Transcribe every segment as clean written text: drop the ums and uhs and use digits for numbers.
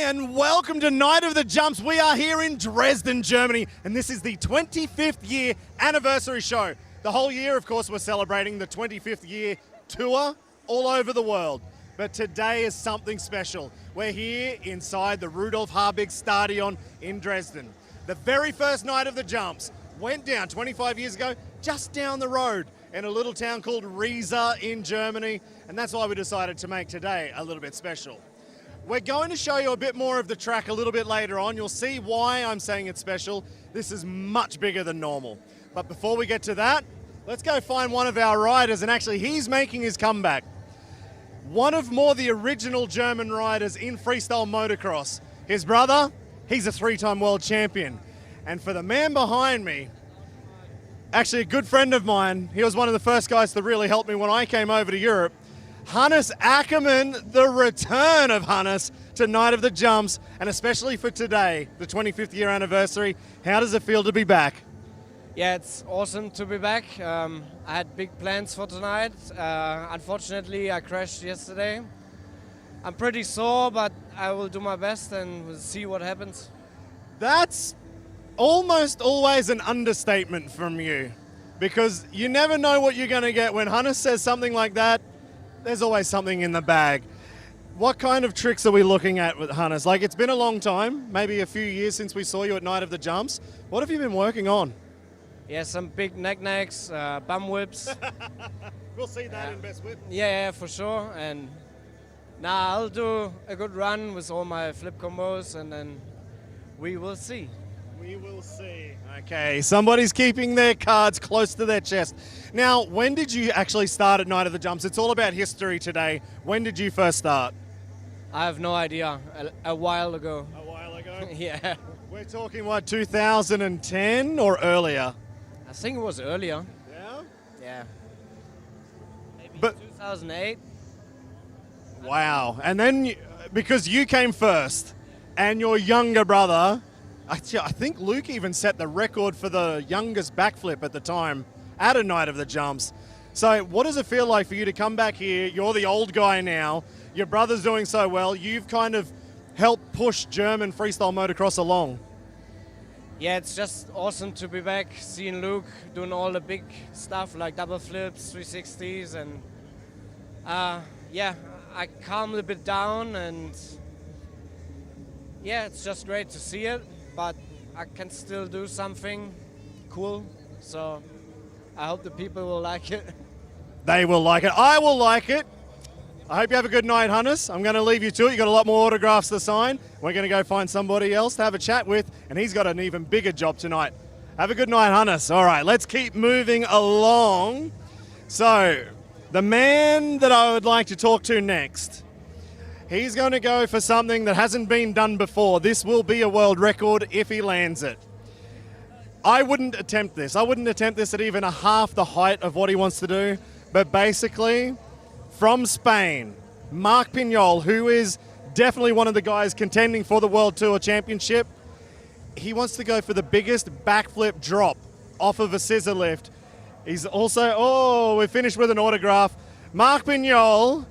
and welcome to Night of the Jumps. We are here in Dresden, Germany, and this is the 25th year anniversary show. The whole year, of course, we're celebrating the 25th year tour all over the world. But today is something special. We're here inside the Rudolf Habig Stadion in Dresden. The very first Night of the Jumps went down 25 years ago, just down the road in a little town called Riesa in Germany, and that's why we decided to make today a little bit special. We're going to show you a bit more of the track a little bit later on. You'll see why I'm saying it's special. This is much bigger than normal. But before we get to that, let's go find one of our riders, and actually he's making his comeback. One of the original German riders in freestyle motocross. His brother, he's a three-time world champion. And for the man behind me, actually a good friend of mine, he was one of the first guys to really help me when I came over to Europe. Luc Ackermann, the return of Hannes to Night of the Jumps, and especially for today, the 25th year anniversary. How does it feel to be back? Yeah, it's awesome to be back. I had big plans for tonight. Unfortunately, I crashed yesterday. I'm pretty sore, but I will do my best and we'll see what happens. That's almost always an understatement from you, because you never know what you're going to get. When Hannes says something like that, there's always something in the bag. What kind of tricks are we looking at with Hannes? Like, it's been a long time, maybe a few years since we saw you at Night of the Jumps. What have you been working on? Yeah, some big necks, bum whips. We'll see that in Best Whip. Yeah, for sure. And now I'll do a good run with all my flip combos, and then we will see. We will see. Okay, somebody's keeping their cards close to their chest. Now, when did you actually start at Night of the Jumps? It's all about history today. When did you first start? I have no idea. A while ago. A while ago? Yeah. We're talking, what, 2010 or earlier? I think it was earlier. Yeah? Yeah. Maybe But 2008. Wow. And then, because you came first, and your younger brother, I think Luke even set the record for the youngest backflip at the time at a Night of the Jumps. So what does it feel like for you to come back here? You're the old guy now. Your brother's doing so well. You've kind of helped push German freestyle motocross along. Yeah, it's just awesome to be back, seeing Luke doing all the big stuff like double flips, 360s, and yeah, I calmed a bit down, and yeah, it's just great to see it. But I can still do something cool, so I hope the people will like it. They will like it. I will like it. I hope you have a good night, Hannes. I'm going to leave you to it. You've got a lot more autographs to sign. We're going to go find somebody else to have a chat with, and he's got an even bigger job tonight. Have a good night, Hannes. All right, let's keep moving along. So, the man that I would like to talk to next, he's going to go for something that hasn't been done before. This will be a world record if he lands it. I wouldn't attempt this. I wouldn't attempt this at even a half the height of what he wants to do. But basically, from Spain, Marc Pinyol, who is definitely one of the guys contending for the World Tour Championship, he wants to go for the biggest backflip drop off of a scissor lift. He's also, oh, we're finished with an autograph. Marc Pinyol,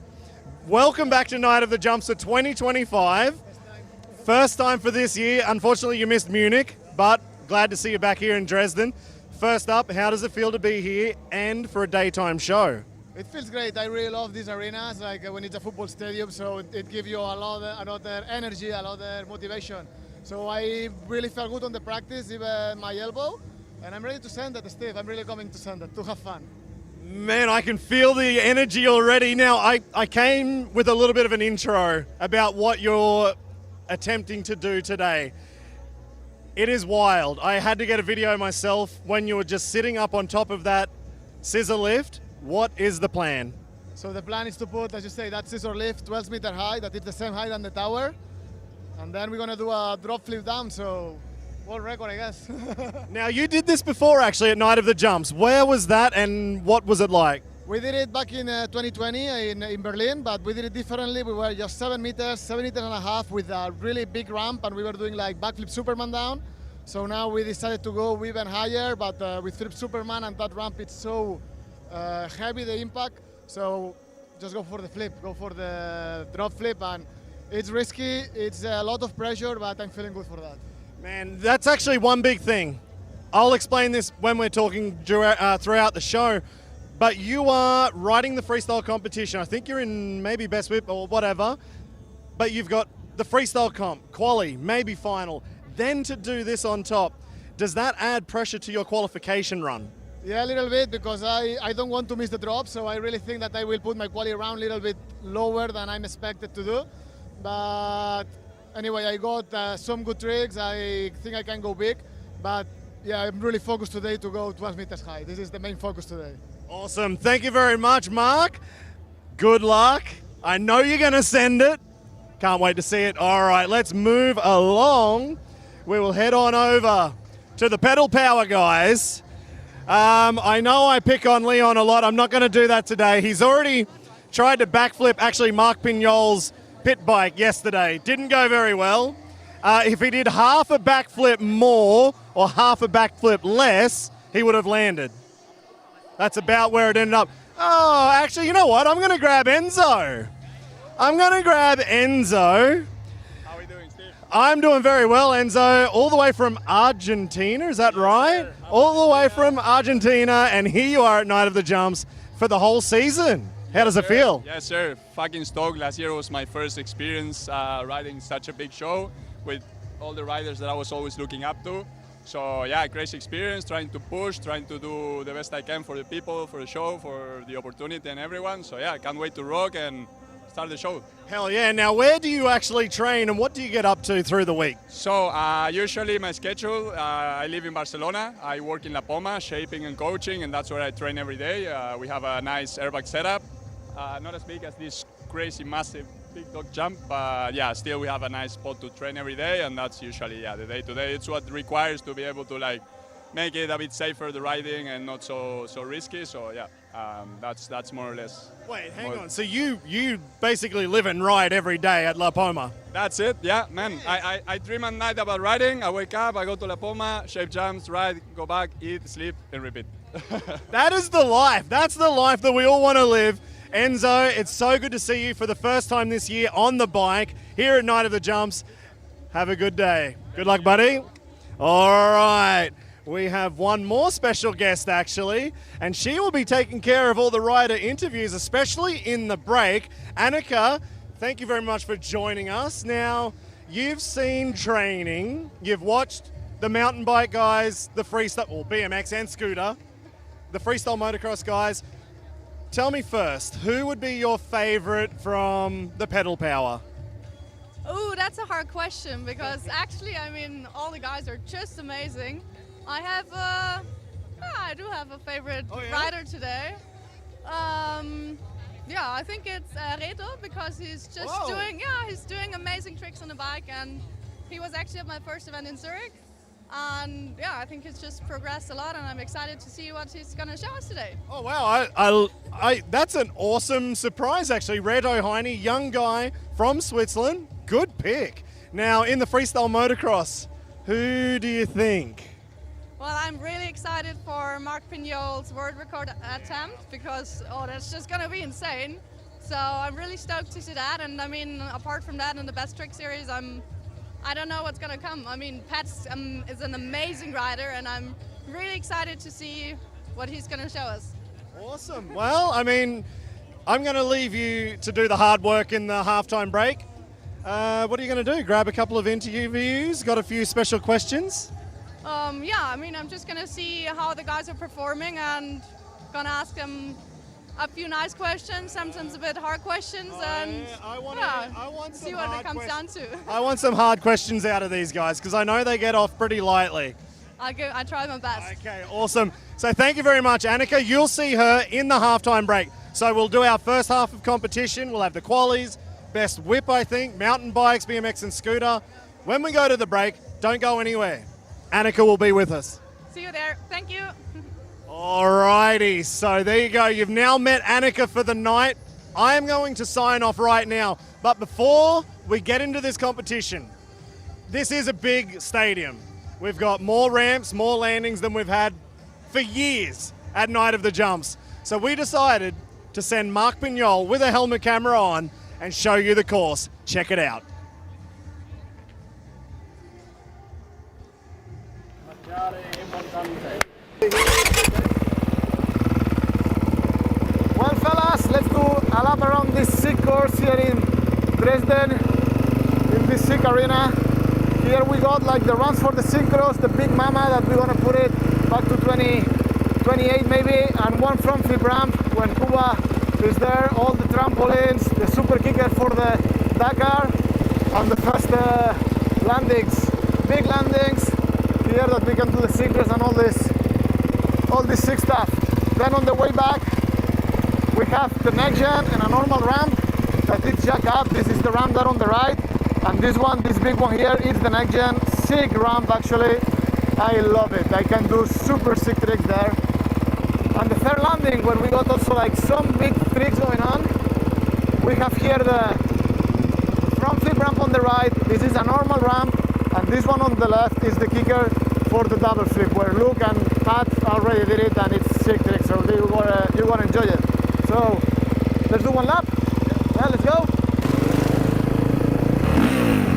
welcome back to Night of the Jumps for 2025. First time for this year. Unfortunately, you missed Munich, but glad to see you back here in Dresden. First up, how does it feel to be here and for a daytime show? It feels great. I really love these arenas, like when it's a football stadium, so it gives you another energy, another motivation. So I really felt good on the practice, even my elbow, and I'm ready to send it, Steve. I'm really coming to send it, to have fun. Man, I can feel the energy already. Now, I came with a little bit of an intro about what you're attempting to do today. It is wild. I had to get a video myself when you were just sitting up on top of that scissor lift. What is the plan? So the plan is to put, as you say, that scissor lift 12 meter high, that is the same height than the tower. And then we're going to do a drop flip down, so world record, I guess. Now, you did this before, actually, at Night of the Jumps. Where was that and what was it like? We did it back in 2020 in Berlin, but we did it differently. We were just 7 meters and a half with a really big ramp, and we were doing like backflip Superman down. So now we decided to go even higher, but with flip Superman, and that ramp, it's so heavy, the impact. So just go for the flip, go for the drop flip, and It's risky, it's a lot of pressure, but I'm feeling good for that. Man, that's actually one big thing. I'll explain this when we're talking throughout the show, but you are riding the freestyle competition. I think you're in maybe best whip or whatever, but you've got the freestyle comp, quali, maybe final, then to do this on top. Does that add pressure to your qualification run? Yeah, a little bit, because I don't want to miss the drop, so I really think that I will put my quali round a little bit lower than I'm expected to do. But anyway, I got some good tricks. I think I can go big, but yeah, I'm really focused today to go 12 meters high. This is the main focus today. Awesome. Thank you very much, Marc. Good luck. I know you're going to send it. Can't wait to see it. All right, let's move along. We will head on over to the pedal power guys. I know I pick on Leon a lot. I'm not going to do that today. He's already tried to backflip actually Marc Pinol's pit bike yesterday. Didn't go very well. If he did half a backflip more or half a backflip less, he would have landed. That's about where it ended up. Oh, actually, you know what? I'm going to grab Enzo. How are we doing, Steve? I'm doing very well, Enzo. All the way from Argentina, is that right? Sir. All the way from Argentina, and here you are at Night of the Jumps for the whole season. How does it feel? Yes, sir. Fucking stoked. Last year was my first experience riding such a big show with all the riders that I was always looking up to. So yeah, crazy experience, trying to push, trying to do the best I can for the people, for the show, for the opportunity and everyone. So yeah, I can't wait to rock and start the show. Hell yeah. Now, where do you actually train and what do you get up to through the week? So usually my schedule, I live in Barcelona. I work in La Poma, shaping and coaching, and that's where I train every day. We have a nice airbag setup. Not as big as this crazy, massive, big dog jump, but yeah, still we have a nice spot to train every day, and that's usually the day-to-day. It's what requires to be able to like make it a bit safer, the riding, and not so risky. So yeah, that's more or less. Wait, hang on. So you basically live and ride every day at La Poma? That's it, yeah, man. I dream at night about riding. I wake up, I go to La Poma, shape jumps, ride, go back, eat, sleep, and repeat. That is the life. That's the life that we all want to live. Enzo, it's so good to see you for the first time this year on the bike here at Night of the Jumps. Have a good day. Good luck, buddy. All right. We have one more special guest, actually, and she will be taking care of all the rider interviews, especially in the break. Annika, thank you very much for joining us. Now, you've seen training. You've watched the mountain bike guys, the freestyle, or BMX and scooter, the freestyle motocross guys. Tell me first, who would be your favorite from the pedal power? Oh, that's a hard question because actually, I mean, all the guys are just amazing. I do have a favorite rider today. Yeah, I think it's Reto because he's just he's doing amazing tricks on the bike, and he was actually at my first event in Zurich. And yeah, I think he's just progressed a lot, and I'm excited to see what he's going to show us today. Oh wow, I that's an awesome surprise actually. Reto, Heini, young guy from Switzerland, good pick. Now in the freestyle motocross, who do you think? Well, I'm really excited for Marc Pinyol's world record attempt because that's just going to be insane. So I'm really stoked to see that, and I mean, apart from that, in the best trick series, I don't know what's going to come. I mean, Pat is an amazing rider, and I'm really excited to see what he's going to show us. Awesome. Well, I mean, I'm going to leave you to do the hard work in the halftime break. What are you going to do? Grab a couple of interviews? Got a few special questions? Yeah, I mean, I'm just going to see how the guys are performing and going to ask them a few nice questions, sometimes a bit hard questions, I want see what it comes down to. I want some hard questions out of these guys because I know they get off pretty lightly. I try my best. Okay, awesome. So thank you very much, Annika. You'll see her in the halftime break. So we'll do our first half of competition. We'll have the qualies, best whip, I think, mountain bikes, BMX and scooter. When we go to the break, don't go anywhere. Annika will be with us. See you there. Thank you. Alrighty, so there you go. You've now met Annika for the night. I am going to sign off right now. But before we get into this competition, this is a big stadium. We've got more ramps, more landings than we've had for years at Night of the Jumps. So we decided to send Marc Pinyol with a helmet camera on and show you the course. Check it out. Well, fellas, let's do a lap around this sick course here in Dresden, in this sick arena. Here we got like the runs for the synchros, the big mama that we're gonna put it back to 28 maybe, and one front flip ramp when Cuba is there, all the trampolines, the super kicker for the Dakar, and the first landings, big landings here that we can do the synchros and all this sick stuff. Then on the way back, we have the next gen and a normal ramp that is jack up. This is the ramp there on the right, and this one, this big one here, is the next gen. Sick ramp actually. I love it. I can do super sick tricks there. And the third landing, where we got also like some big tricks going on. We have here the front flip ramp on the right. This is a normal ramp, and this one on the left is the kicker for the double flip, where Luc and Pat already did it, and it's sick trick. So you're gonna enjoy it. So let's do one lap. Yeah, let's go.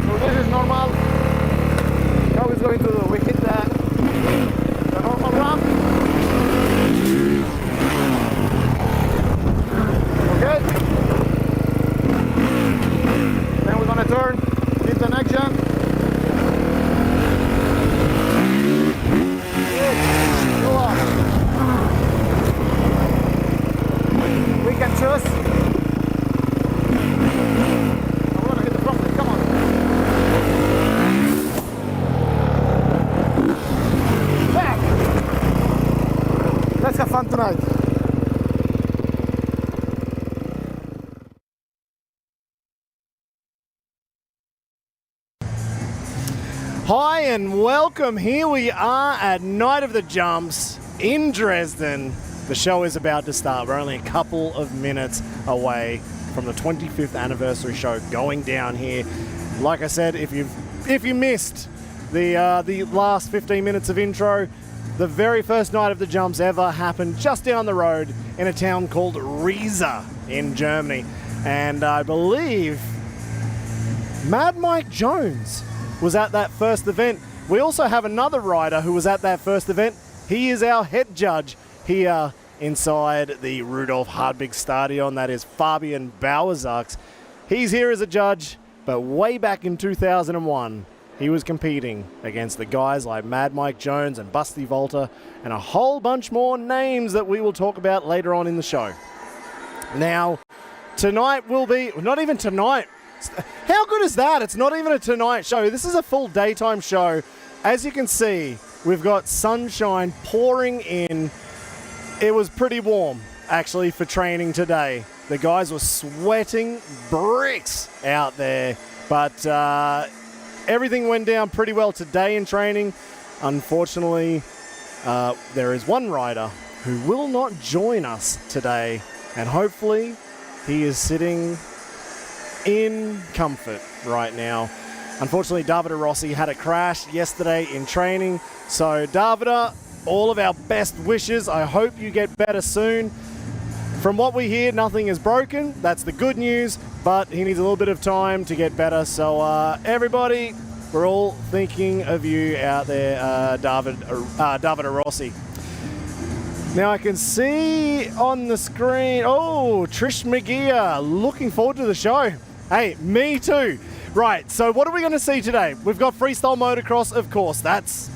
So this is normal. How it's going to do? We hit the normal ramp. Okay. Then we're gonna turn, hit the next gen. Go on. We can choose. I wanna hit the front flip, come on. Back. Let's have fun tonight. Hi and welcome. Here we are at Night of the Jumps in Dresden. The show is about to start. We're only a couple of minutes away from the 25th anniversary show going down here. Like I said, if you missed the last 15 minutes of intro, the very first Night of the Jumps ever happened just down the road in a town called Riesa in Germany. And I believe Mad Mike Jones was at that first event. We also have another rider who was at that first event. He is our head judge here inside the Rudolf Hardbig Stadion. That is Fabian Bauersachs. He's here as a judge, but way back in 2001, he was competing against the guys like Mad Mike Jones and Busty Volta and a whole bunch more names that we will talk about later on in the show. Now, tonight will be, not even tonight, how good is that? It's not even a tonight show. This is a full daytime show. As you can see, we've got sunshine pouring in. It was pretty warm, actually, for training today. The guys were sweating bricks out there, but everything went down pretty well today in training. Unfortunately, there is one rider who will not join us today, and hopefully he is sitting in comfort right now. Unfortunately, Davide Rossi had a crash yesterday in training. So Davide, all of our best wishes. I hope you get better soon. From what we hear, nothing is broken. That's the good news, but he needs a little bit of time to get better. So everybody, we're all thinking of you out there, Davide Rossi. Now I can see on the screen, oh, Trish McGeer, looking forward to the show. Hey, me too. Right, so what are we going to see today? We've got freestyle motocross, of course. That's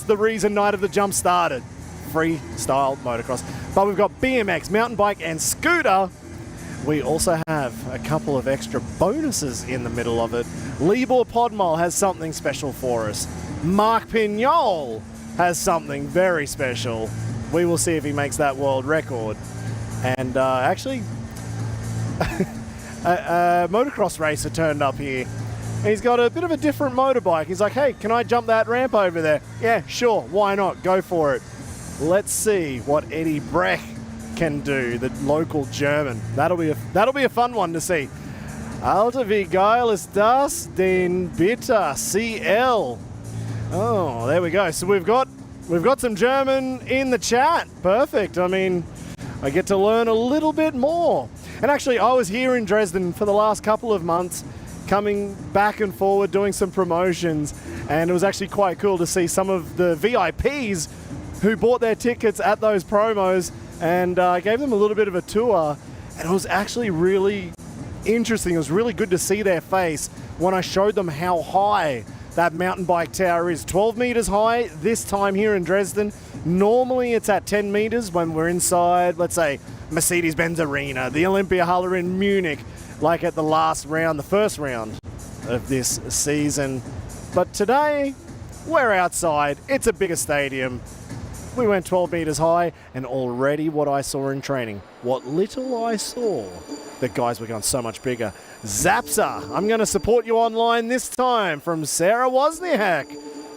the reason Night of the Jump started. Freestyle motocross. But we've got BMX, mountain bike, and scooter. We also have a couple of extra bonuses in the middle of it. Libor Podmol has something special for us. Marc Pinyol has something very special. We will see if he makes that world record. And actually, a motocross racer turned up here. He's got a bit of a different motorbike. He's like, hey, can I jump that ramp over there? Yeah, sure, why not? Go for it. Let's see what Eddy Frech can do, the local German. That'll be a fun one to see. Alter, wie geil ist das? Den Bitter CL. Oh, there we go. So we've got some German in the chat. Perfect. I mean, I get to learn a little bit more. And actually, I was here in Dresden for the last couple of months, coming back and forward, doing some promotions, and it was actually quite cool to see some of the VIPs who bought their tickets at those promos, and I gave them a little bit of a tour, and it was actually really interesting. It was really good to see their face when I showed them how high that mountain bike tower is. 12 meters high this time here in Dresden. Normally it's at 10 meters when we're inside, let's say, Mercedes-Benz Arena, the Olympia Halle in Munich, like at the last round, the first round of this season. But today, we're outside. It's a bigger stadium. We went 12 meters high, and already what I saw in training, what little I saw, the guys were going so much bigger. Zapsa, I'm going to support you online this time from Sarah Wozniak.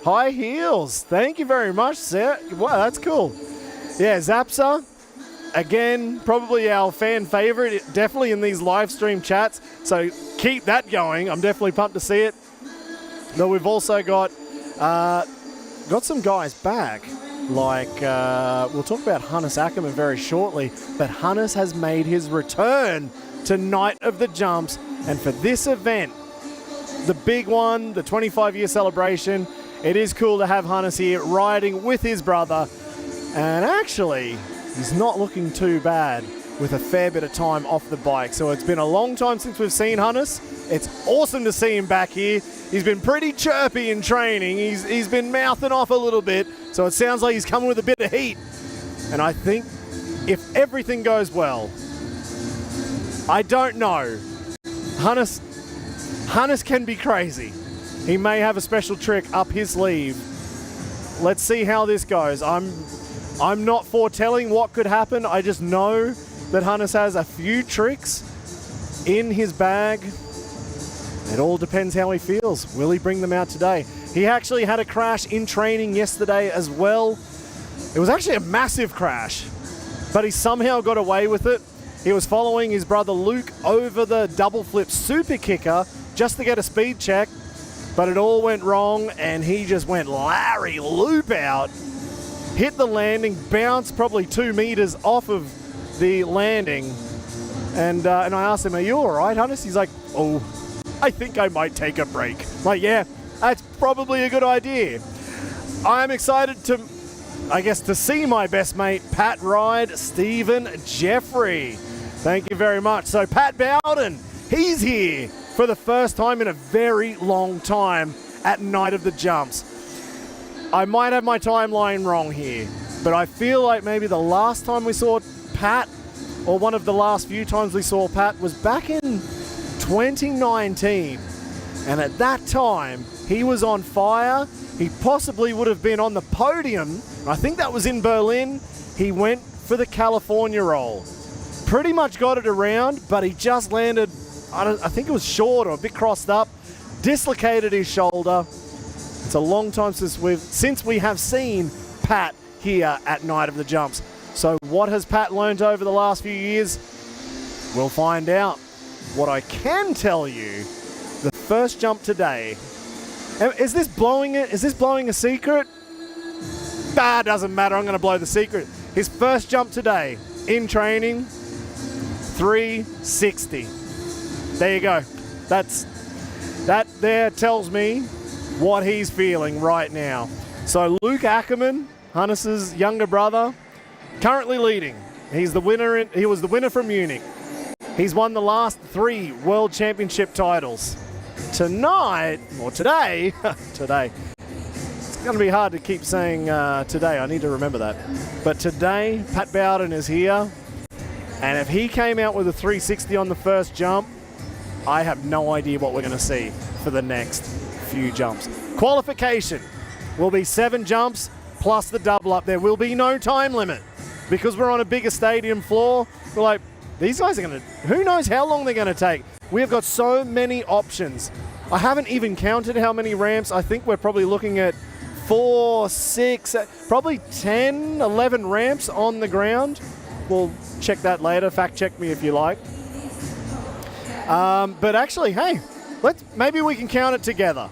High heels. Thank you very much, Sarah. Wow, that's cool. Yeah, Zapsa, again, probably our fan favorite, definitely in these live stream chats. So keep that going. I'm definitely pumped to see it. But we've also got some guys back. Like, we'll talk about Luc Ackermann very shortly, but Hannes has made his return to Night of the Jumps, and for this event, the big one, the 25-year celebration, it is cool to have Hannes here riding with his brother, and actually, he's not looking too bad with a fair bit of time off the bike. So it's been a long time since we've seen Hannes. It's awesome to see him back here. He's been pretty chirpy in training. He's been mouthing off a little bit, so it sounds like he's coming with a bit of heat. And I think if everything goes well, I don't know. Hannes can be crazy. He may have a special trick up his sleeve. Let's see how this goes. I'm not foretelling what could happen. I just know that Hannes has a few tricks in his bag. It all depends how he feels. Will he bring them out today? He actually had a crash in training yesterday as well. It was actually a massive crash, but he somehow got away with it. He was following his brother Luc over the double flip super kicker just to get a speed check, but it all went wrong and he just went Larry loop out, hit the landing, bounced probably 2 meters off of the landing, and I asked him, "Are you all right, Hannes?" He's like, "Oh, I think I might take a break." I'm like, yeah, that's probably a good idea. I'm excited to see my best mate, Pat, ride Stephen Jeffrey. Thank you very much. So Pat Bowden, he's here for the first time in a very long time at Night of the Jumps. I might have my timeline wrong here, but I feel like maybe the last time we saw Pat, or one of the last few times we saw Pat, was back in 2019. And at that time, he was on fire. He possibly would have been on the podium. I think that was in Berlin. He went for the California roll. Pretty much got it around, but he just landed, I think it was short or a bit crossed up, dislocated his shoulder. It's a long time since we have seen Pat here at Night of the Jumps. So what has Pat learned over the last few years? We'll find out. What I can tell you, the first jump today, is this blowing it? Is this blowing a secret? Doesn't matter, I'm going to blow the secret. His first jump today in training, 360. There you go. That there tells me what he's feeling right now. So Luc Ackermann, Hannes' younger brother, currently leading. He was the winner from Munich. He's won the last 3 World Championship titles. Today, it's going to be hard to keep saying today. I need to remember that. But today, Pat Bowden is here. And if he came out with a 360 on the first jump, I have no idea what we're going to see for the next few jumps. Qualification will be 7 jumps plus the double up. There will be no time limit because we're on a bigger stadium floor. We're like, these guys are going to, who knows how long they're going to take. We've got so many options. I haven't even counted how many ramps. I think we're probably looking at 4, 6, probably 10, 11 ramps on the ground. We'll check that later. Fact check me if you like. But actually, hey, maybe we can count it together.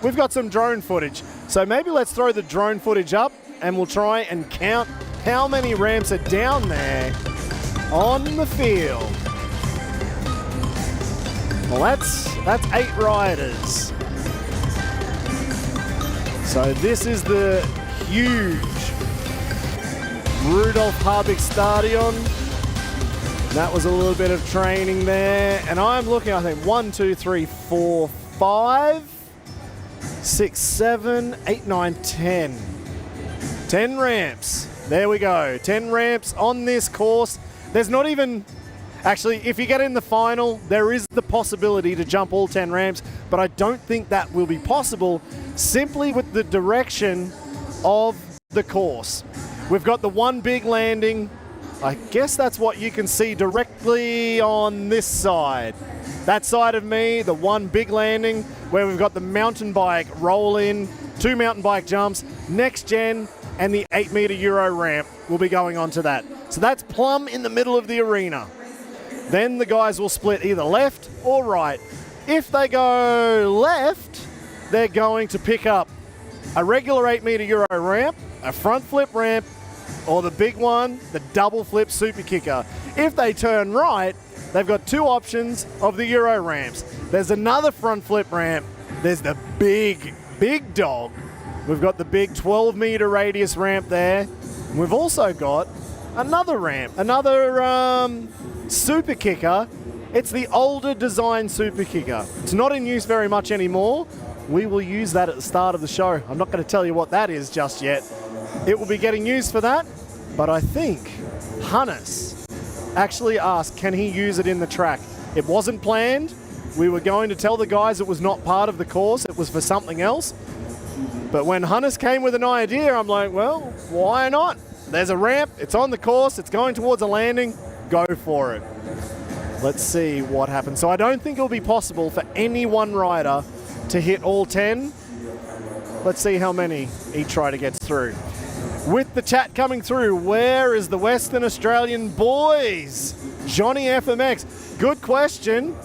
We've got some drone footage. So maybe let's throw the drone footage up and we'll try and count how many ramps are down there on the field. Well, that's 8 riders. So this is the huge Rudolf Habig Stadion. That was a little bit of training there. And I'm looking, I think, 1, 2, 3, 4, 5, 6, 7, 8, 9, 10. 10 ramps. There we go. 10 ramps on this course. There's not even... Actually, if you get in the final, there is the possibility to jump all 10 ramps, but I don't think that will be possible simply with the direction of the course. We've got the one big landing. I guess that's what you can see directly on this side. That side of me, the one big landing where we've got the mountain bike roll in, 2 mountain bike jumps, next gen, and the 8-meter Euro ramp will be going on to that. So that's plumb in the middle of the arena. Then the guys will split either left or right. If they go left, they're going to pick up a regular 8-meter Euro ramp, a front flip ramp, or the big one, the double flip super kicker. If they turn right, they've got 2 options of the Euro ramps. There's another front flip ramp. There's the big dog. We've got the big 12-meter radius ramp there. And we've also got another ramp, another super kicker. It's the older design super kicker. It's not in use very much anymore. We will use that at the start of the show. I'm not going to tell you what that is just yet. It will be getting used for that, but I think Hannes actually asked, can he use it in the track? It wasn't planned. We were going to tell the guys it was not part of the course. It was for something else. But when Hannes came with an idea, I'm like, well, why not? There's a ramp. It's on the course. It's going towards a landing. Go for it. Let's see what happens. So I don't think it'll be possible for any one rider to hit all 10. Let's see how many each rider gets through. With the chat coming through, where is the Western Australian boys? Johnny FMX, good question.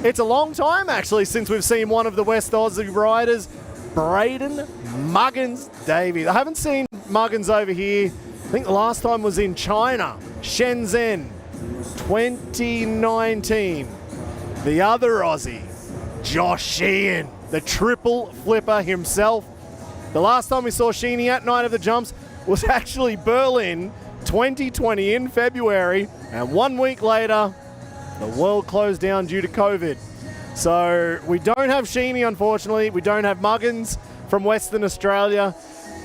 It's a long time actually since we've seen one of the West Aussie riders, Braden Muggins Davies. I haven't seen Muggins over here. I think the last time was in China, Shenzhen, 2019. The other Aussie, Josh Sheehan, the triple flipper himself. The last time we saw Sheeny at Night of the Jumps was actually Berlin 2020 in February, and 1 week later, the world closed down due to COVID. So we don't have Sheeny, unfortunately. We don't have Muggins from Western Australia,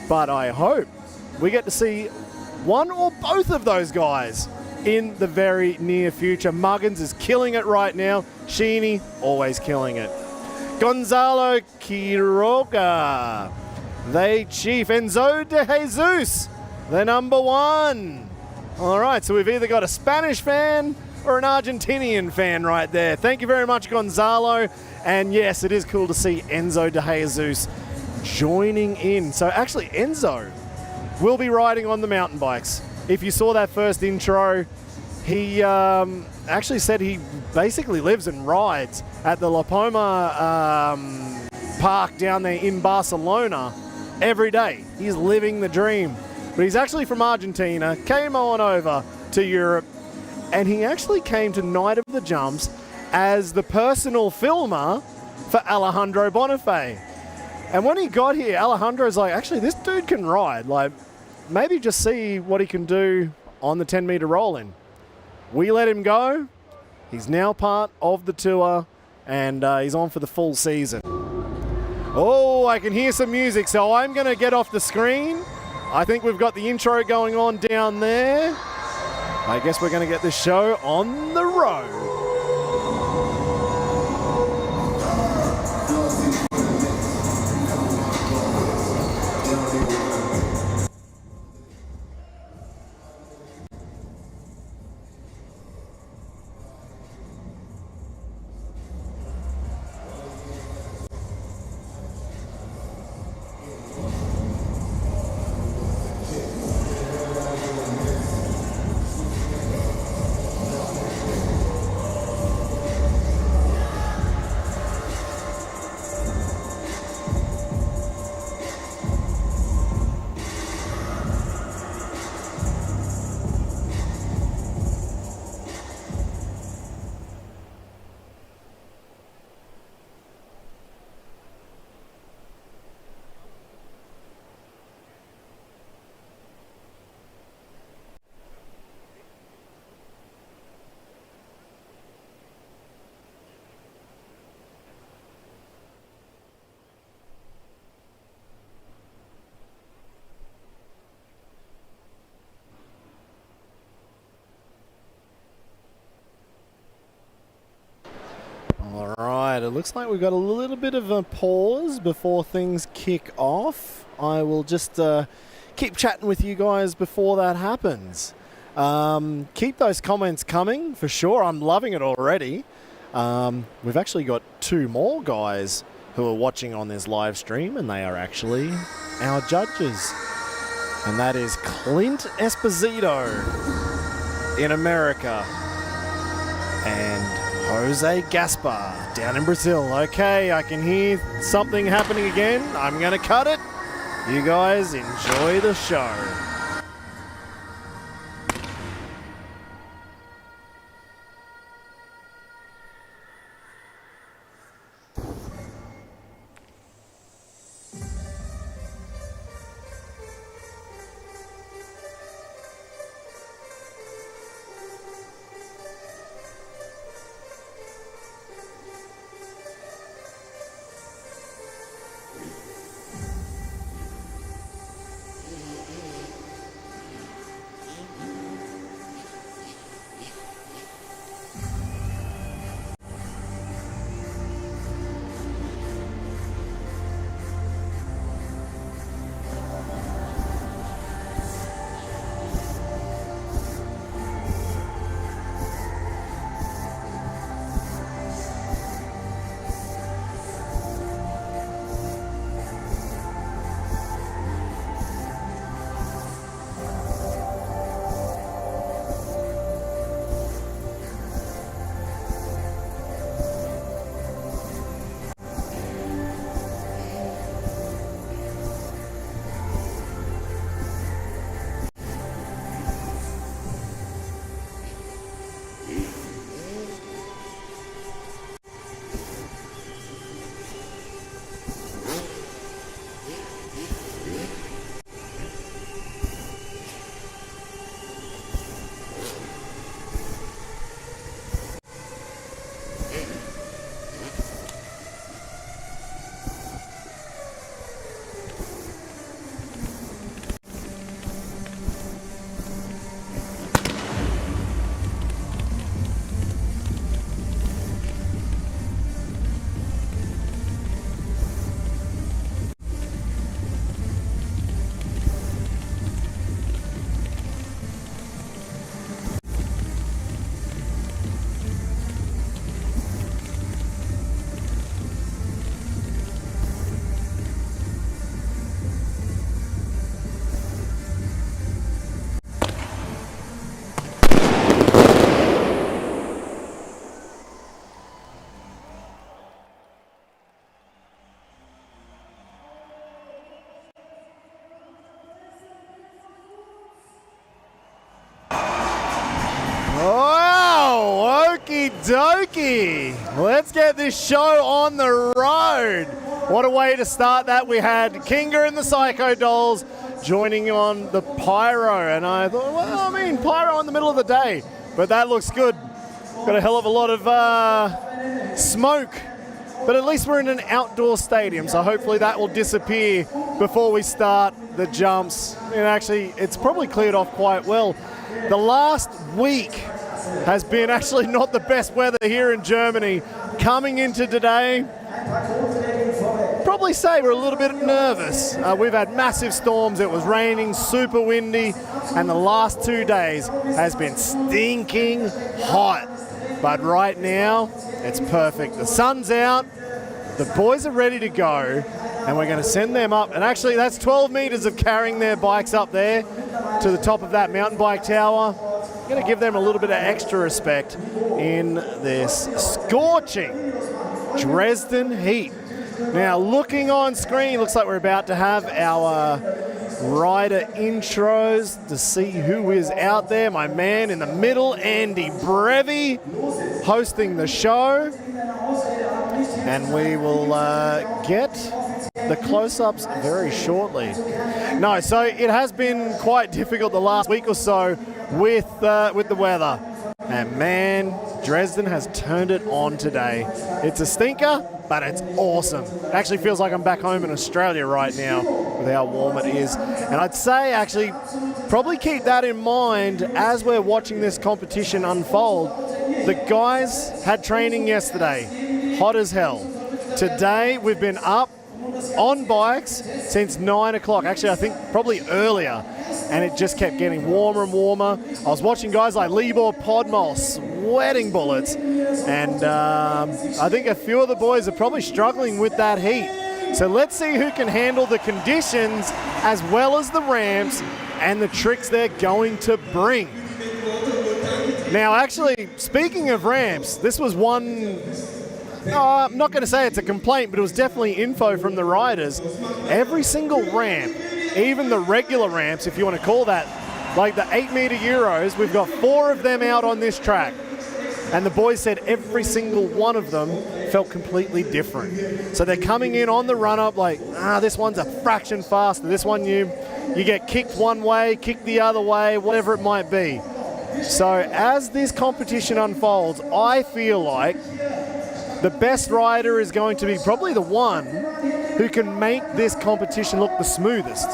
but I hope we get to see one or both of those guys in the very near future. Muggins is killing it right now. Sheeny, always killing it. Gonzalo Quiroga, they Chief. Enzo de Jesus, the number 1. All right, so we've either got a Spanish fan or an Argentinian fan right there. Thank you very much, Gonzalo. And yes, it is cool to see Enzo de Jesus joining in. So actually, Enzo will be riding on the mountain bikes. If you saw that first intro, he actually said he basically lives and rides at the La Poma park down there in Barcelona every day. He's living the dream. But he's actually from Argentina, came on over to Europe, and he actually came to Night of the Jumps as the personal filmer for Alejandro Bonafe. And when he got here, Alejandro's like, actually, this dude can ride. Like, maybe just see what he can do on the 10-meter roll-in. We let him go. He's now part of the tour, and he's on for the full season. Oh, I can hear some music, so I'm going to get off the screen. I think we've got the intro going on down there. I guess we're going to get this show on the road. looks like we've got a little bit of a pause before things kick off. I will just keep chatting with you guys before that happens. Keep those comments coming for sure. I'm loving it already. We've actually got 2 more guys who are watching on this live stream, and they are actually our judges. And that is Clint Esposito in America and Jose Gaspar down in Brazil. Okay, I can hear something happening again. I'm going to cut it. You guys enjoy the show. Dokie. Let's get this show on the road. What a way to start that. We had Kinga and the Psycho Dolls joining on the Pyro, and I thought, well, I mean, Pyro in the middle of the day, but that looks good. Got a hell of a lot of smoke, but at least we're in an outdoor stadium, so hopefully that will disappear before we start the jumps. And actually, it's probably cleared off quite well. The last week has been actually not the best weather here in Germany. Coming into today, probably say we're a little bit nervous. We've had massive storms. It was raining, super windy, and the last 2 days has been stinking hot. But right now, it's perfect. The sun's out, the boys are ready to go, and we're going to send them up. And actually, that's 12 meters of carrying their bikes up there to the top of that mountain bike tower. Going to give them a little bit of extra respect in this scorching Dresden heat. Now, looking on screen, looks like we're about to have our rider intros to see who is out there. My man in the middle, Andy Brevi, hosting the show. And we will get the close-ups very shortly. No, so it has been quite difficult the last week or so with the weather. And man, Dresden has turned it on today. It's a stinker, but it's awesome. It actually feels like I'm back home in Australia right now with how warm it is. And I'd say actually probably keep that in mind as we're watching this competition unfold. The guys had training yesterday. hot as hell. Today we've been up on bikes since 9 o'clock. Actually, I think probably earlier. And it just kept getting warmer and warmer. I was watching guys like Libor, Podmol sweating bullets. And I think a few of the boys are probably struggling with that heat. So let's see who can handle the conditions as well as the ramps and the tricks they're going to bring. Now, actually, speaking of ramps, this was one, I'm not going to say it's a complaint, but it was definitely info from the riders. Every single ramp, even the regular ramps, if you want to call that, like the 8-meter Euros, we've got 4 of them out on this track. And the boys said every single one of them felt completely different. So they're coming in on the run-up like, this one's a fraction faster. This one you get kicked one way, kicked the other way, whatever it might be. So as this competition unfolds, I feel like the best rider is going to be probably the one who can make this competition look the smoothest.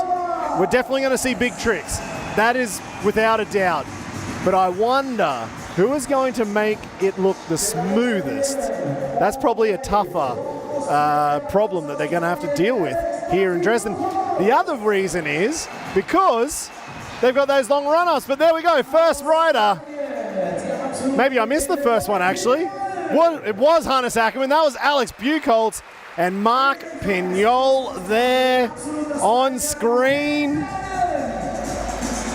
We're definitely going to see big tricks. That is without a doubt. But I wonder who is going to make it look the smoothest. That's probably a tougher problem that they're going to have to deal with here in Dresden. The other reason is because they've got those long run-ups. But there we go, first rider. Maybe I missed the first one, actually. Well, it was Luc Ackermann. That was Alex Bucholtz and Marc Pinyol there on screen.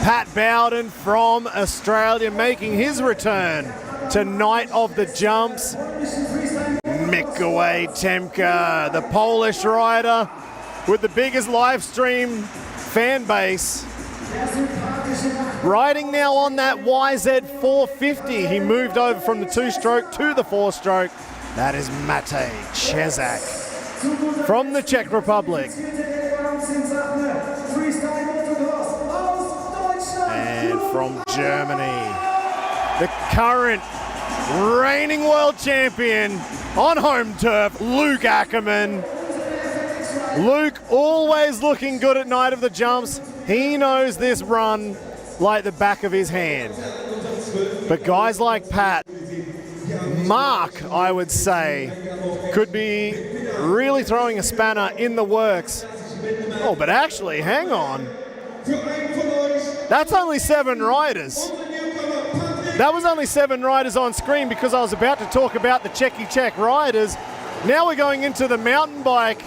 Pat Bowden from Australia making his return to Night of the Jumps. Mikolej Tempka, the Polish rider with the biggest live stream fan base. Riding now on that YZ450. He moved over from the 2-stroke to the 4-stroke. That is Matej Cesak from the Czech Republic. And from Germany, the current reigning world champion on home turf, Luc Ackermann. Luc always looking good at Night of the Jumps. He knows this run like the back of his hand. But guys like Pat, Marc, I would say, could be really throwing a spanner in the works. Oh, but actually, hang on. That's only 7 riders. That was only 7 riders on screen because I was about to talk about the Czech riders. Now we're going into the mountain bike.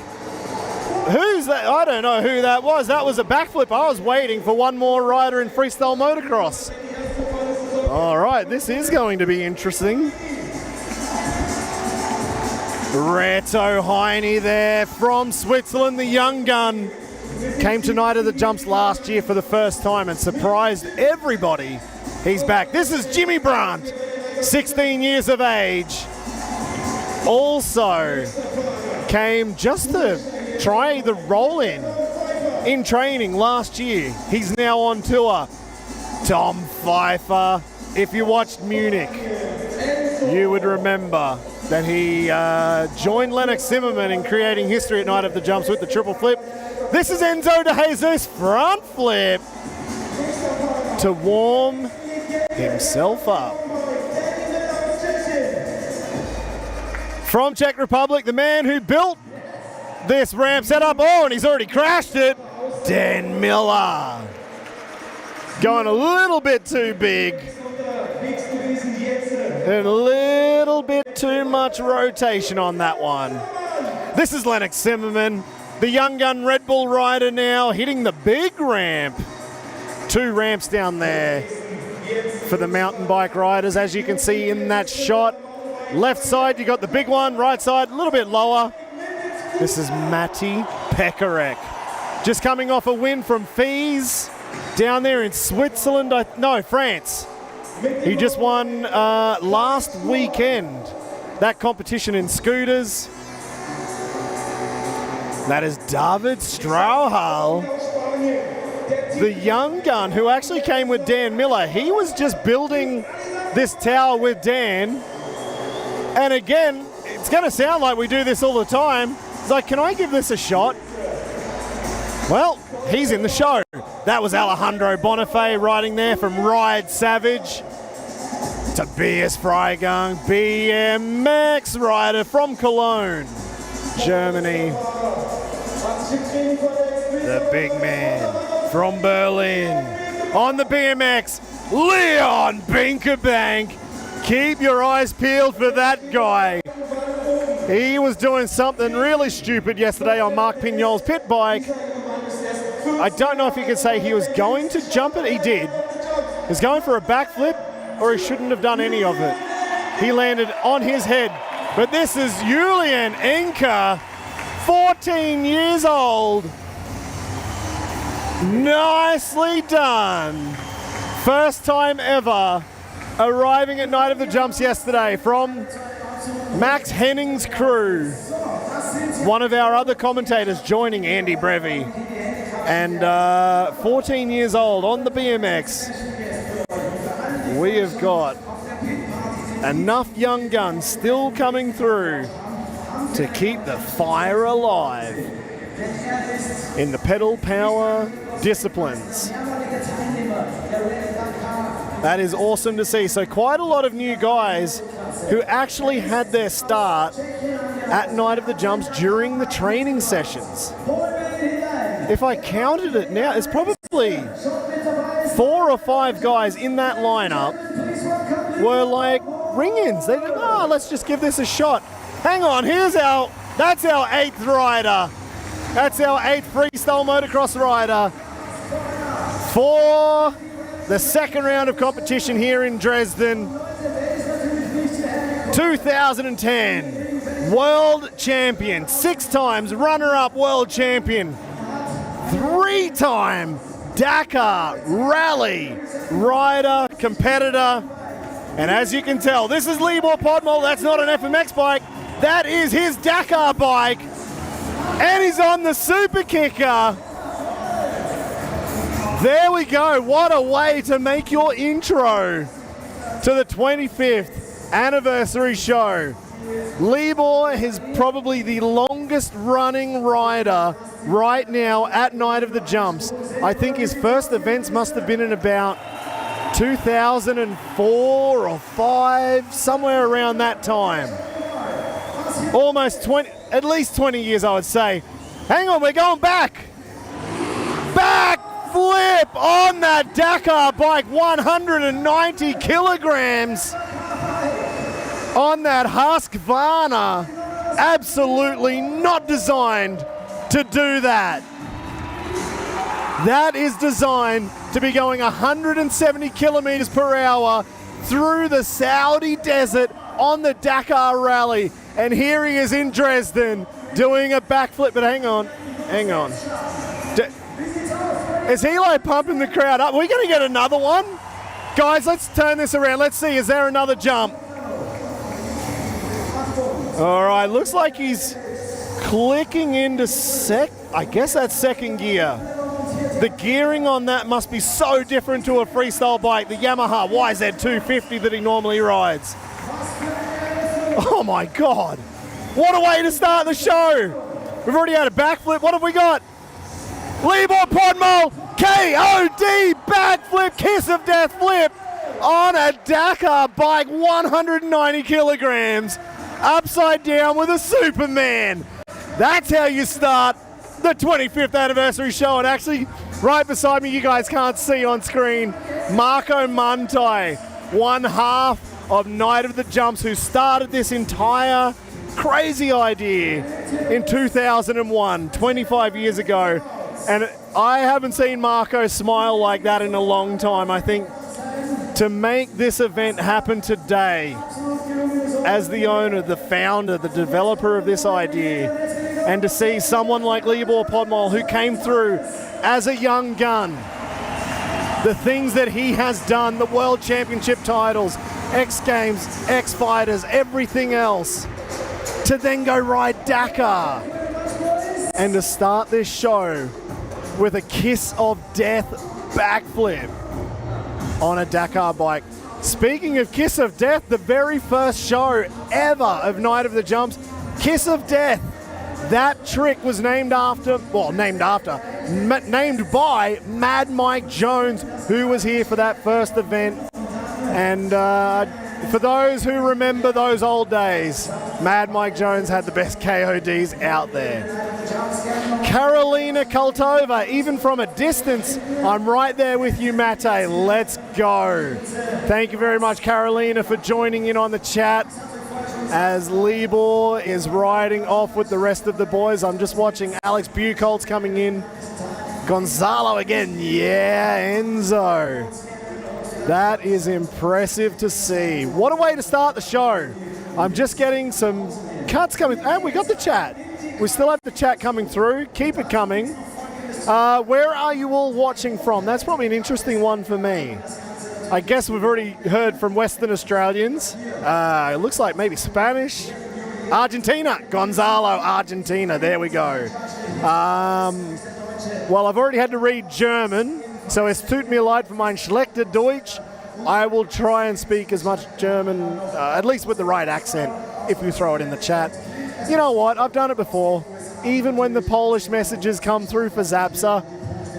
Who's that? I don't know who that was. That was a backflip. I was waiting for one more rider in freestyle motocross. All right, this is going to be interesting. Reto Heini there from Switzerland, the young gun. Came to Night of the Jumps last year for the first time and surprised everybody. He's back. This is Jimmy Brandt, 16 years of age. Also came just to try the roll-in in training last year. He's now on tour. Tom Pfeiffer. If you watched Munich, you would remember that he joined Lennox Zimmermann in creating history at Night of the Jumps with the triple flip. This is Enzo de Jesus front flip to warm himself up. From Czech Republic, the man who built this ramp setup. Oh, and he's already crashed it. Dan Miller. Going a little bit too big. And a little bit too much rotation on that one. This is Lennox Zimmermann, the young gun Red Bull rider now, hitting the big ramp. 2 ramps down there for the mountain bike riders, as you can see in that shot. Left side, you got the big one. Right side, a little bit lower. This is Maty Pekarek. Just coming off a win from Fies down there in Switzerland. France. He just won last weekend that competition in scooters. That is David Strauhal, the young gun who actually came with Dan Miller. He was just building this tower with Dan. And again, it's going to sound like we do this all the time. It's like, can I give this a shot? Well, he's in the show. That was Alejandro Bonafe riding there from Ride Savage. Tobias Freigang, BMX rider from Cologne, Germany. The big man from Berlin. On the BMX, Leon Binckebanck. Keep your eyes peeled for that guy. He was doing something really stupid yesterday on Marc Pinyol's pit bike. I don't know if you could say he was going to jump it. He did. He was going for a backflip, or he shouldn't have done any of it. He landed on his head. But this is Julian Inka, 14 years old. Nicely done. First time ever arriving at Night of the Jumps yesterday from Max Henning's crew. One of our other commentators joining Andy Brevy. And 14 years old on the BMX. We have got enough young guns still coming through to keep the fire alive in the pedal power disciplines. That is awesome to see. So quite a lot of new guys who actually had their start at Night of the Jumps during the training sessions. If I counted it now, it's probably 4 or 5 guys in that lineup were like ring-ins. They did, oh, let's just give this a shot. Hang on, that's our 8th rider. That's our 8th freestyle motocross rider for the second round of competition here in Dresden. 2010 world champion, 6 times runner-up world champion, 3-time Dakar rally rider, competitor. And as you can tell, this is Libor Podmol. That's not an FMX bike. That is his Dakar bike. And he's on the super kicker. There we go. What a way to make your intro to the 25th anniversary show. Libor is probably the longest running rider right now at Night of the Jumps. I think his first events must have been in about 2004 or 5, somewhere around that time. Almost 20, at least 20 years, I would say. Hang on, we're going back. Backflip on that Dakar bike, 190 kilograms on that Husqvarna. Absolutely not designed to do that. That is designed to be going 170 kilometers per hour through the Saudi desert on the Dakar rally. And here he is in Dresden doing a backflip. But hang on. Is he like pumping the crowd up? Are we going to get another one? Guys, let's turn this around. Let's see, is there another jump? All right, looks like he's clicking into I guess that's second gear. The gearing on that must be so different to a freestyle bike, the Yamaha YZ250 that he normally rides. Oh my God. What a way to start the show. We've already had a backflip. What have we got? Libor Podmol, KOD backflip, kiss of death flip on a Dakar bike, 190 kilograms, upside down with a Superman. That's how you start the 25th anniversary show. And actually, right beside me, you guys can't see on screen, Marco Maty, one half of Night of the Jumps, who started this entire crazy idea in 2001, 25 years ago. And I haven't seen Marco smile like that in a long time. I think to make this event happen today, as the owner, the founder, the developer of this idea, and to see someone like Libor Podmol, who came through as a young gun, the things that he has done, the World Championship titles, X Games, X Fighters, everything else, to then go ride Dakar and to start this show with a kiss of death backflip on a Dakar bike. Speaking of kiss of death, the very first show ever of Night of the Jumps, kiss of death. That trick was named by Mad Mike Jones, who was here for that first event. And for those who remember those old days, Mad Mike Jones had the best KODs out there. Karolina Kultova, even from a distance, I'm right there with you, Matej. Let's go. Thank you very much, Karolina, for joining in on the chat. As Libor is riding off with the rest of the boys, I'm just watching Alex Bucholtz coming in. Gonzalo again, yeah, Enzo. That is impressive to see. What a way to start the show. I'm just getting some cuts coming, and we got the chat. We still have the chat coming through. Keep it coming. Where are you all watching from? That's probably an interesting one for me. I guess we've already heard from Western Australians. It looks like maybe Spanish. Argentina, Gonzalo, Argentina, there we go. Well, I've already had to read German, so es tut mir leid für mein schlechter Deutsch. I will try and speak as much German, at least with the right accent, if you throw it in the chat. You know what, I've done it before. Even when the Polish messages come through for Zapsa,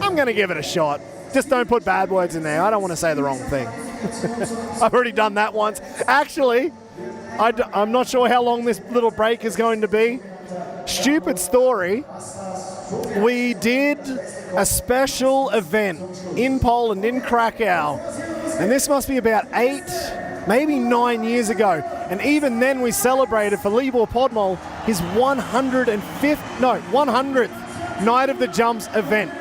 I'm going to give it a shot. Just don't put bad words in there. I don't want to say the wrong thing. I've already done that once. Actually, I'm not sure how long this little break is going to be. Stupid story. We did a special event in Poland, in Krakow, and this must be about 8, maybe 9 years ago. And even then we celebrated for Libor Podmol his 100th Night of the Jumps event.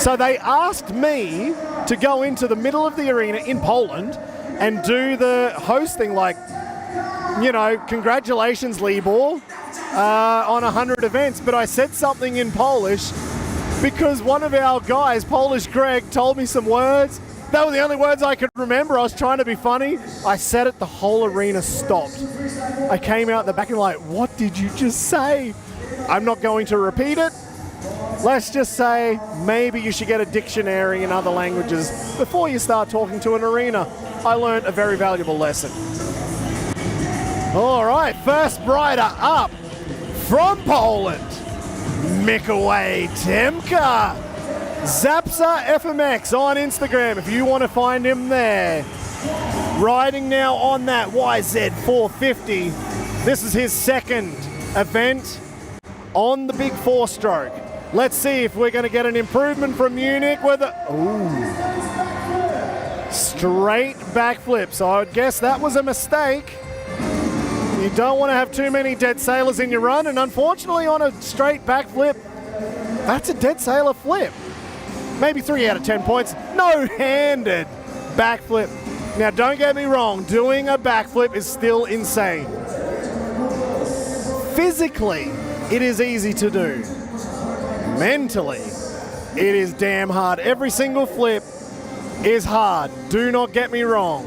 So they asked me to go into the middle of the arena in Poland and do the hosting, like, you know, congratulations, Libor, on 100 events. But I said something in Polish because one of our guys, Polish Greg, told me some words. That were the only words I could remember. I was trying to be funny. I said it, the whole arena stopped. I came out the back and like, what did you just say? I'm not going to repeat it. Let's just say maybe you should get a dictionary in other languages before you start talking to an arena. I learned a very valuable lesson. All right, first rider up from Poland, Mikolej Tempka. Zapsa FMX on Instagram if you want to find him there. Riding now on that YZ450. This is his second event on the big 4-stroke. Let's see if we're going to get an improvement from Munich with a straight backflip. So I would guess that was a mistake. You don't want to have too many dead sailors in your run, and unfortunately on a straight backflip, that's a dead sailor flip. Maybe 3 out of 10 points. No-handed backflip. Now, don't get me wrong, doing a backflip is still insane. Physically, it is easy to do. Mentally, it is damn hard. Every single flip is hard. Do not get me wrong.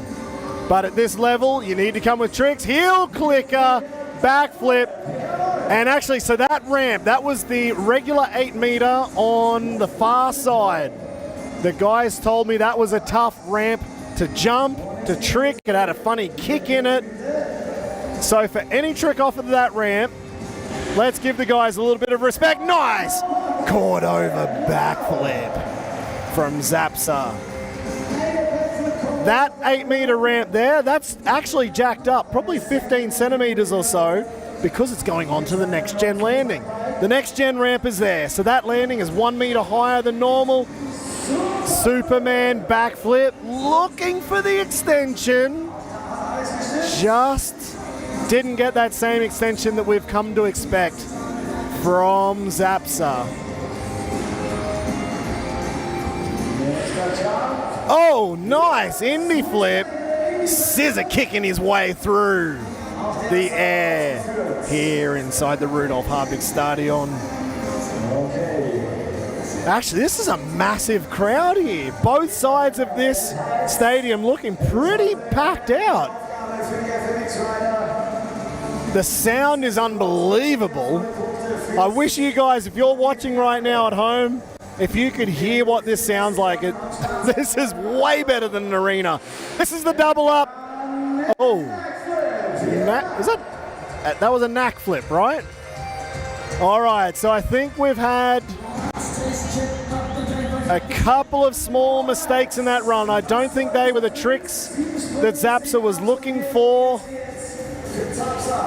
But at this level, you need to come with tricks. Heel clicker, backflip. And actually, so that ramp, that was the regular 8 meter on the far side. The guys told me that was a tough ramp to jump, to trick. It had a funny kick in it. So for any trick off of that ramp, let's give the guys a little bit of respect. Nice! Cordova backflip from Zapsa. That 8 meter ramp there, that's actually jacked up, probably 15 centimeters or so, because it's going on to the next gen landing. The next gen ramp is there, so that landing is 1 meter higher than normal. Superman backflip, looking for the extension. Just didn't get that same extension that we've come to expect from Zapsa. Oh, nice Indy flip. Scissor kicking his way through the air here inside the Rudolf Hartwig Stadion. Actually, this is a massive crowd here. Both sides of this stadium looking pretty packed out. The sound is unbelievable. I wish you guys, if you're watching right now at home, if you could hear what this sounds like, this is way better than an arena. This is the double up. Oh, that was a knack flip, right? All right, so I think we've had A couple of small mistakes in that run. I don't think they were the tricks that Zapsa was looking for.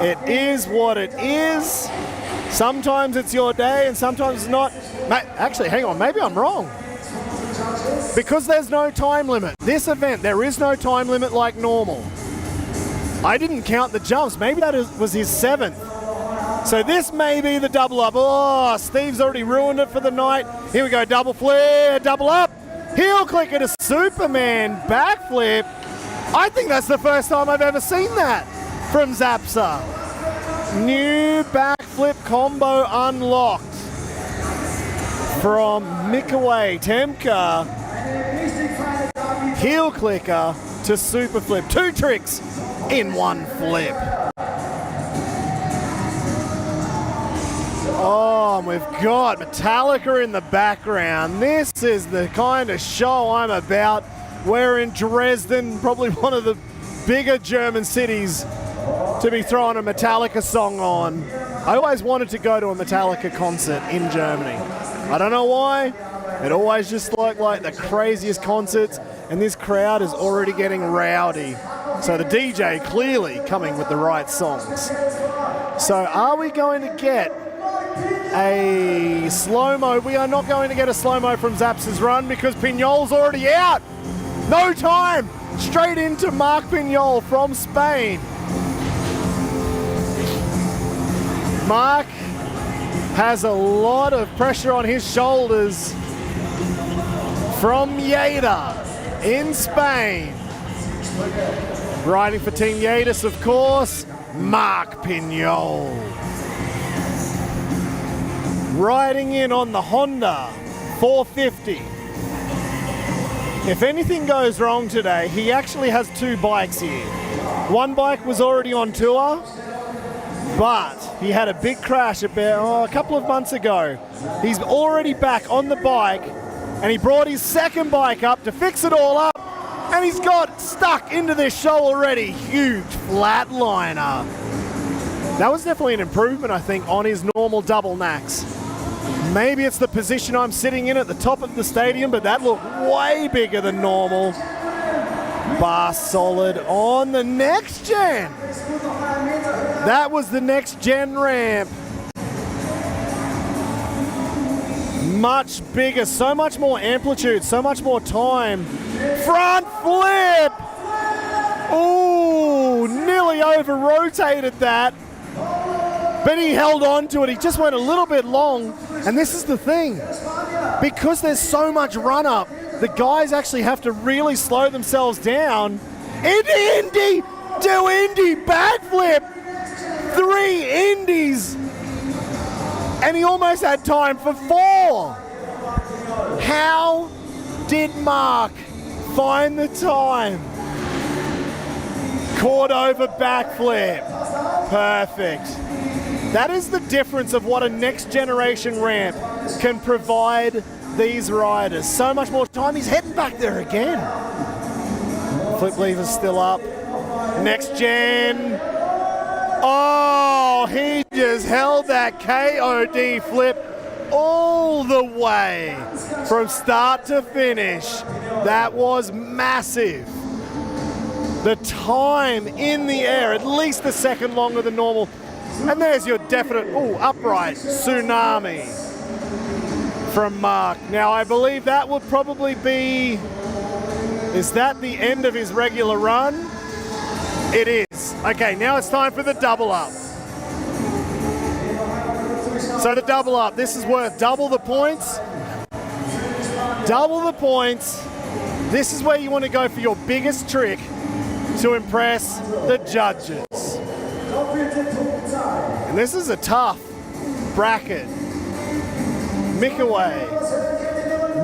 It is what it is. Sometimes it's your day and sometimes it's not. Actually, hang on, maybe I'm wrong. Because there's no time limit. This event, there is no time limit like normal. I didn't count the jumps. Maybe that was his 7th. So this may be the double up. Oh, Steve's already ruined it for the night. Here we go, double flare, double up. Heel clicker to Superman backflip. I think that's the first time I've ever seen that from Zapsa. New backflip combo unlocked from Mikolej. Tempka, heel clicker to super flip. 2 tricks in 1 flip. Oh, and we've got Metallica in the background. This is the kind of show I'm about. We're in Dresden, probably one of the bigger German cities to be throwing a Metallica song on. I always wanted to go to a Metallica concert in Germany. I don't know why. It always just looked like the craziest concerts, and this crowd is already getting rowdy. So the DJ clearly coming with the right songs. So are we going to get a slow-mo? We are not going to get a slow-mo from Zapsa's run because Pinyol's already out. No time. Straight into Marc Pinyol from Spain. Marc has a lot of pressure on his shoulders from Lleida in Spain. Riding for Team Lleida, of course, Marc Pinyol. Riding in on the Honda 450. If anything goes wrong today, he actually has 2 bikes here. One bike was already on tour, but he had a big crash about a couple of months ago. He's already back on the bike, and he brought his 2nd bike up to fix it all up, and he's got stuck into this show already. Huge flatliner. That was definitely an improvement, I think, on his normal double knacks. Maybe it's the position I'm sitting in at the top of the stadium, but that looked way bigger than normal. Bar solid on the next gen. That was the next gen ramp. Much bigger, so much more amplitude, so much more time. Front flip! Ooh, nearly over-rotated that. But he held on to it. He just went a little bit long. And this is the thing. Because there's so much run-up, the guys actually have to really slow themselves down. Indy to Indy backflip. 3 Indies. And he almost had time for 4. How did Marc find the time? Cordova backflip. Perfect. That is the difference of what a next generation ramp can provide these riders. So much more time. He's heading back there again. Flip lever's still up. Next gen. Oh, he just held that KOD flip all the way from start to finish. That was massive. The time in the air, at least a second longer than normal. And there's your definite, upright tsunami from Marc. Now, I believe that would probably be, is that the end of his regular run? It is. Okay, now it's time for the double up. So the double up, this is worth double the points. Double the points. This is where you want to go for your biggest trick to impress the judges. And this is a tough bracket. Mikolej,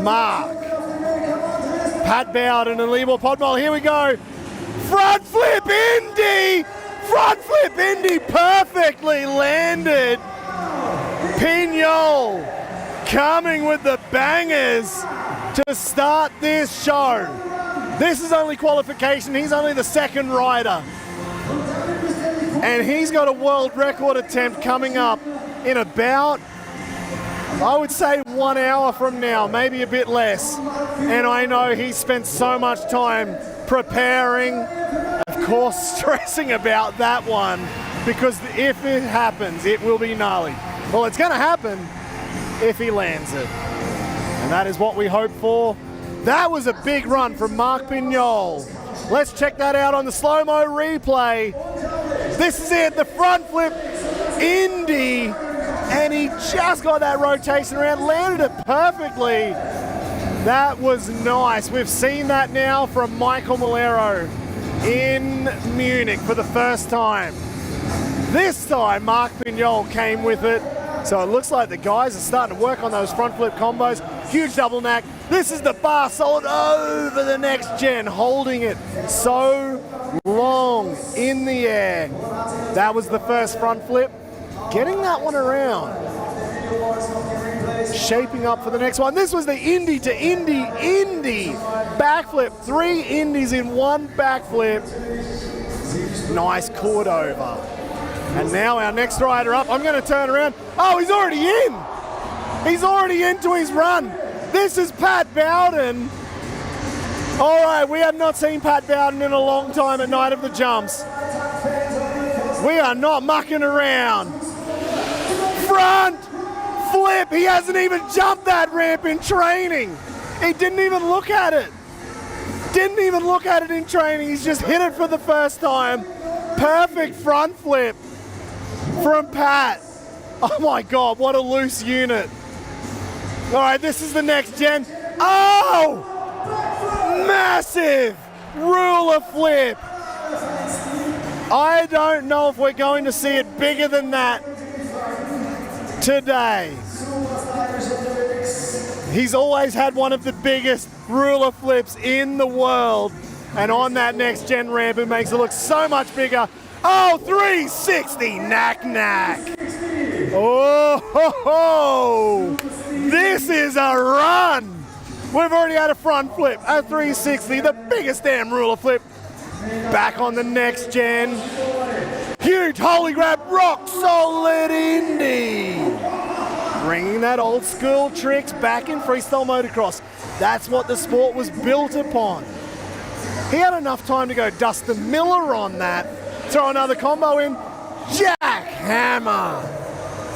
Marc, Pat Bowden and Libor Podmol. Here we go. Front flip Indy! Front flip Indy perfectly landed. Pinyol coming with the bangers to start this show. This is only qualification. He's only the 2nd rider. And he's got a world record attempt coming up in about I would say 1 hour from now, maybe a bit less. And I know he spent so much time preparing, of course stressing about that one, because if it happens, it will be gnarly. Well, it's going to happen if he lands it. And that is what we hope for. That was a big run from Marc Pinyol. Let's check that out on the slow-mo replay. This is it, the front flip Indy, and he just got that rotation around, landed it perfectly. That was nice. We've seen that now from Michael Malero in Munich for the first time. This time, Marc Pinyol came with it. So it looks like the guys are starting to work on those front flip combos. Huge double knack. This is the bar solid over the next gen, holding it so long in the air. That was the first front flip. Getting that one around. Shaping up for the next one. This was the Indy to Indy backflip. 3 Indies in 1 backflip. Nice cord over. And now our next rider up, I'm going to turn around. Oh, he's already in. He's already into his run. This is Pat Bowden. All right, we have not seen Pat Bowden in a long time at Night of the Jumps. We are not mucking around. Front flip. He hasn't even jumped that ramp in training. He didn't even look at it. Didn't even look at it in training. He's just hit it for the first time. Perfect front flip from Pat. Oh my God, what a loose unit. All right, this is the next gen. Oh! Massive ruler flip. I don't know if we're going to see it bigger than that today. He's always had one of the biggest ruler flips in the world. And on that next gen ramp, it makes it look so much bigger. Oh, 360 knack. Oh, ho, ho. This is a run. We've already had a front flip, a 360, the biggest damn ruler flip. Back on the next gen. Huge holy grab, rock solid Indy. Bringing that old school tricks back in freestyle motocross. That's what the sport was built upon. He had enough time to go Dustin Miller on that. Throw another combo in. Jackhammer.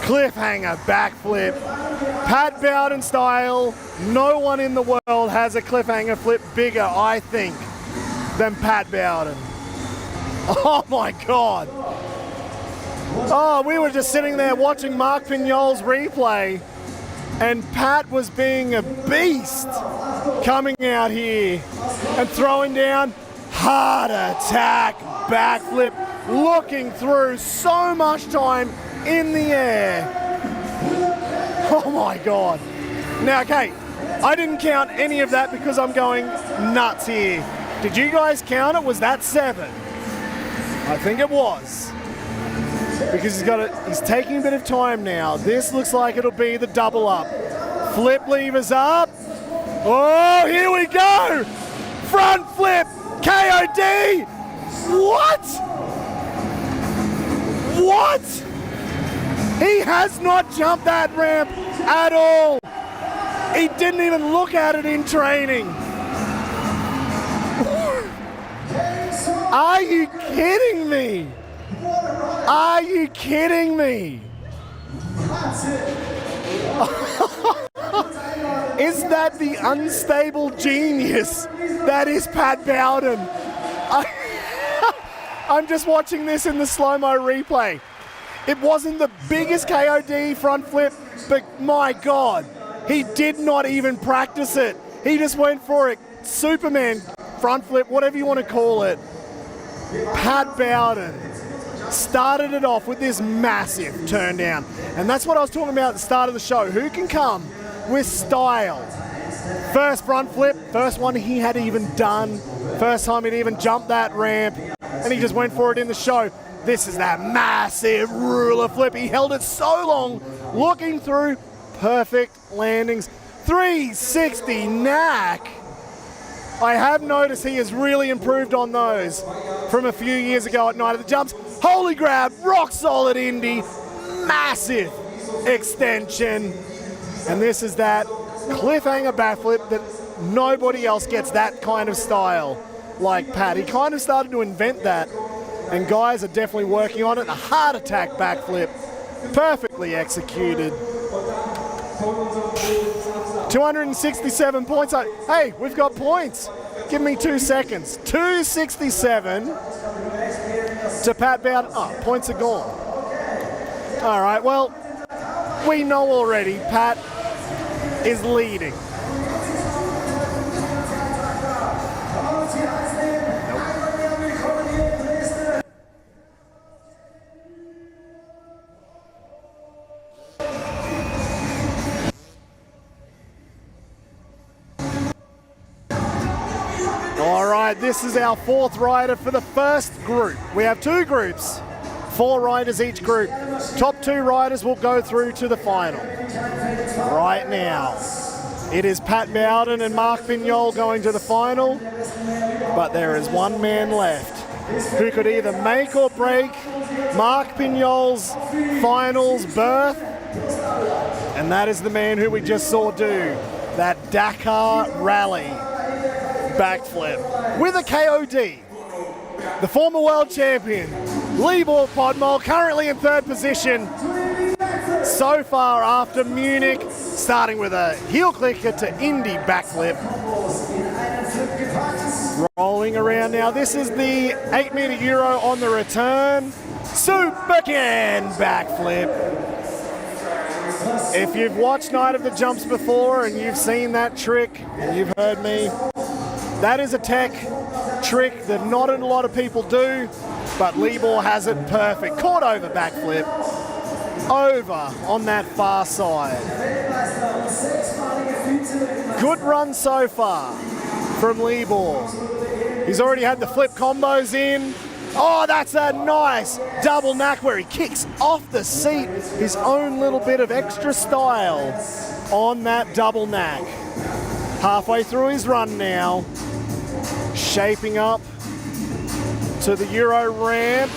Cliffhanger backflip. Pat Bowden style. No one in the world has a cliffhanger flip bigger, I think, than Pat Bowden. Oh my God. Oh, we were just sitting there watching Marc Pinyol's replay, and Pat was being a beast coming out here and throwing down heart attack backflip, looking through so much time in the air. Oh my God. Now, okay, I didn't count any of that because I'm going nuts here. Did you guys count it? Was that 7? I think it was. Because he's taking a bit of time now. This looks like it'll be the double up. Flip levers up. Oh, here we go. Front flip, KOD. What? What? He has not jumped that ramp at all. He didn't even look at it in training. Are you kidding me? Are you kidding me? Is that the unstable genius that is Pat Bowden? I'm just watching this in the slow-mo replay. It wasn't the biggest KOD front flip, but my God, he did not even practice it. He just went for it. Superman front flip, whatever you want to call it. Pat Bowden started it off with this massive turn down. And that's what I was talking about at the start of the show. Who can come with style? First front flip, first one he had even done. First time he'd even jumped that ramp. And he just went for it in the show. This is that massive ruler flip. He held it so long, looking through perfect landings. 360 knack. I have noticed he has really improved on those from a few years ago at Night of the Jumps. Holy grab, rock solid Indy, massive extension. And this is that cliffhanger backflip that nobody else gets that kind of style like Pat. He kind of started to invent that, and guys are definitely working on it. A heart attack backflip, perfectly executed. 267 points. Hey, we've got points. Give me 2 seconds. 267 to Pat Bowden. Oh, points are gone. All right, well, we know already Pat is leading. All right, this is our 4th rider for the first group. We have 2 groups, 4 riders each group. Top 2 riders will go through to the final. Right now, it is Pat Bowden and Marc Pinyol going to the final, but there is one man left who could either make or break Marc Pinyol's finals berth, and that is the man who we just saw do that Dakar rally backflip with a KOD. The former world champion, Libor Podmol, currently in 3rd position so far after Munich, starting with a heel clicker to Indy backflip. Rolling around now. This is the 8-meter Euro on the return. Super can backflip. If you've watched Night of the Jumps before and you've seen that trick, and you've heard me, that is a tech trick that not a lot of people do, but Libor has it perfect. Caught over backflip, over on that far side. Good run so far from Libor. He's already had the flip combos in. Oh, that's a nice double knack where he kicks off the seat. His own little bit of extra style on that double knack. Halfway through his run now. Shaping up to the Euro ramp.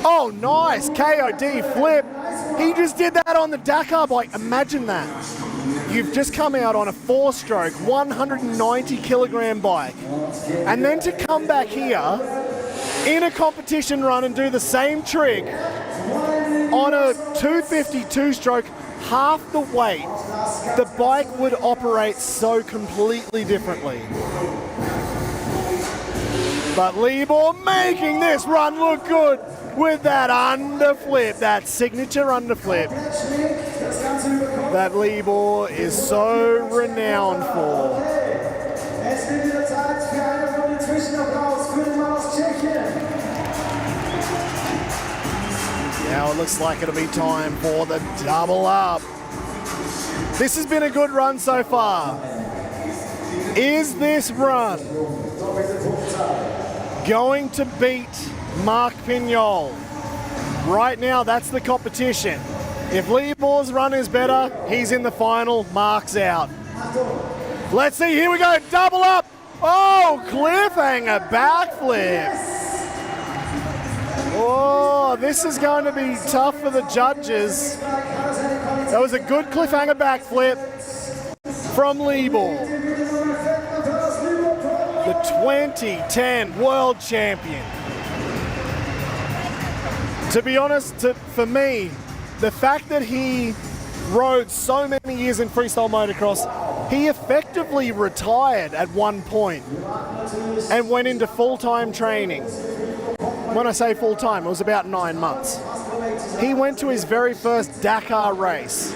Oh, nice KOD flip. He just did that on the Dakar bike. Imagine that. You've just come out on a 4-stroke, 190 kilogram bike, and then to come back here in a competition run and do the same trick on a 252 stroke, half the weight, the bike would operate so completely differently. But Libor making this run look good with that underflip, that signature underflip that Libor is so renowned for. Now it looks like it'll be time for the double up. This has been a good run so far. Is this run going to beat Marc Pinyol? Right now, that's the competition. If Libor's run is better, he's in the final, Marc's out. Let's see, here we go, double up. Oh, cliffhanger backflip. Oh, this is going to be tough for the judges. That was a good cliffhanger backflip from Libor, the 2010 world champion. To be honest, for me, the fact that he rode so many years in freestyle motocross, he effectively retired at one point and went into full-time training. When I say full-time, it was about 9 months. He went to his very first Dakar race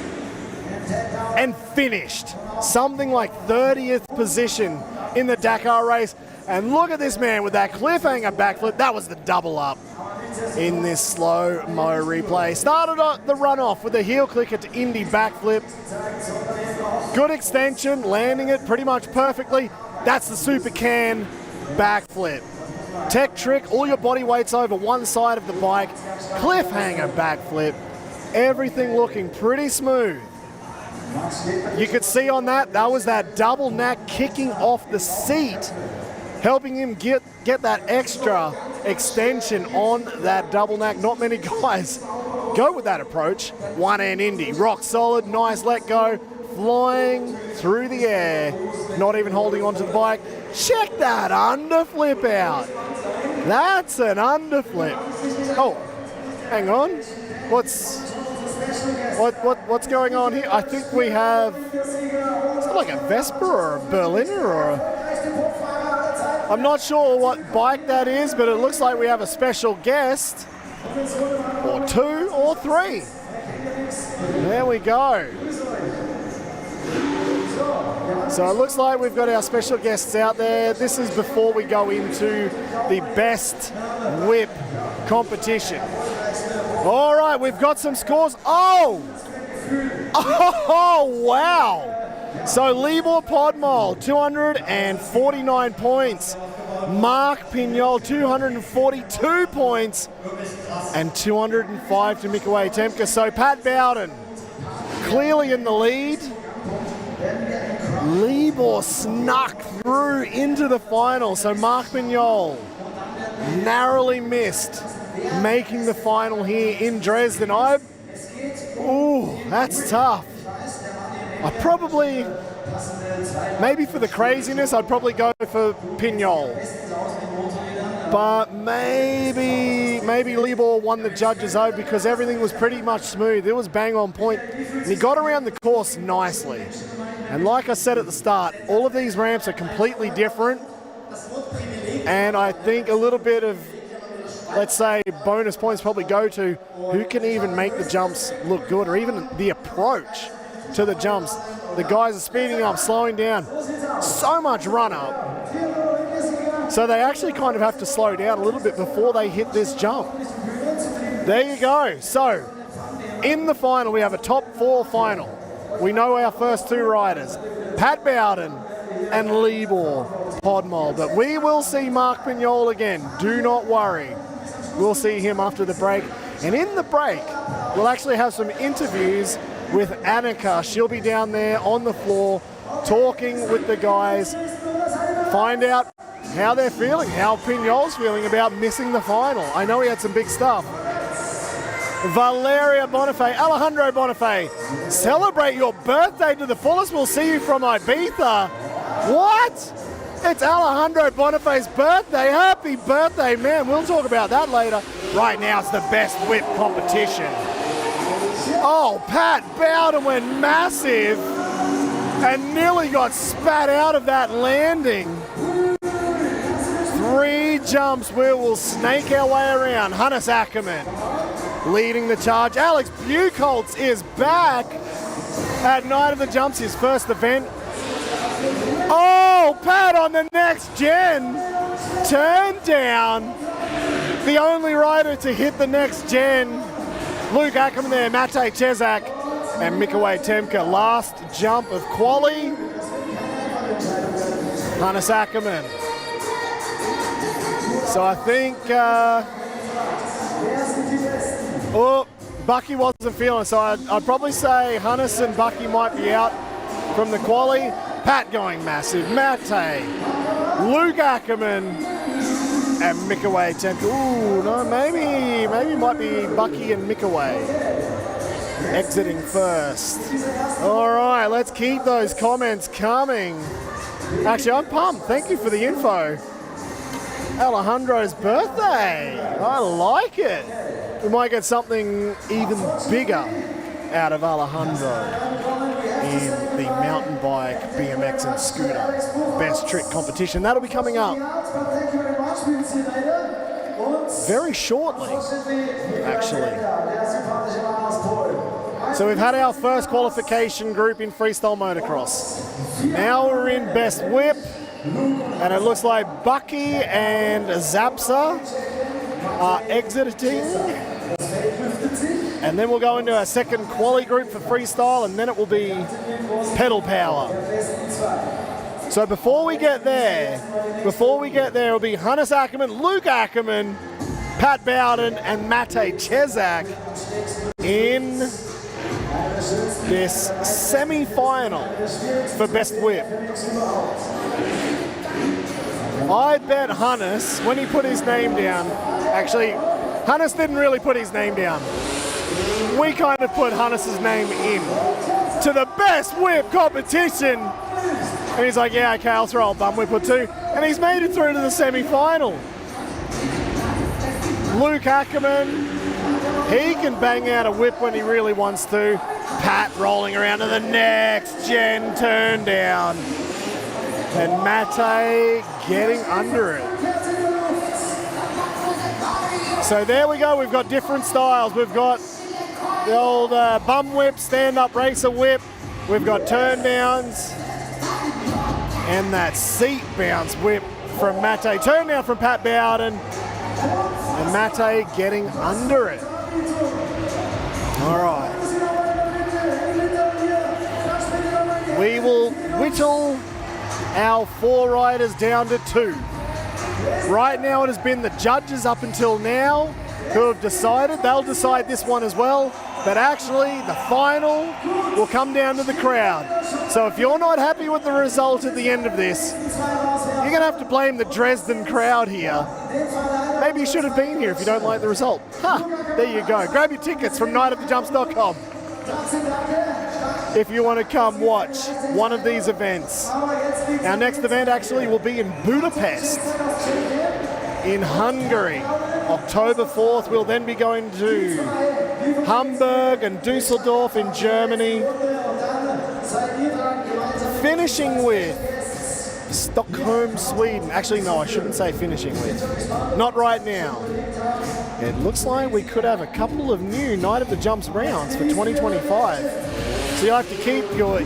and finished something like 30th position in the Dakar race. And look at this man with that cliffhanger backflip. That was the double up in this slow-mo replay. Started the run off with a heel clicker to Indy backflip. Good extension, landing it pretty much perfectly. That's the super can backflip. Tech trick, all your body weight's over one side of the bike. Cliffhanger backflip. Everything looking pretty smooth. You could see on that was that double knack kicking off the seat, helping him get that extra extension on that double knack. Not many guys go with that approach. One end Indy, rock solid, nice let go, flying through the air, not even holding onto the bike. Check that underflip out. That's an underflip. Oh, hang on. What's going on here? I think we have, is it like a Vespa or a Berliner or a, I'm not sure what bike that is, but it looks like we have a special guest, or two or three. There we go. So it looks like we've got our special guests out there. This is before we go into the best whip competition. All right, we've got some scores. Oh, wow. So Libor Podmol, 249 points. Marc Pinyol, 242 points. And 205 to Mikolej Tempka. So Pat Bowden clearly in the lead. Libor snuck through into the final. So Marc Pinyol narrowly missed making the final here in Dresden. Ooh, that's tough. I probably, maybe for the craziness, I'd probably go for Pinyol. But maybe Libor won the judges over because everything was pretty much smooth. It was bang on point. And he got around the course nicely. And like I said at the start, all of these ramps are completely different. And I think a little bit of, let's say, bonus points probably go to who can even make the jumps look good, or even the approach to the jumps. The guys are speeding up, slowing down. So much run up. So they actually kind of have to slow down a little bit before they hit this jump. There you go. So in the final, we have a top four final. We know our first two riders, Pat Bowden and Libor Podmol. But we will see Marc Pinyol again. Do not worry. We'll see him after the break. And in the break, we'll actually have some interviews with Annika. She'll be down there on the floor talking with the guys. Find out how they're feeling, how Pinyol's feeling about missing the final. I know he had some big stuff. Valeria Bonafe, Alejandro Bonafe, celebrate your birthday to the fullest. We'll see you from Ibiza. What? It's Alejandro Bonafe's birthday. Happy birthday, man. We'll talk about that later. Right now, it's the best whip competition. Oh, Pat Bowden went massive and nearly got spat out of that landing. Three jumps where we'll snake our way around. Luc Ackermann leading the charge. Alex Bucholtz is back at Night of the Jumps, his first event. Oh, Pat on the next gen. Turn down. The only rider to hit the next gen. Luc Ackermann there, Matej, Cesak, and Mikolej Tempka. Last jump of quali. Luc Ackermann. So I think, Bucky wasn't feeling it, so I'd probably say Hannes and Bucky might be out from the quali. Pat going massive, Matej, Luc Ackermann, and Mikolej Tempka. Ooh, no, maybe might be Bucky and Mikolej exiting first. All right, let's keep those comments coming. Actually, I'm pumped. Thank you for the info. Alejandro's birthday. I like it. We might get something even bigger out of Alejandro in the mountain bike, BMX and scooter best trick competition. That'll be coming up very shortly, actually. So we've had our first qualification group in freestyle motocross. Now we're in best whip, and it looks like Bucky and Zapsa are exiting. And then we'll go into our second quali group for freestyle, and then it will be pedal power. So before we get there, it'll be Luc Ackermann, Luc Ackermann, Pat Bowden, and Matej Cesak in this semi-final for best whip. I bet Hannes, when he put his name down, actually, Hannes didn't really put his name down. we kind of put Hannes's name in to the best whip competition. And he's like, yeah, okay, I'll throw a bum whip or two. And he's made it through to the semi-final. Luc Ackermann, he can bang out a whip when he really wants to. Pat rolling around to the next gen turn down. And Matej getting under it. So there we go, we've got different styles. We've got the old bum whip, stand-up racer whip. We've got turn downs. And that seat bounce whip from Matej. Turn down from Pat Bowden. And Matej getting under it. All right. We will whittle our 4 riders down to 2. Right now it has been the judges up until now who have decided. They'll decide this one as well. But actually the final will come down to the crowd. So if you're not happy with the result at the end of this, you're going to have to blame the Dresden crowd here. Maybe you should have been here if you don't like the result. There you go. Grab your tickets from nightofthejumps.com if you want to come watch one of these events. Our next event actually will be in Budapest, in Hungary. October 4th, we'll then be going to Hamburg and Dusseldorf in Germany. Finishing with Stockholm, Sweden. Actually, no, I shouldn't say finishing with. Not right now. It looks like we could have a couple of new Night of the Jumps rounds for 2025. So you have to keep your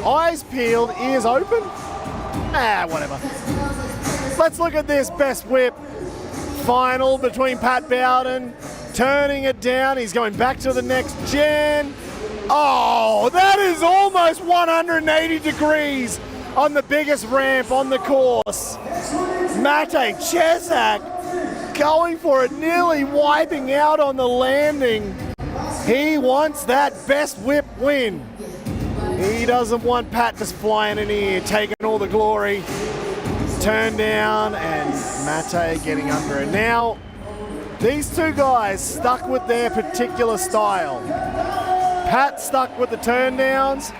eyes peeled, ears open. Whatever. Let's look at this best whip final between Pat Bowden, turning it down. He's going back to the next gen. Oh, that is almost 180 degrees on the biggest ramp on the course. Matej Cesak going for it, nearly wiping out on the landing. He wants that best whip win. He doesn't want Pat just flying in here, taking all the glory. Turn down and Matej getting under it. Now, these two guys stuck with their particular style. Pat stuck with the turn downs.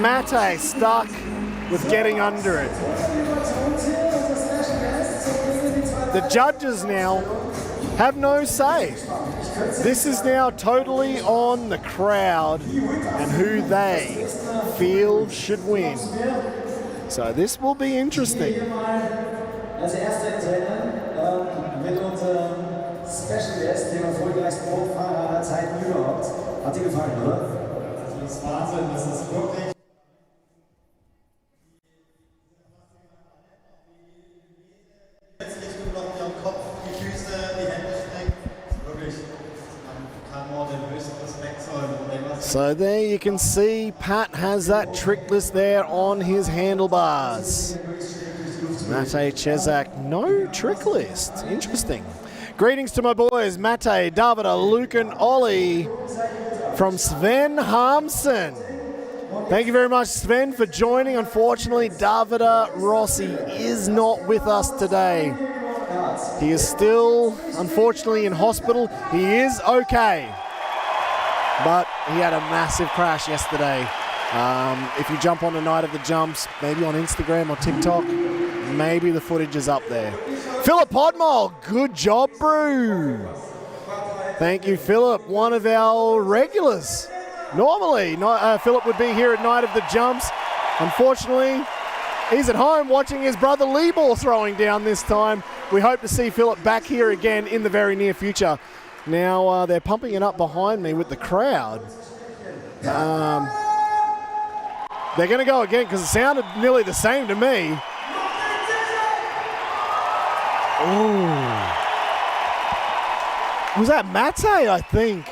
Matej stuck with getting under it. The judges now have no say. This is now totally on the crowd and who they feel should win. So this will be interesting. Als erster im Rennen mit unserem Special Guest, dem erfolgreichsten Rundfahrer aller Zeiten überhaupt. Hat dir gefallen, oder? Das ist Wahnsinn, das ist wirklich... Jetzt Richtung noch am Kopf, die Füße, die Hände strecken. Wirklich, man kann nur den höchsten Respekt zollen. So there you can see Pat has that trick list there on his handlebars. Matej Cesak, no trick list. Interesting. Greetings to my boys, Matej, Davida, Luke and Ollie from Sven Harmsen. Thank you very much, Sven, for joining. Unfortunately, Davida Rossi is not with us today. He is still, unfortunately, in hospital. He is okay, but he had a massive crash yesterday. If you jump on the Night of the Jumps, maybe on Instagram or TikTok, maybe the footage is up there. Philip Podmol, good job, bro. Thank you, Philip, one of our regulars. Normally, Philip would be here at Night of the Jumps. Unfortunately, he's at home watching his brother Libor throwing down this time. We hope to see Philip back here again in the very near future. Now, they're pumping it up behind me with the crowd. They're going to go again because it sounded nearly the same to me. Ooh. Was that Matej, I think?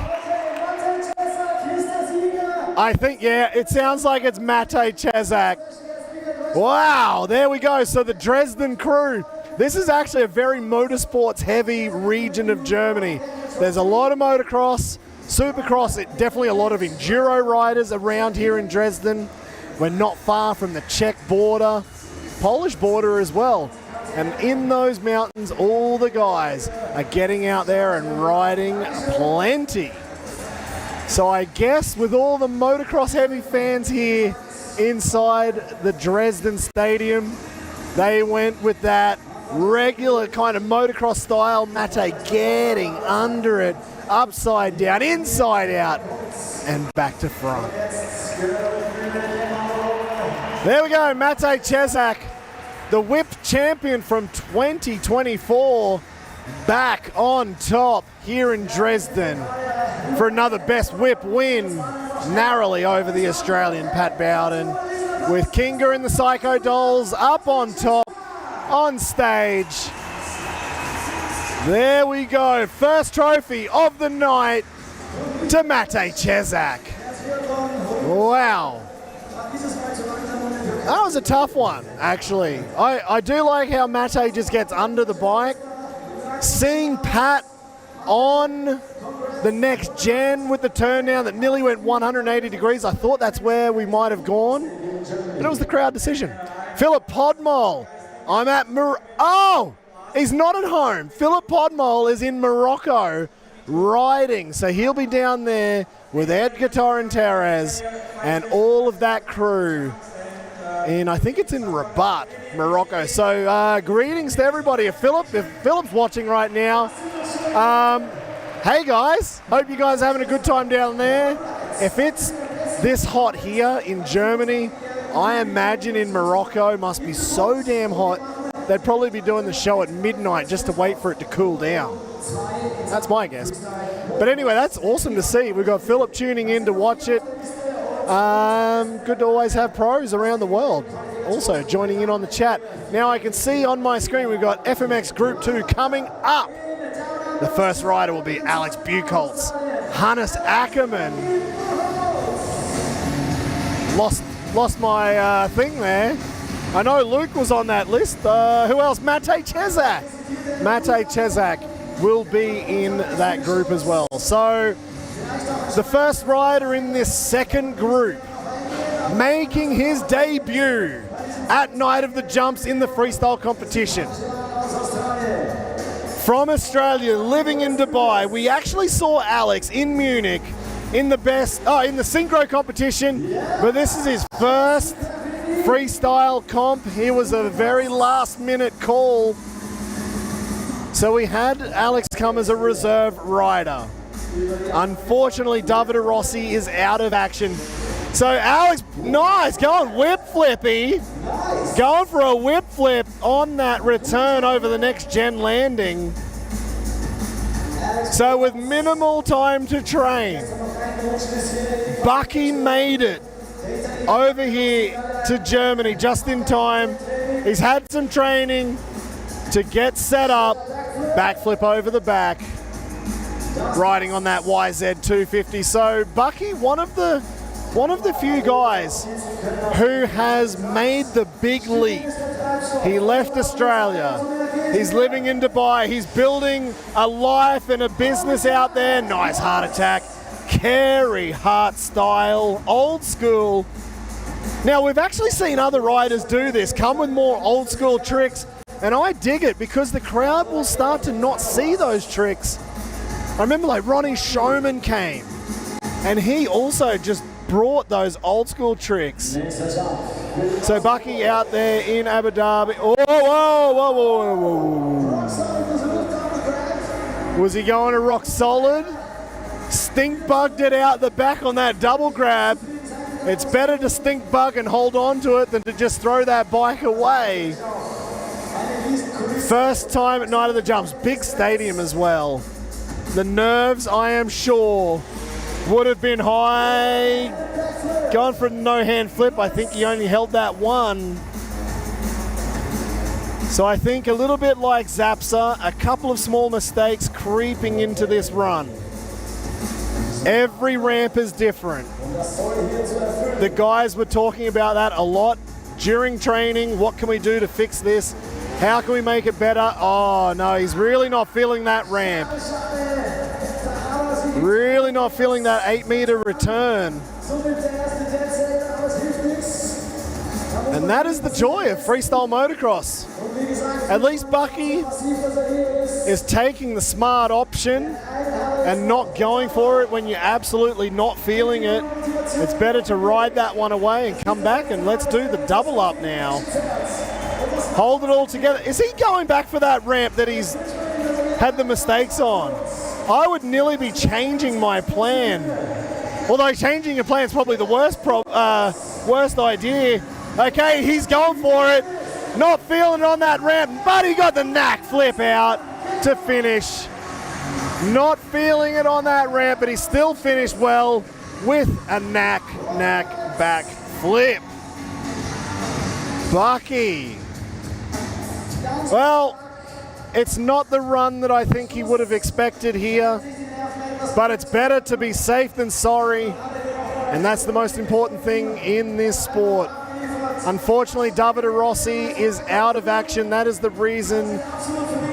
Yeah, it sounds like it's Matej Cesak. Wow, there we go. So the Dresden crew. This is actually a very motorsports-heavy region of Germany. There's a lot of motocross, supercross, definitely a lot of enduro riders around here in Dresden. We're not far from the Czech border, Polish border as well. And in those mountains, all the guys are getting out there and riding plenty. So I guess with all the motocross heavy fans here inside the Dresden Stadium, they went with that regular kind of motocross style. Matej getting under it, upside down, inside out, and back to front. There we go, Matej Cesak, the whip champion from 2024, back on top here in Dresden for another best whip win, narrowly over the Australian Pat Bowden, with Kinga and the Psycho Dolls up on top, on stage. There we go, first trophy of the night to Matej Cesak. Wow. That was a tough one, actually. I do like how Matej just gets under the bike. Seeing Pat on the next gen with the turn down that nearly went 180 degrees, I thought that's where we might have gone, but it was the crowd decision. Philip Podmol, I'm at oh, he's not at home. Philip Podmol is in Morocco riding, so he'll be down there with Edgar Torrentines and all of that crew. And I think it's in Rabat, Morocco. So greetings to everybody. If Philip's watching right now, hey guys, hope you guys are having a good time down there. If it's this hot here in Germany, I imagine in Morocco must be so damn hot, they'd probably be doing the show at midnight just to wait for it to cool down. That's my guess. But anyway, that's awesome to see. We've got Philip tuning in to watch it. Good to always have pros around the world also joining in on the chat. Now I can see on my screen we've got FMX Group 2 coming up. The first rider will be Alex Bucholtz. Luc Ackermann. Lost my thing there. I know Luke was on that list. Who else? Matej Cesak. Matej Cesak will be in that group as well. So the first rider in this second group making his debut at Night of the Jumps in the freestyle competition. From Australia, living in Dubai, we actually saw Alex in Munich in the synchro competition, but this is his first freestyle comp. He was a very last minute call. So we had Alex come as a reserve rider. Unfortunately, Davide Rossi is out of action. So Alex, nice, going whip flippy. Going for a whip flip on that return over the next gen landing. So with minimal time to train, Bucky made it over here to Germany just in time. He's had some training to get set up, backflip over the back, riding on that YZ250. So Bucky, one of the few guys who has made the big leap. He left Australia. He's living in Dubai. He's building a life and a business out there. Nice heart attack. Carry Hart style, old school. Now we've actually seen other riders do this, come with more old school tricks, and I dig it because the crowd will start to not see those tricks. I remember like Ronnie Showman came and he also just brought those old school tricks. So Bucky out there in Abu Dhabi. Oh, whoa, whoa, whoa, whoa. Was he going to rock solid? Stink bugged it out the back on that double grab. It's better to stink bug and hold on to it than to just throw that bike away. First time at Night of the Jumps, big stadium as well. The nerves, I am sure, would have been high. Going for a no-hand flip, I think he only held that one. So I think a little bit like Zapsa, a couple of small mistakes creeping into this run. Every ramp is different. The guys were talking about that a lot during training. What can we do to fix this? How can we make it better? Oh no, he's really not feeling that ramp. Really not feeling that 8-meter return. And that is the joy of freestyle motocross. At least Bucky is taking the smart option and not going for it when you're absolutely not feeling it. It's better to ride that one away and come back, and let's do the double up now. Hold it all together. Is he going back for that ramp that he's had the mistakes on? I would nearly be changing my plan. Although changing your plan is probably the worst idea. Okay, he's going for it. Not feeling it on that ramp, but he got the knack flip out to finish. Not feeling it on that ramp, but he still finished well with a knack back flip. Bucky. Well, it's not the run that I think he would have expected here, but it's better to be safe than sorry, and that's the most important thing in this sport. Unfortunately, Davide Rossi is out of action. That is the reason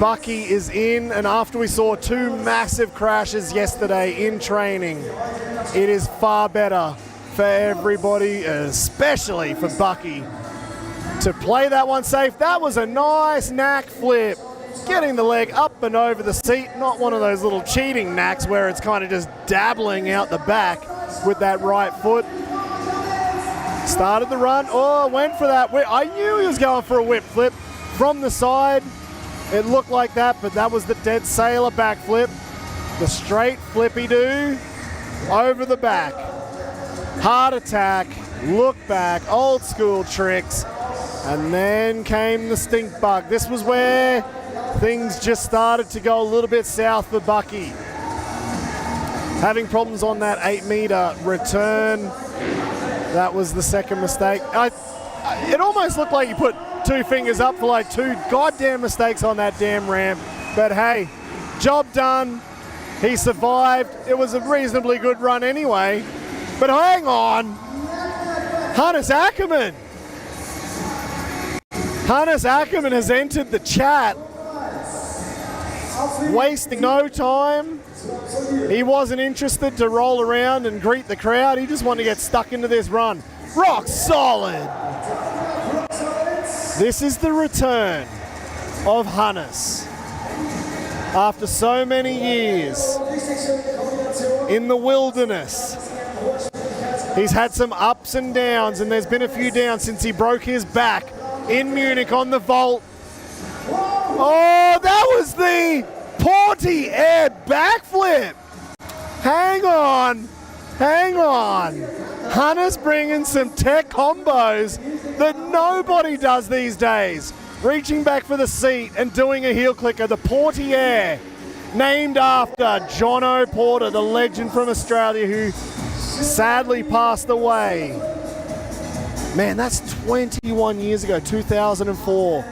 Bucky is in, and after we saw two massive crashes yesterday in training, it is far better for everybody, especially for Bucky, to play that one safe. That was a nice knack flip, getting the leg up and over the seat, not one of those little cheating knacks where it's kind of just dabbling out the back with that right foot. Started the run, went for that whip. I knew he was going for a whip flip from the side. It looked like that, but that was the dead sailor backflip. The straight flippy-do over the back. Hard attack, look back, old school tricks, and then came the stink bug. This was where things just started to go a little bit south for Bucky. Having problems on that 8-meter return. That was the second mistake. It almost looked like he put two fingers up for like two goddamn mistakes on that damn ramp. But hey, job done. He survived. It was a reasonably good run anyway. But hang on. Hannes Ackermann. Hannes Ackermann has entered the chat. Wasting no time. He wasn't interested to roll around and greet the crowd. He just wanted to get stuck into this run. Rock solid. This is the return of Hannes. After so many years in the wilderness, he's had some ups and downs, and there's been a few downs since he broke his back in Munich on the vault. Oh, that was the Porty air backflip. Hang on. Hannes bringing some tech combos that nobody does these days. Reaching back for the seat and doing a heel clicker, the Porty air, named after Jono Porter, the legend from Australia who sadly passed away. Man, that's 21 years ago, 2004.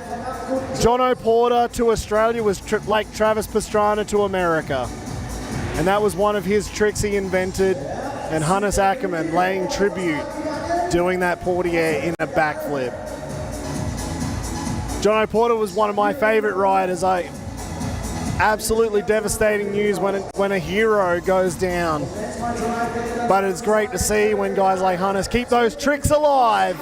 Jono Porter to Australia was like Travis Pastrana to America. And that was one of his tricks he invented. And Hannes Ackermann laying tribute, doing that Portier in a backflip. Jono Porter was one of my favorite riders. Absolutely devastating news when a hero goes down. But it's great to see when guys like Hannes keep those tricks alive.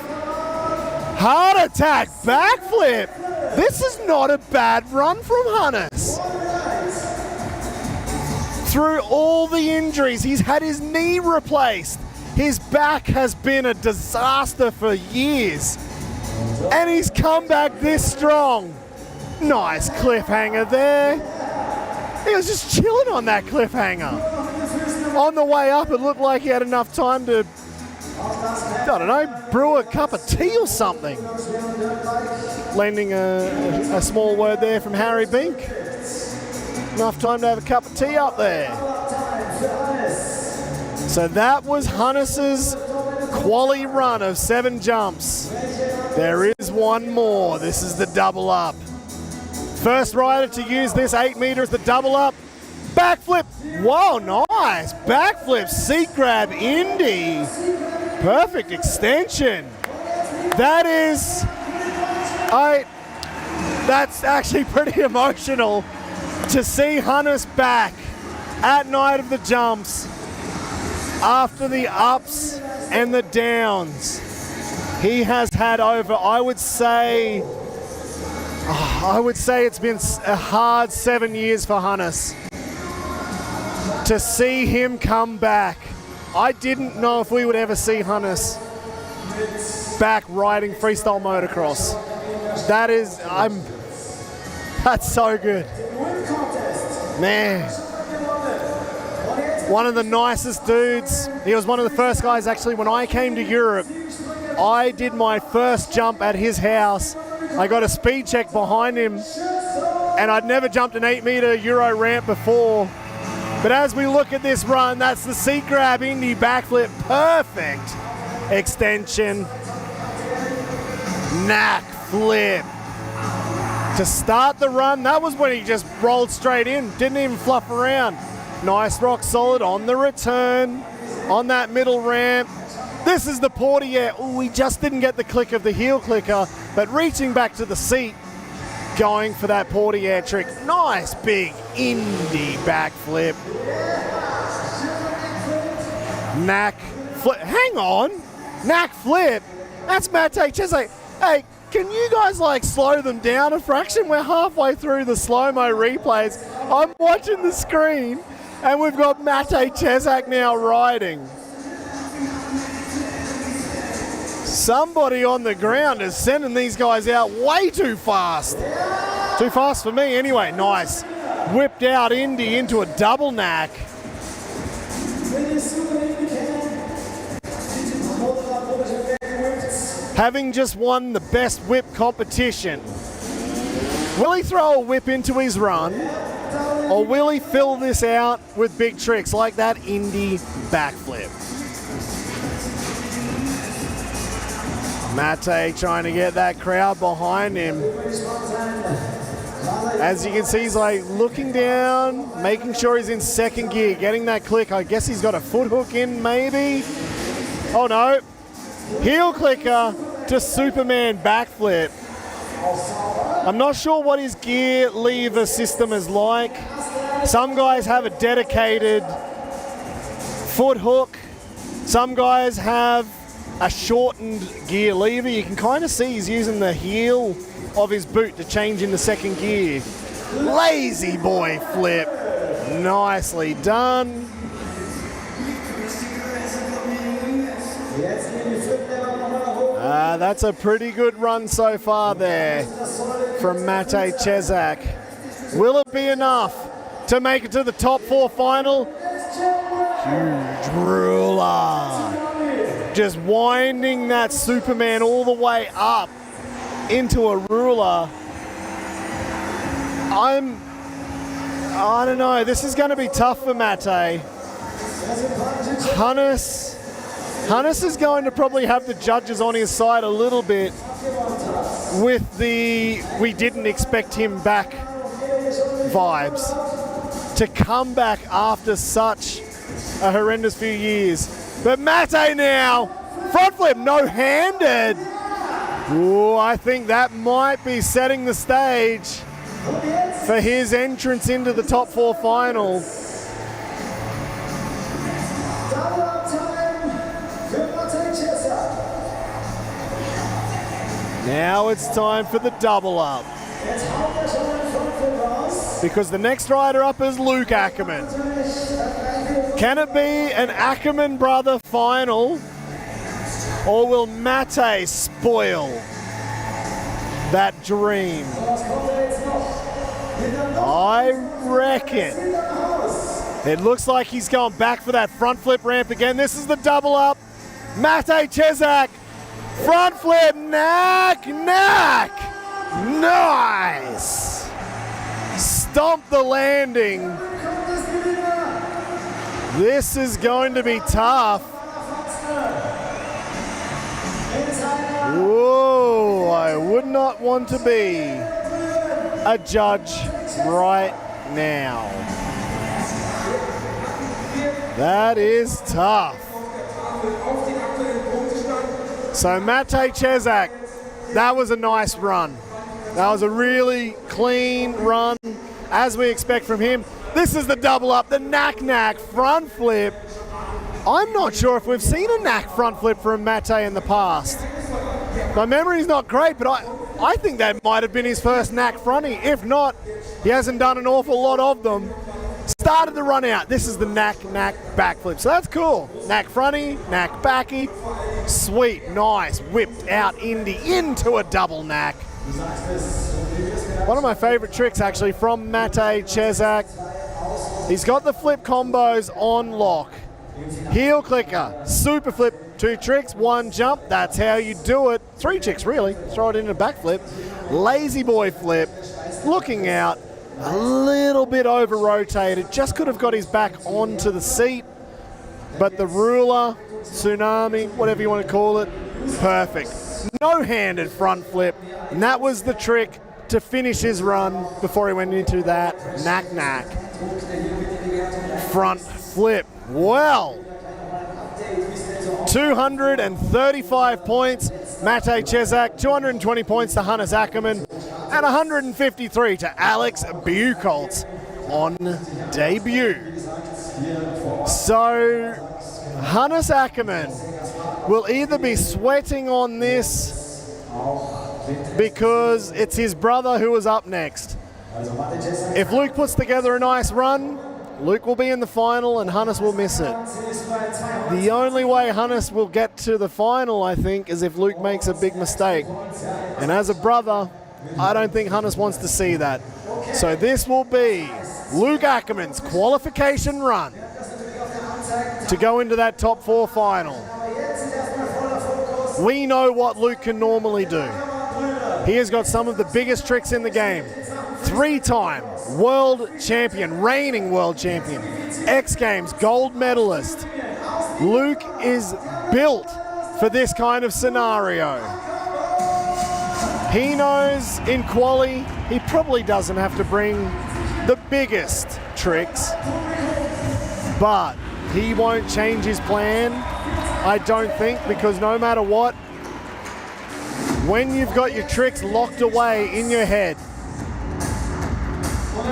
Heart attack backflip. This is not a bad run from Hannes. Through all the injuries, he's had his knee replaced. His back has been a disaster for years. And he's come back this strong. Nice cliffhanger there. He was just chilling on that cliffhanger. On the way up, it looked like he had enough time to, I don't know, brew a cup of tea or something. Lending a small word there from Harry Bink. Enough time to have a cup of tea up there. So that was Hannes's quali run of 7 jumps. There is one more. This is the double up. First rider to use this 8 meter as the double up. Backflip. Whoa, nice. Backflip, seat grab, Indy. Perfect extension. That's actually pretty emotional to see Hannes back at Night of the Jumps after the ups and the downs. He has had over, I would say it's been a hard 7 years for Hannes. To see him come back, I didn't know if we would ever see Hannes back riding freestyle motocross. That's so good. Man. One of the nicest dudes. He was one of the first guys, actually, when I came to Europe. I did my first jump at his house. I got a speed check behind him, and I'd never jumped an 8-meter Euro ramp before. But as we look at this run, that's the seat grab Indy backflip. Perfect extension. Knack flip. To start the run, that was when he just rolled straight in, didn't even fluff around. Nice rock solid on the return, on that middle ramp. This is the portiere. Oh, we just didn't get the click of the heel clicker, but reaching back to the seat, going for that portiere trick. Nice big Indy backflip. Knack flip. Hang on. Knack flip. That's Matej Cesak. Hey, can you guys like slow them down a fraction? We're halfway through the slow-mo replays. I'm watching the screen and we've got Matej Cesak now riding. Somebody on the ground is sending these guys out way too fast. Too fast for me anyway. Nice. Whipped out Indy into a double knack. Having just won the best whip competition, will he throw a whip into his run, or will he fill this out with big tricks like that Indy backflip? Matej trying to get that crowd behind him. As you can see, he's like looking down, making sure he's in second gear, getting that click. I guess he's got a foot hook in maybe. Oh no. Heel clicker to Superman backflip. I'm not sure what his gear lever system is like. Some guys have a dedicated foot hook. Some guys have a shortened gear lever. You can kind of see he's using the heel of his boot to change into second gear. Lazy boy flip. Nicely done. That's a pretty good run so far there from Matej Cesak. Will it be enough to make it to the top 4 final? Huge ruler. Just winding that Superman all the way up into a ruler. I don't know. This is going to be tough for Matej. Hannes is going to probably have the judges on his side a little bit with the we didn't expect him back vibes. To come back after such a horrendous few years. But Matej now, front flip, no-handed. Ooh, I think that might be setting the stage for his entrance into the top 4 final. Now it's time for the double up. Because the next rider up is Luc Ackermann. Can it be an Ackermann brother final? Or will Matej spoil that dream? I reckon. It looks like he's going back for that front flip ramp again. This is the double up. Matej Cesak. Front flip, knack, knack. Nice. Stomp the landing. This is going to be tough. Whoa, I would not want to be a judge right now. That is tough. So Matej Cesak, that was a nice run. That was a really clean run, as we expect from him. This is the double up, the knack front flip. I'm not sure if we've seen a knack front flip from Matej in the past. My memory's not great, but I think that might have been his first knack fronty. If not, he hasn't done an awful lot of them. Started the run out. This is the knack backflip. So that's cool. Knack fronty, knack backy. Sweet, nice. Whipped out Indy into a double knack. One of my favorite tricks actually from Matej Cesak. He's got the flip combos on lock. Heel clicker, super flip, 2 tricks, 1 jump. That's how you do it. 3 tricks really. Throw it into backflip. Lazy boy flip, looking out. A little bit over rotated, just could have got his back onto the seat, but the ruler, tsunami, whatever you want to call it, perfect. No-handed front flip, and that was the trick to finish his run before he went into that knack. Front flip, well, 235 points, Matej Cesak, 220 points to Luc Ackermann, and 153 to Alex Bucholtz on debut. So, Luc Ackermann will either be sweating on this because it's his brother who is up next. If Luc puts together a nice run, Luc will be in the final and Hannes will miss it. The only way Hannes will get to the final, I think, is if Luc makes a big mistake. And as a brother, I don't think Hannes wants to see that. So this will be Luc Ackermann's qualification run to go into that top 4 final. We know what Luc can normally do. He has got some of the biggest tricks in the game. 3-time world champion, reigning world champion, X Games gold medalist. Luc is built for this kind of scenario. He knows in quali, he probably doesn't have to bring the biggest tricks, but he won't change his plan, I don't think, because no matter what, when you've got your tricks locked away in your head,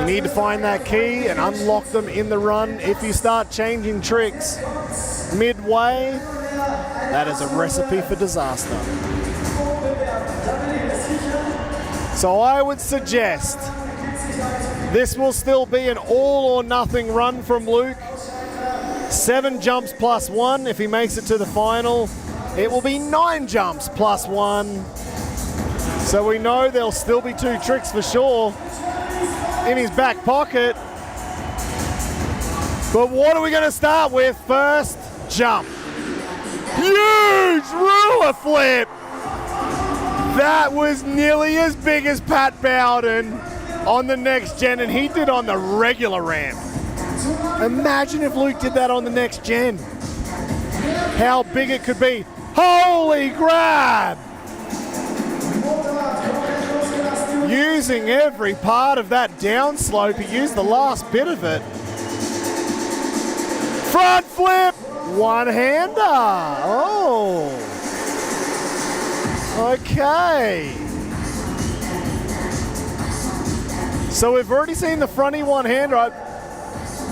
you need to find that key and unlock them in the run. If you start changing tricks midway, that is a recipe for disaster. So I would suggest this will still be an all or nothing run from Luc. 7 jumps plus 1. If he makes it to the final, it will be 9 jumps plus 1. So we know there'll still be 2 tricks for sure in his back pocket. But what are we going to start with? First jump. Huge ruler flip. That was nearly as big as Pat Bowden on the next gen, and he did on the regular ramp. Imagine if Luc did that on the next gen. How big it could be. Holy grab! Using every part of that downslope, he used the last bit of it. Front flip, one-hander. Oh. Okay. So we've already seen the fronty one-hander.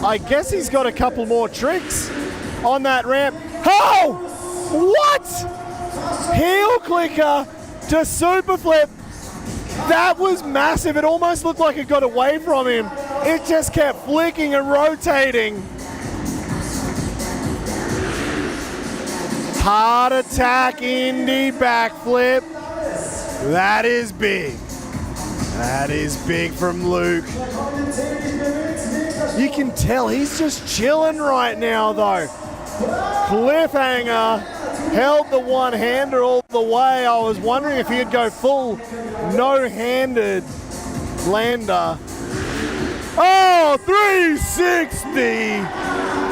I guess he's got a couple more tricks on that ramp. Oh! What? Heel clicker to super flip. That was massive. It almost looked like it got away from him. It just kept flicking and rotating. Heart attack Indy backflip. That is big. That is big from Luc. You can tell he's just chilling right now though. Cliffhanger. Held the one-hander all the way. I was wondering if he'd go full no-handed lander. Oh, 360!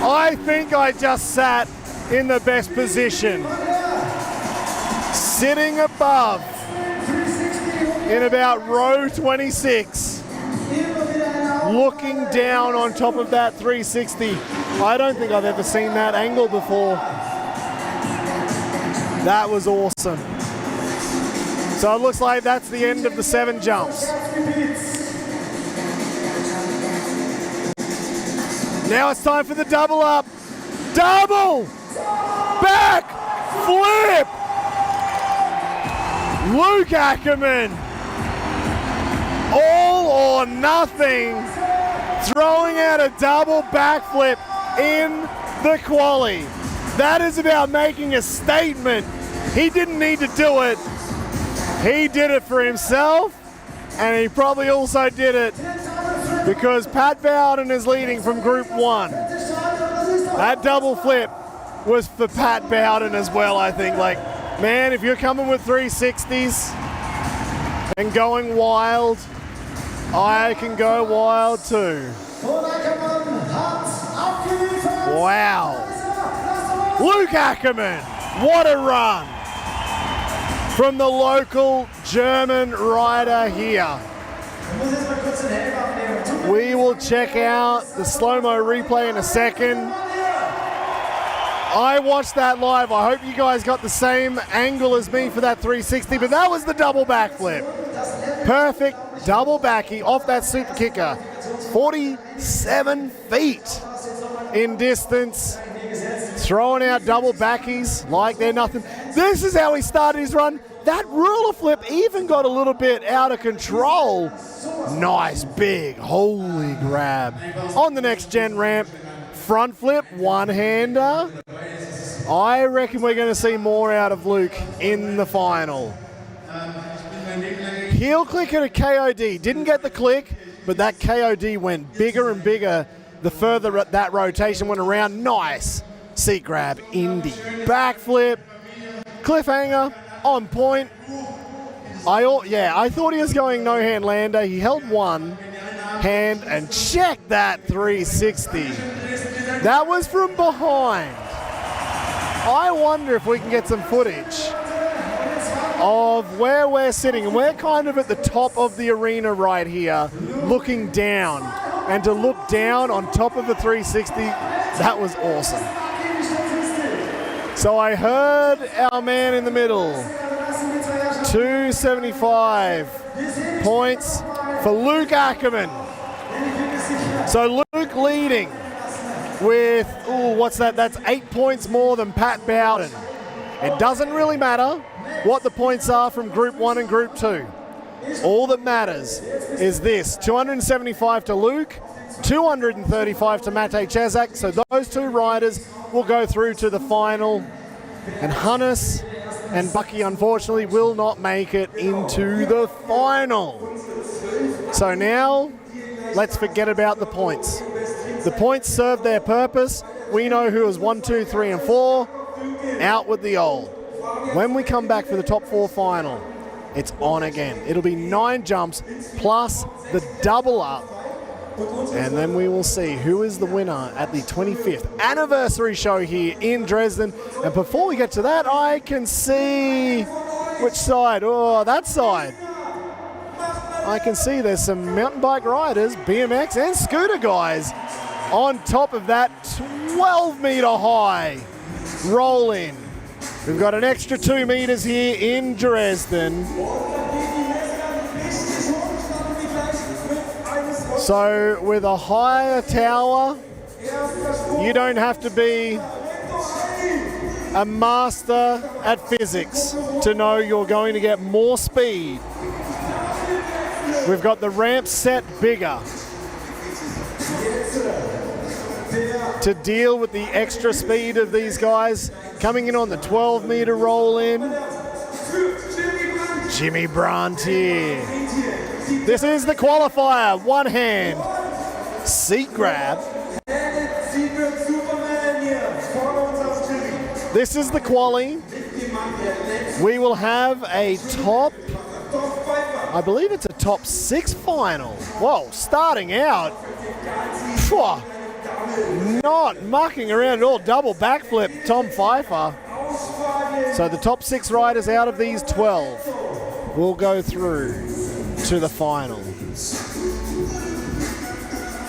I think I just sat in the best position. Sitting above in about row 26. Looking down on top of that 360. I don't think I've ever seen that angle before. That was awesome. So it looks like that's the end of the 7 jumps. Now it's time for the double up. Double back flip. Luc Ackermann, all or nothing, throwing out a double backflip in the quali. That is about making a statement. He didn't need to do it. He did it for himself, and he probably also did it because Pat Bowden is leading from Group 1. That double flip was for Pat Bowden as well, I think. Like, man, if you're coming with 360s and going wild, I can go wild too. Wow. Luc Ackermann, what a run from the local German rider here. We will check out the slow-mo replay in a second. I watched that live. I hope you guys got the same angle as me for that 360, but that was the double backflip. Perfect double backy off that super kicker. 47 feet in distance. Throwing out double backies like they're nothing. This is how he started his run. That ruler flip even got a little bit out of control. Nice big holy grab. On the next gen ramp, front flip, one-hander. I reckon we're going to see more out of Luc in the final. Heel click at a KOD. Didn't get the click, but that KOD went bigger and bigger the further that rotation went around. Nice seat grab, Indy backflip, cliffhanger, on point. I thought he was going no-hand lander. He held one hand and check that 360. That was from behind. I wonder if we can get some footage of where we're sitting. And we're kind of at the top of the arena right here, looking down. And to look down on top of the 360, that was awesome. So I heard our man in the middle. 275 points for Luc Ackermann. So Luc leading with, what's that? That's 8 points more than Pat Bowden. It doesn't really matter what the points are from Group 1 and Group 2. All that matters is this, 275 to Luc, 235 to Matej Cesak. So those two riders will go through to the final. And Hannes and Bucky, unfortunately, will not make it into the final. So now, let's forget about the points. The points serve their purpose. We know who is 1, 2, 3, and 4. Out with the old. When we come back for the top 4 final, it's on again. It'll be 9 jumps plus the double up. And then we will see who is the winner at the 25th anniversary show here in Dresden. And before we get to that, I can see which side. Oh, that side. I can see there's some mountain bike riders, BMX and scooter guys on top of that 12-meter high roll in. We've got an extra 2 meters here in Dresden. So with a higher tower, you don't have to be a master at physics to know you're going to get more speed. We've got the ramp set bigger to deal with the extra speed of these guys. Coming in on the 12-meter roll in, Jimmy Brandt here. This is the qualifier, one hand, seat grab. This is the quali. We will have a top, I believe it's a top 6 final. Whoa, starting out, not mucking around at all, double backflip, Tom Pfeiffer. So the top 6 riders out of these 12 will go through to the final.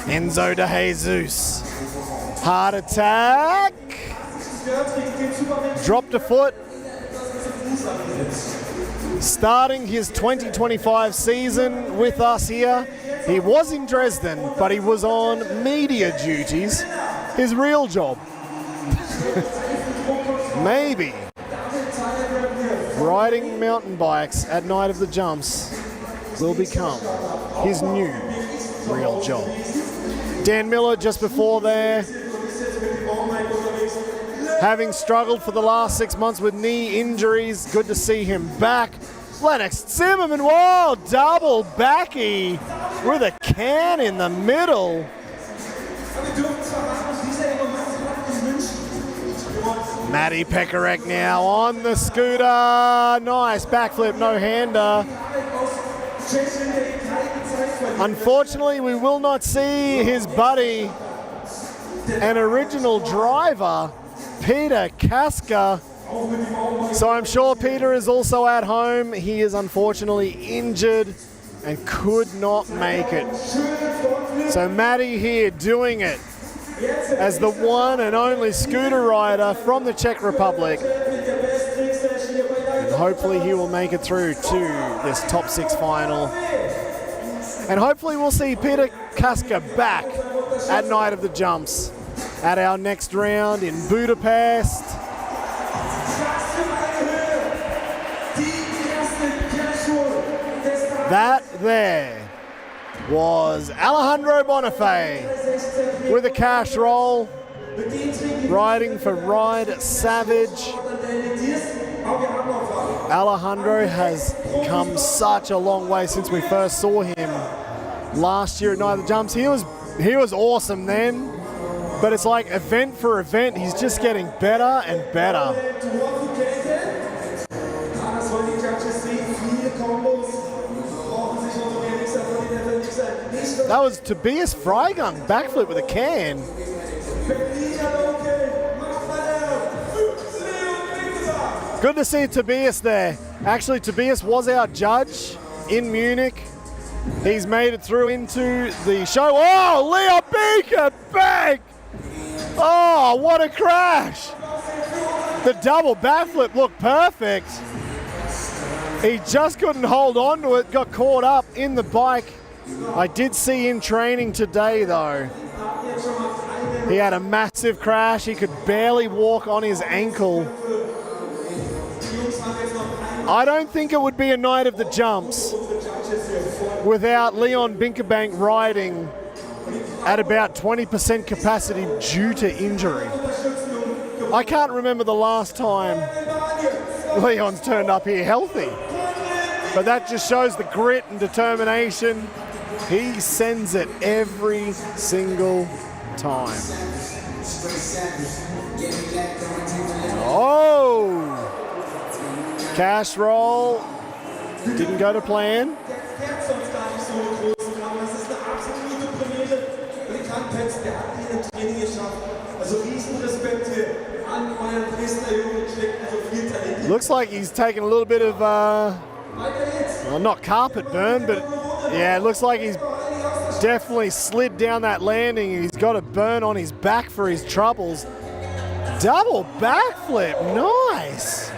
Enzo de Jesus, heart attack, dropped a foot, starting his 2025 season with us here. He was in Dresden, but he was on media duties, his real job. Maybe riding mountain bikes at night of the jumps will become his new real job. Dan Miller just before there, having struggled for the last 6 months with knee injuries. Good to see him back. Lennox, Zimmermann, whoa, double backy with a can in the middle. Maty Pekarek now on the scooter. Nice backflip, no-hander. Unfortunately, we will not see his buddy and original driver, Peter Kaska. So I'm sure Peter is also at home. He is unfortunately injured and could not make it. So Maty here doing it as the one and only scooter rider from the Czech Republic. And hopefully he will make it through to this top 6 final. And hopefully we'll see Peter Kaska back at night of the jumps at our next round in Budapest. That there was Alejandro Bonafe with a cash roll, riding for Ride Savage. Alejandro has come such a long way since we first saw him last year at Night of the Jumps. He was awesome then, but it's like event for event, he's just getting better and better. That was Tobias Freigang backflip with a can. Good to see Tobias there. Actually, Tobias was our judge in Munich. He's made it through into the show. Oh, Leo Binckebanck! Oh, what a crash! The double backflip looked perfect. He just couldn't hold on to it, got caught up in the bike. I did see in training today though, he had a massive crash. He could barely walk on his ankle. I don't think it would be a night of the jumps without Leon Binckebanck riding at about 20% capacity due to injury. I can't remember the last time Leon's turned up here healthy, but that just shows the grit and determination. He sends it every single time. Oh! Cash roll. Didn't go to plan. Looks like he's taken a little bit of, well, not carpet burn, but yeah, it looks like he's definitely slid down that landing and he's got a burn on his back for his troubles. Double backflip, nice.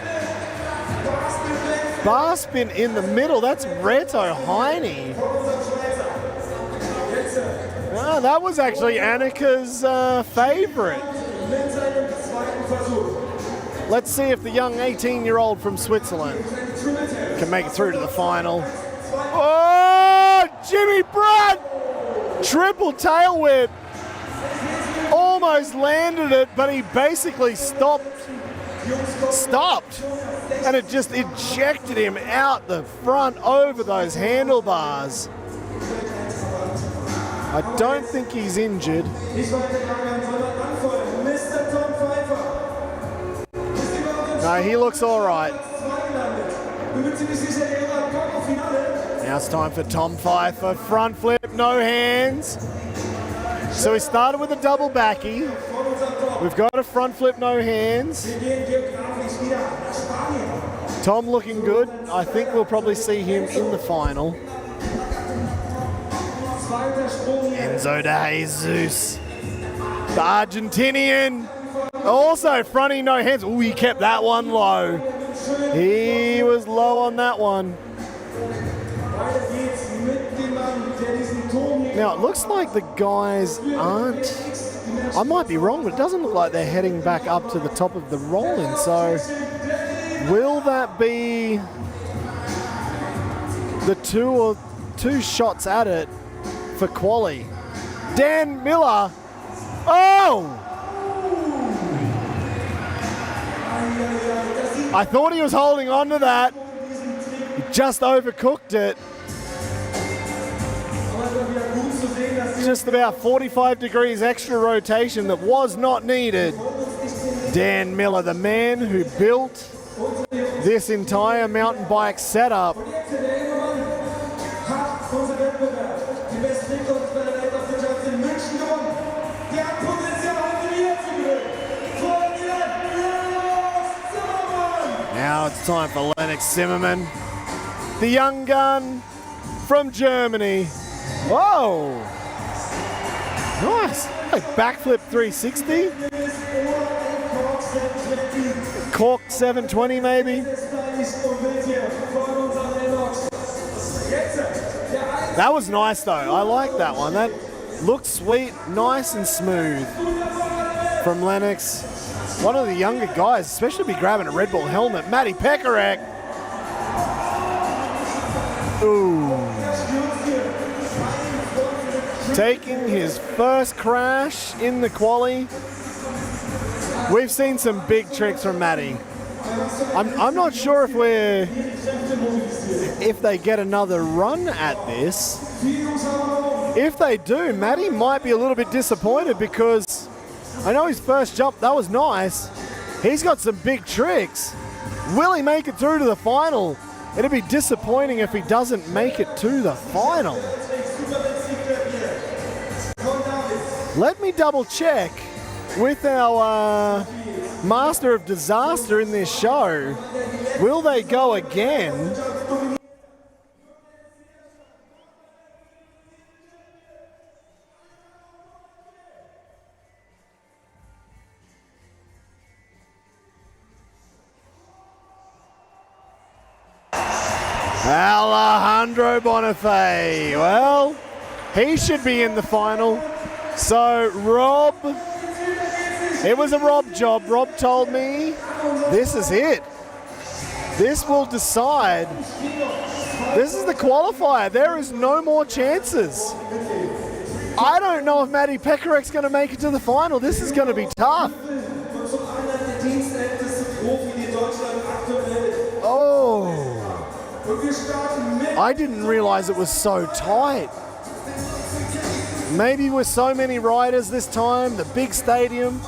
Bar spin in the middle, that's Reto Heini. Oh, that was actually Annika's favorite. Let's see if the young 18-year-old from Switzerland can make it through to the final. Oh, Jimmy Brad! Triple tail whip. Almost landed it, but he basically stopped, and it just ejected him out the front over those handlebars. I don't think he's injured. No, he looks all right. Now it's time for Tom Pfeiffer. Front flip, no hands. So he started with a double backy. We've got a front flip, no hands. Tom looking good. I think we'll probably see him in the final. Enzo de Jesus, the Argentinian. Also fronting, no hands. Oh, he kept that one low. He was low on that one. Now, it looks like the guys aren't, I might be wrong, but it doesn't look like they're heading back up to the top of the rolling. So Will that be the two shots at it for quali? Dan Miller. Oh! I thought he was holding on to that. He just overcooked it. Just about 45 degrees extra rotation that was not needed. Dan Miller, the man who built this entire mountain bike setup. Now it's time for Lennox Zimmermann, the young gun from Germany. Whoa! Nice. Like backflip 360. Cork 720 maybe. That was nice though. I like that one. That looked sweet, nice and smooth from Lennox. One of the younger guys, especially be grabbing a Red Bull helmet. Maty Pekarek. Ooh. Taking his first crash in the quali. We've seen some big tricks from Maty. I'm not sure if they get another run at this. If they do, Maty might be a little bit disappointed because I know his first jump, that was nice. He's got some big tricks. Will he make it through to the final? It'd be disappointing if he doesn't make it to the final. Let me double check with our Master of Disaster in this show. Will they go again? Alejandro Bonafe. Well, he should be in the final. So Rob, it was a Rob job. Rob told me this is it. This will decide. This is the qualifier. There is no more chances. I don't know if Maty Pekarek's going to make it to the final. This is going to be tough. Oh. I didn't realize it was so tight. Maybe with so many riders this time, the big stadium,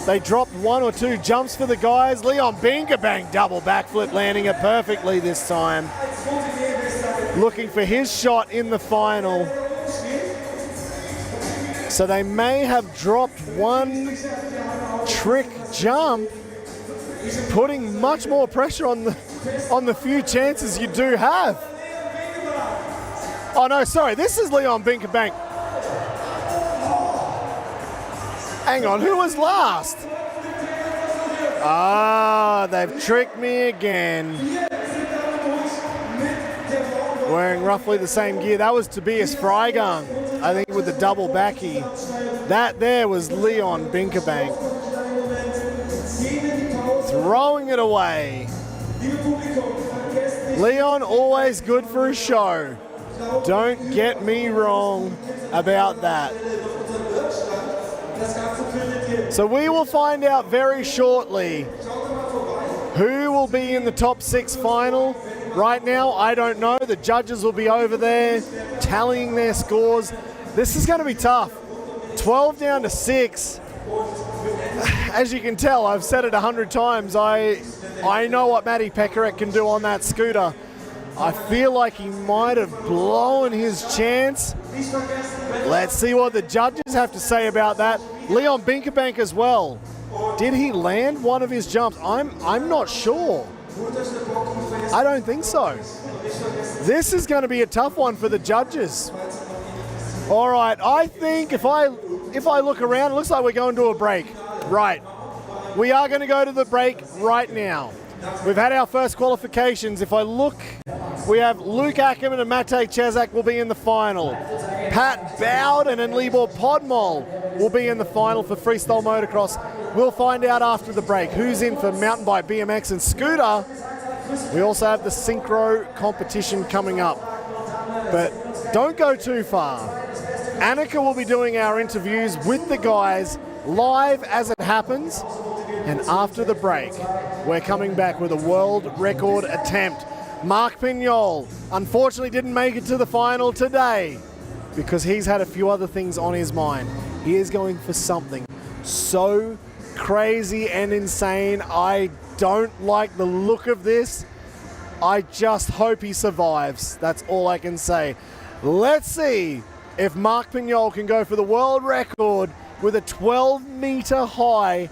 they dropped one or two jumps for the guys. Leon Binckebanck double backflip, landing it perfectly this time. Looking for his shot in the final. So they may have dropped one trick jump, putting much more pressure on the few chances you do have. Oh no, sorry, this is Leon Binckebanck. Hang on, who was last? Ah, they've tricked me again. Wearing roughly the same gear. That was Tobias Freigang, I think, with the double backy. That there was Leon Binckebanck. Throwing it away. Leon, always good for a show. Don't get me wrong about that. So we will find out very shortly who will be in the top 6 final. Right now, I don't know. The judges will be over there tallying their scores. This is going to be tough. 12 down to 6. As you can tell, I've said it 100 times. I know what Maty Pekarek can do on that scooter. I feel like he might have blown his chance. Let's see what the judges have to say about that. Leon Binckebanck as well. Did he land one of his jumps? I'm not sure. I don't think so. This is going to be a tough one for the judges. All right, I think if I look around, it looks like we're going to a break. Right. We are going to go to the break right now. We've had our first qualifications. If I look, we have Luc Ackermann and Matej Cesak will be in the final. Pat Bowden and Libor Podmol will be in the final for freestyle motocross. We'll find out after the break who's in for mountain bike, BMX and scooter. We also have the synchro competition coming up. But don't go too far. Annika will be doing our interviews with the guys live as it happens. And after the break, we're coming back with a world record attempt. Marc Pinyol unfortunately didn't make it to the final today because he's had a few other things on his mind. He is going for something so crazy and insane. I don't like the look of this. I just hope he survives. That's all I can say. Let's see if Marc Pinyol can go for the world record with a 12-meter high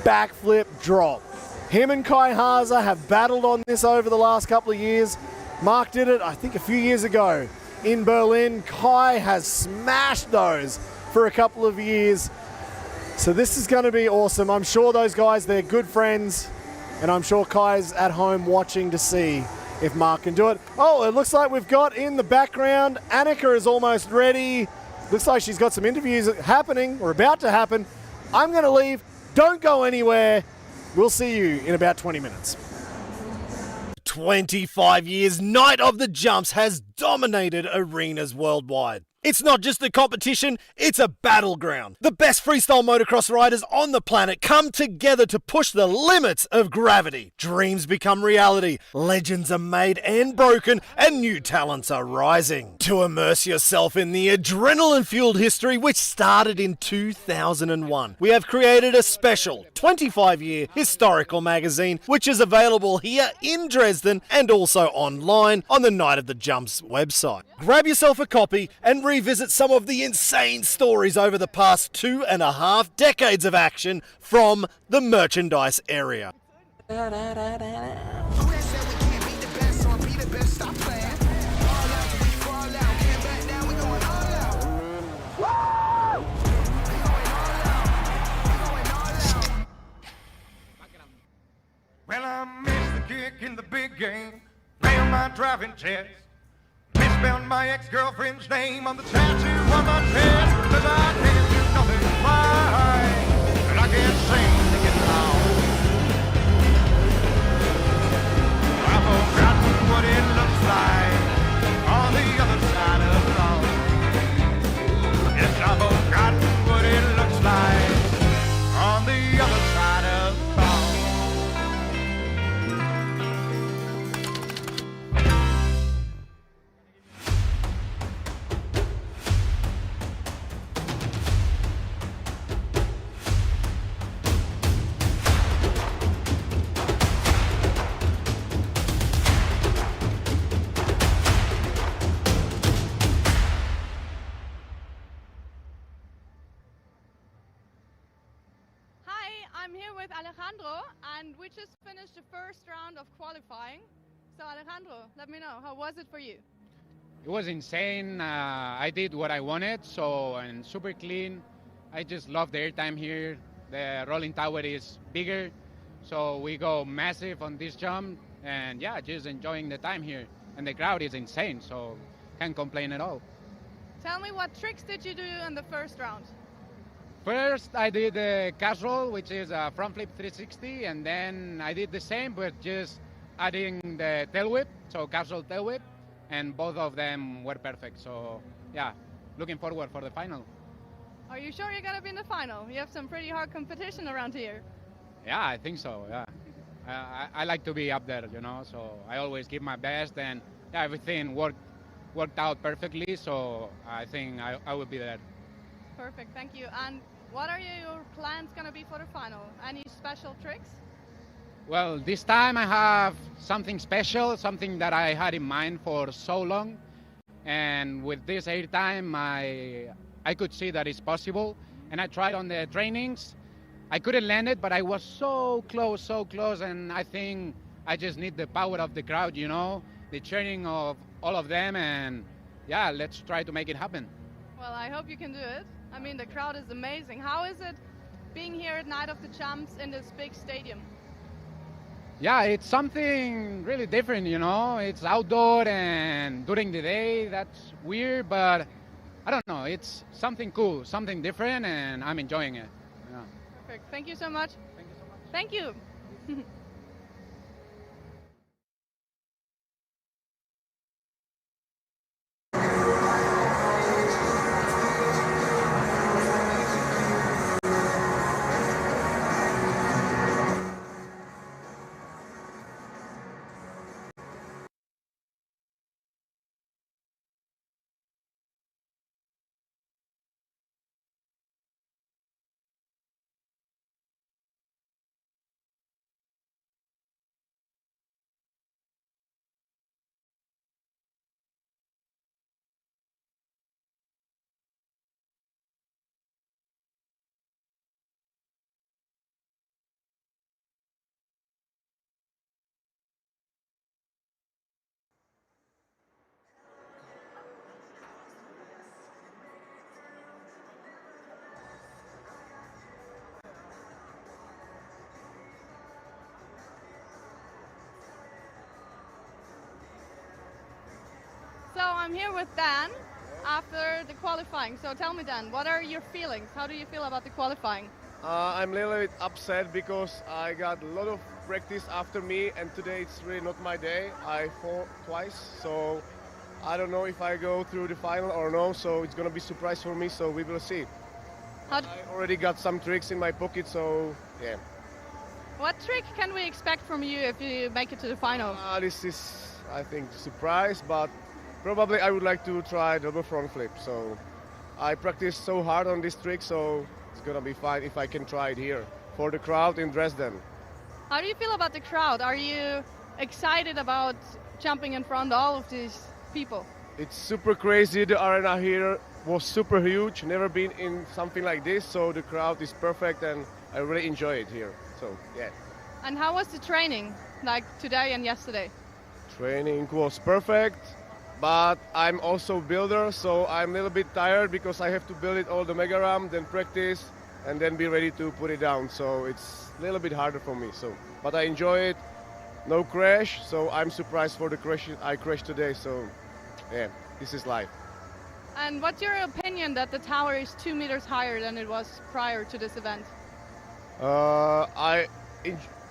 backflip drop. Him and Kai Haase have battled on this over the last couple of years. Marc did it, I think, a few years ago in Berlin. Kai has smashed those for a couple of years. So this is going to be awesome. I'm sure those guys, they're good friends, and I'm sure Kai's at home watching to see if Marc can do it. Oh, it looks like we've got in the background, Annika is almost ready. Looks like she's got some interviews happening or about to happen. I'm going to leave. Don't go anywhere. We'll see you in about 20 minutes. 25 years, Night of the Jumps has dominated arenas worldwide. It's not just a competition, it's a battleground. The best freestyle motocross riders on the planet come together to push the limits of gravity. Dreams become reality, legends are made and broken, and new talents are rising. To immerse yourself in the adrenaline-fueled history which started in 2001, we have created a special 25-year historical magazine which is available here in Dresden and also online on the Night of the Jumps website. Grab yourself a copy and revisit some of the insane stories over the past 2.5 decades of action from the merchandise area. Well, I missed the kick in the big game, failed my driving test, misspelled my ex-girlfriend's name on the tattoo on my chest, because I can't do nothing right, and I can't sing to get along. I've forgotten what it looks like on the other side of it all. Yes, I've forgotten what it looks like on the other side of it all. I'm here with Alejandro, and we just finished the first round of qualifying. So Alejandro, let me know, how was it for you? It was insane. I did what I wanted, and super clean. I just love the airtime here. The rolling tower is bigger, so we go massive on this jump, and yeah, just enjoying the time here. And the crowd is insane, so can't complain at all. Tell me, what tricks did you do in the first round? First, I did the cash roll, which is a front flip 360, and then I did the same, but just adding the tail whip, so cash roll tail whip, and both of them were perfect. So yeah, looking forward for the final. Are you sure you're gonna be in the final? You have some pretty hard competition around here. Yeah, I think so, yeah. I like to be up there, you know, so I always give my best, and yeah, everything worked out perfectly, so I think I will be there. Perfect, thank you. And what are your plans going to be for the final? Any special tricks? Well, this time I have something special, something that I had in mind for so long. And with this airtime, I could see that it's possible. And I tried on the trainings. I couldn't land it, but I was so close, and I think I just need the power of the crowd, you know, the cheering of all of them, and yeah, let's try to make it happen. Well, I hope you can do it. I mean, the crowd is amazing. How is it being here at Night of the Jumps in this big stadium? Yeah, it's something really different, you know. It's outdoor and during the day, that's weird, but I don't know. It's something cool, something different, and I'm enjoying it. Yeah. Perfect. Thank you so much. Thank you so much. Thank you. So I'm here with Dan after the qualifying. So tell me, Dan, what are your feelings? How do you feel about the qualifying? I'm a little bit upset because I got a lot of practice after me, and today it's really not my day. I fought twice, so I don't know if I go through the final or no, so it's going to be a surprise for me, so we will see. I already got some tricks in my pocket, so yeah. What trick can we expect from you if you make it to the final? This is, I think, surprise, but probably I would like to try double front flip. So I practiced so hard on this trick, so it's gonna be fine if I can try it here for the crowd in Dresden. How do you feel about the crowd? Are you excited about jumping in front of all of these people? It's super crazy. The arena here was super huge. Never been in something like this, so the crowd is perfect, and I really enjoy it here. So yeah. And how was the training, like today and yesterday? Training was perfect. But I'm also a builder, so I'm a little bit tired because I have to build it all the mega ram, then practice, and then be ready to put it down. So it's a little bit harder for me. So, but I enjoy it. No crash, so I'm surprised for the crash. I crashed today, so yeah, this is life. And what's your opinion that the tower is 2 meters higher than it was prior to this event?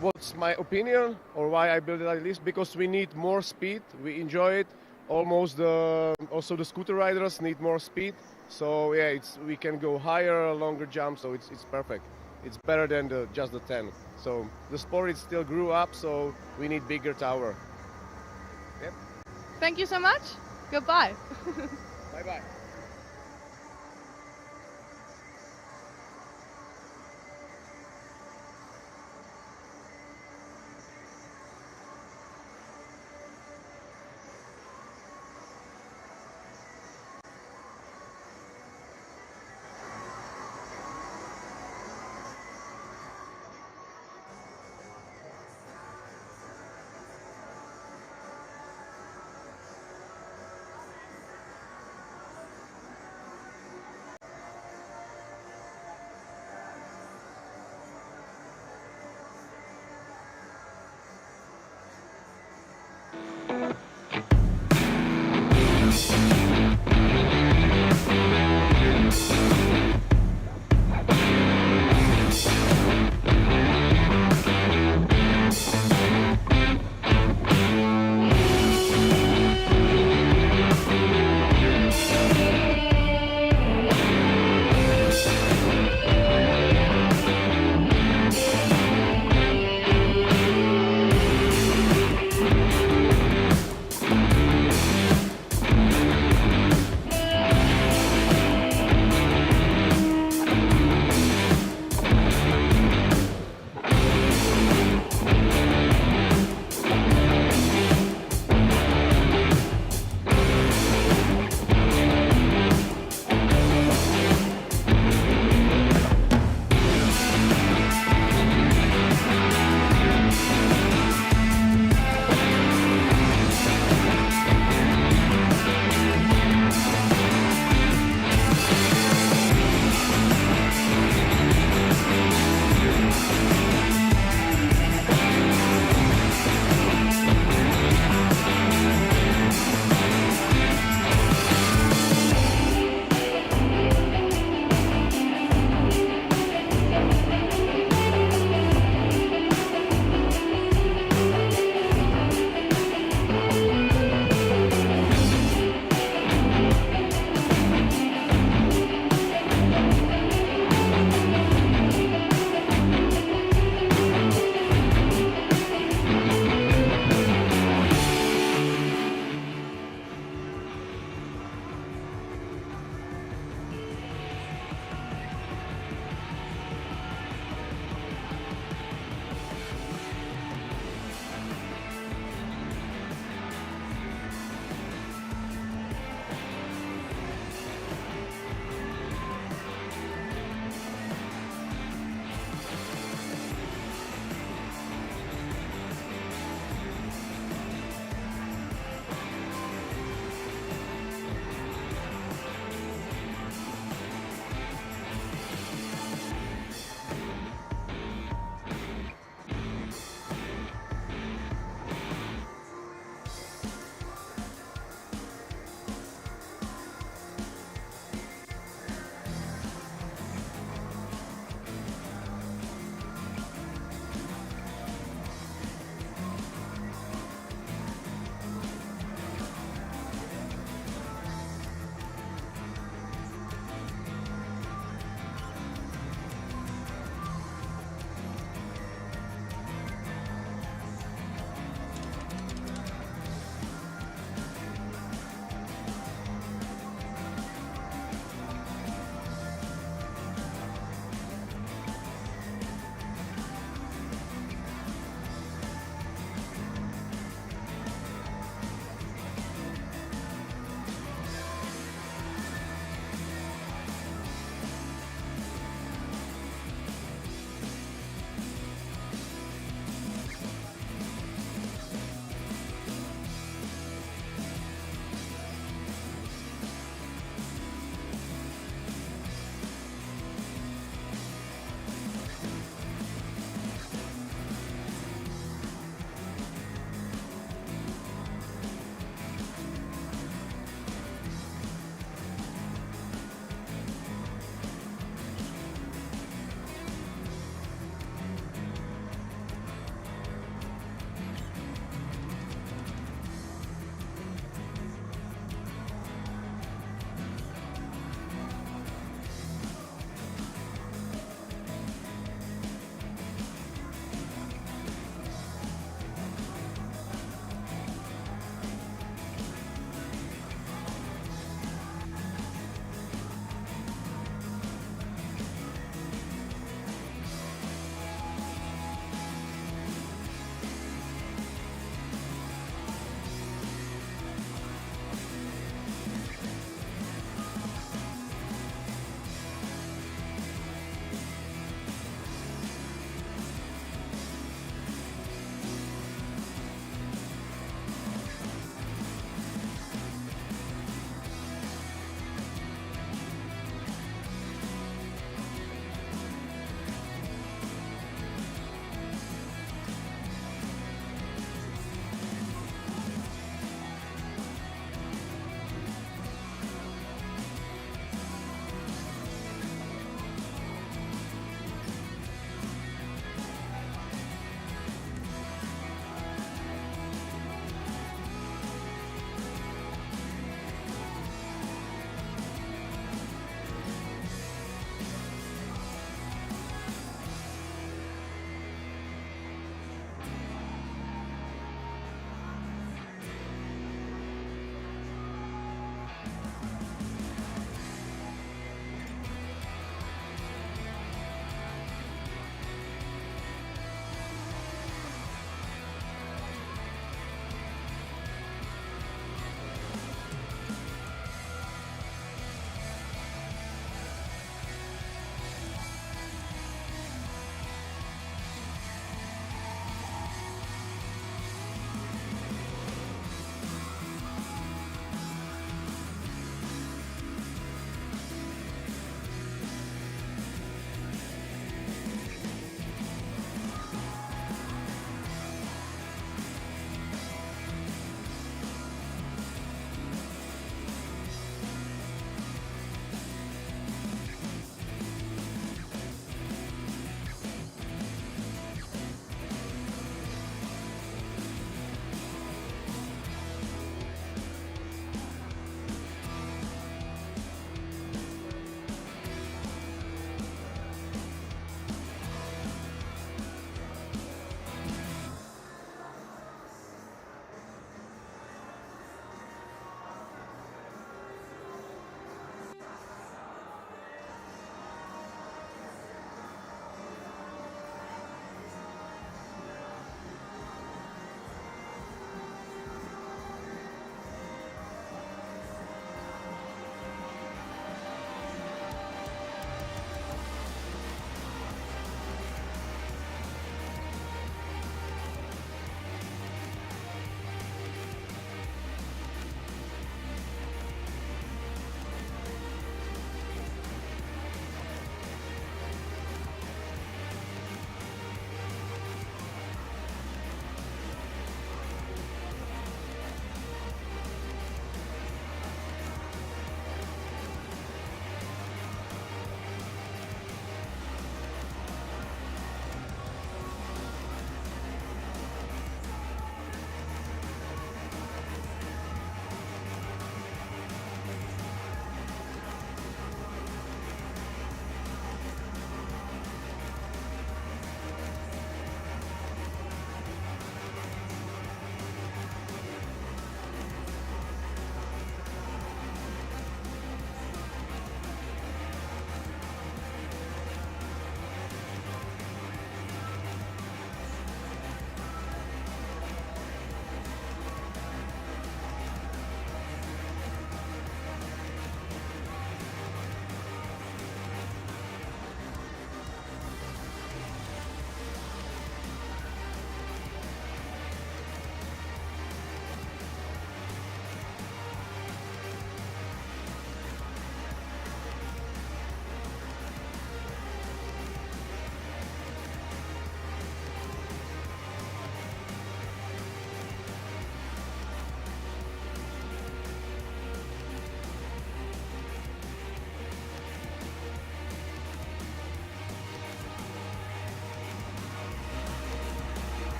What's my opinion or why I build it like this? Because we need more speed. We enjoy it. Also the scooter riders need more speed, so yeah, we can go higher, longer jumps, so it's perfect. It's better than just the 10. So the sport still grew up, so we need bigger tower. Yep. Thank you so much. Goodbye. Bye bye.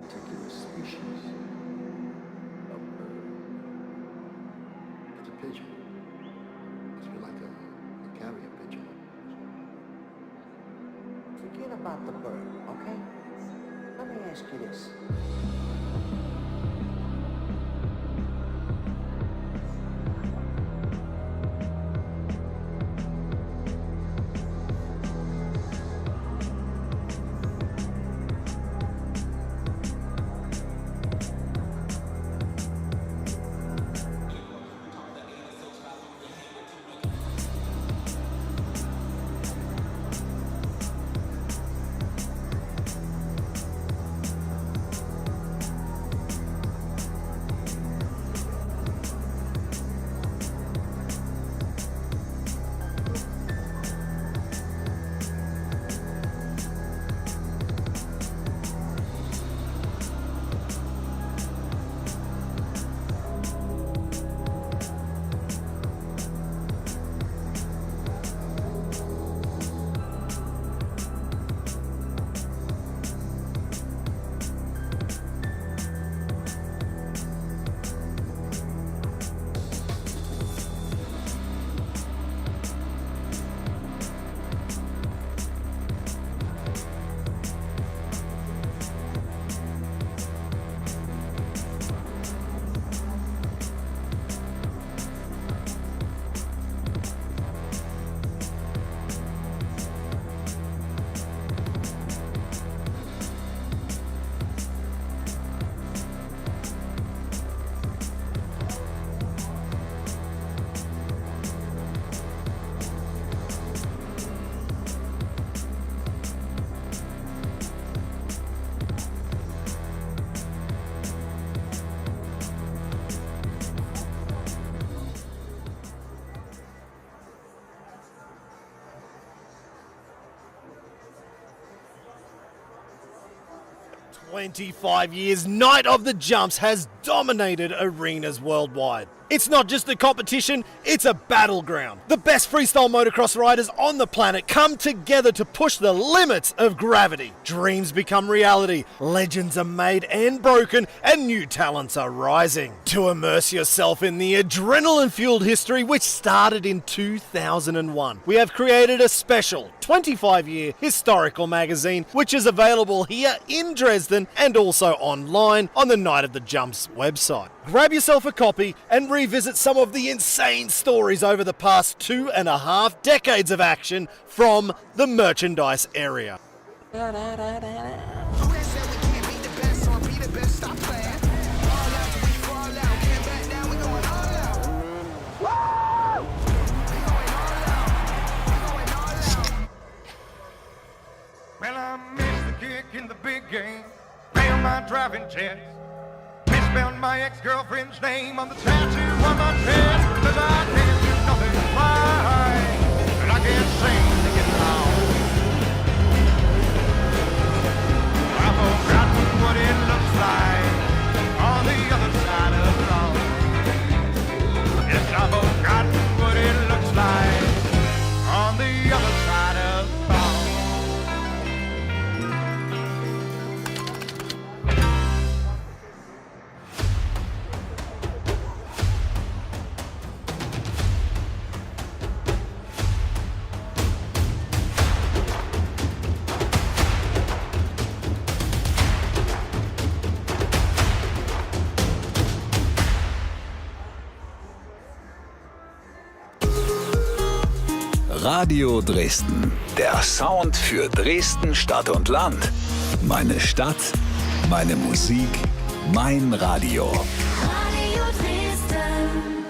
particular species of bird. It's a pigeon. It's like a carrier pigeon. Forget about the bird, okay? Let me ask you this. 25 years, Night of the Jumps has dominated arenas worldwide. It's not just a competition, it's a battleground. The best freestyle motocross riders on the planet come together to push the limits of gravity. Dreams become reality, legends are made and broken, and new talents are rising. To immerse yourself in the adrenaline-fueled history which started in 2001, we have created a special 25-year historical magazine which is available here in Dresden and also online on the Night of the Jumps website. Grab yourself a copy and revisit some of the insane stories over the past 2.5 decades of action from the merchandise area. Well, I missed the kick in the big game, failed my driving test, misspelled my ex-girlfriend's name on the tattoo on my chest, 'cause I can't do nothing right, and I can't sing to get along. I've forgotten what it looks like on the other side of the road. Yes, I've forgotten what it looks like on the other side of the road. Radio Dresden, der Sound für Dresden, Stadt und Land. Meine Stadt, meine Musik, mein Radio. Radio Dresden.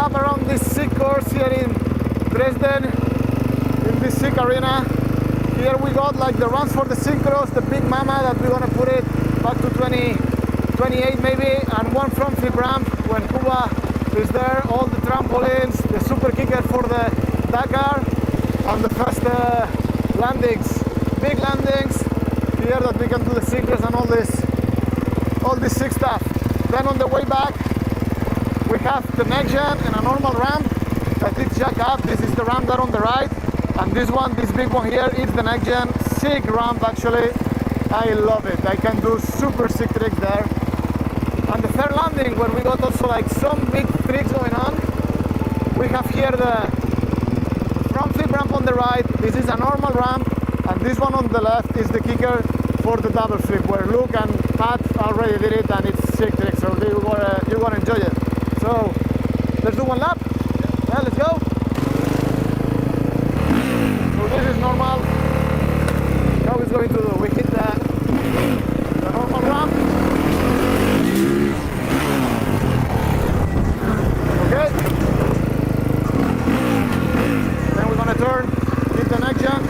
lap around this sick course here in Dresden, in this sick arena. Here we got like the runs for the synchros, the big mama that we're gonna put it back to 28 maybe, and one front flip ramp when Cuba is there, all the trampolines, the super kicker for the Dakar, and the first landings, big landings here that we can do the synchros and all this sick stuff. Then on the way back we have the next gen and a normal ramp that is jack up. This is the ramp there on the right, and this big one here is the next gen. Sick ramp actually, I love it. I can do super sick tricks there. And the third landing where we got also like some big tricks going on. We have here the front flip ramp on the right. This is a normal ramp, and this one on the left is the kicker for the double flip where Luc and Pat already did it, and it's sick trick, so you're gonna enjoy it. So let's do one lap. Yeah, let's go. So this is normal. How it's going to do? We hit the normal ramp. Okay. Then we're gonna turn, hit the next jump.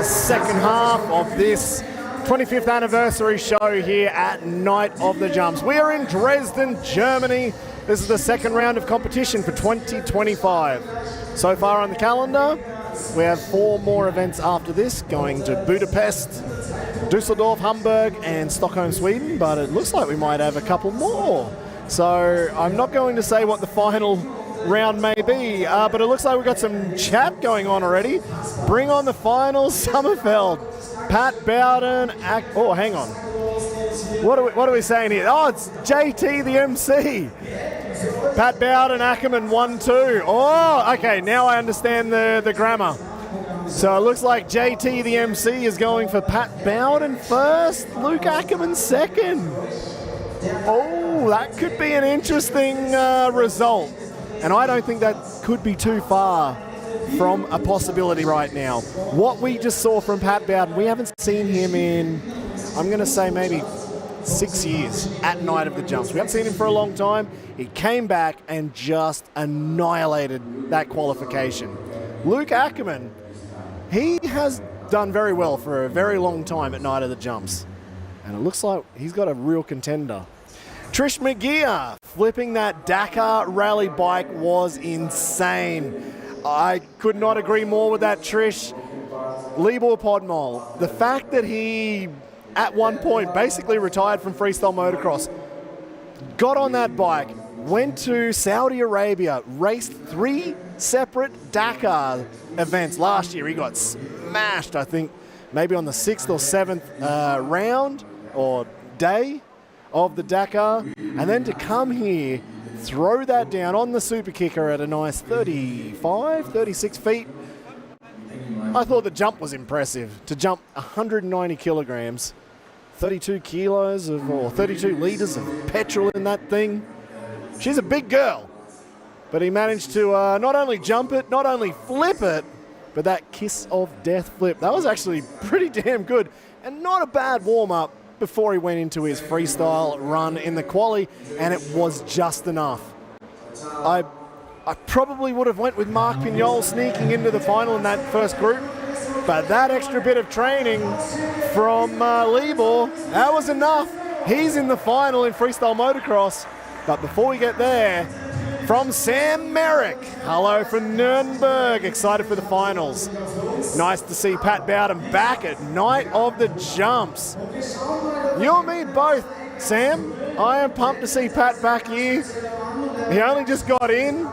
Second half of this 25th anniversary show here at Night of the Jumps. We are in Dresden, Germany. This is the second round of competition for 2025. So far on the calendar, we have 4 more events after this, going to Budapest, Dusseldorf, Hamburg, and Stockholm, Sweden, but it looks like we might have a couple more. So I'm not going to say what the final round may be, but it looks like we've got some chat going on already. Bring on the final, Sommerfeld, Pat Bowden, oh, hang on. What are we saying here? Oh, it's JT the MC. Pat Bowden, Ackermann 1-2. Oh, okay, now I understand the grammar. So it looks like JT the MC is going for Pat Bowden first, Luc Ackermann second. Oh, that could be an interesting result. And I don't think that could be too far from a possibility right now. What we just saw from Pat Bowden, we haven't seen him in, I'm going to say maybe 6 years at Night of the Jumps. We haven't seen him for a long time. He came back and just annihilated that qualification. Luc Ackermann, he has done very well for a very long time at Night of the Jumps. And it looks like he's got a real contender. Trish McGeer flipping that Dakar rally bike was insane. I could not agree more with that, Trish. Libor Podmol, the fact that he, at one point, basically retired from freestyle motocross, got on that bike, went to Saudi Arabia, raced 3 separate Dakar events. Last year he got smashed, I think, maybe on the 6th or 7th round or day of the Dakar. And then to come here, throw that down on the super kicker at a nice 35, 36 feet. I thought the jump was impressive. To jump 190 kilograms, 32 kilos of, or 32 liters of petrol in that thing. She's a big girl. But he managed to not only jump it, not only flip it, but that kiss of death flip. That was actually pretty damn good. And not a bad warm-up before he went into his freestyle run in the quali, and it was just enough. I probably would have went with Marc Pinyol sneaking into the final in that first group, but that extra bit of training from Libor, that was enough. He's in the final in freestyle motocross. But before we get there, from Sam Merrick, hello from Nuremberg, excited for the finals. Nice to see Pat Bowden back at Night of the Jumps. You and me both, Sam. I am pumped to see Pat back here. He only just got in.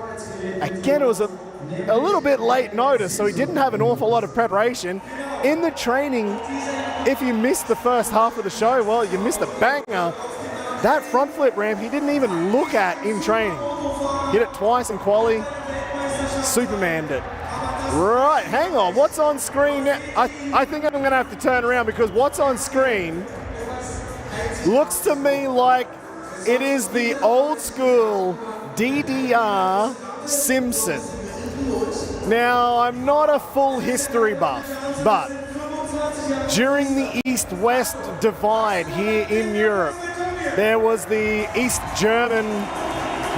Again, it was a little bit late notice, so he didn't have an awful lot of preparation. In the training, if you missed the first half of the show, well, you missed a banger. That front flip ramp, he didn't even look at in training. Hit it twice in quali, Supermaned it. Right, hang on, what's on screen now? I think I'm gonna have to turn around because what's on screen looks to me like it is the old school DDR Simpson. Now, I'm not a full history buff, but during the East-West divide here in Europe, there was the East German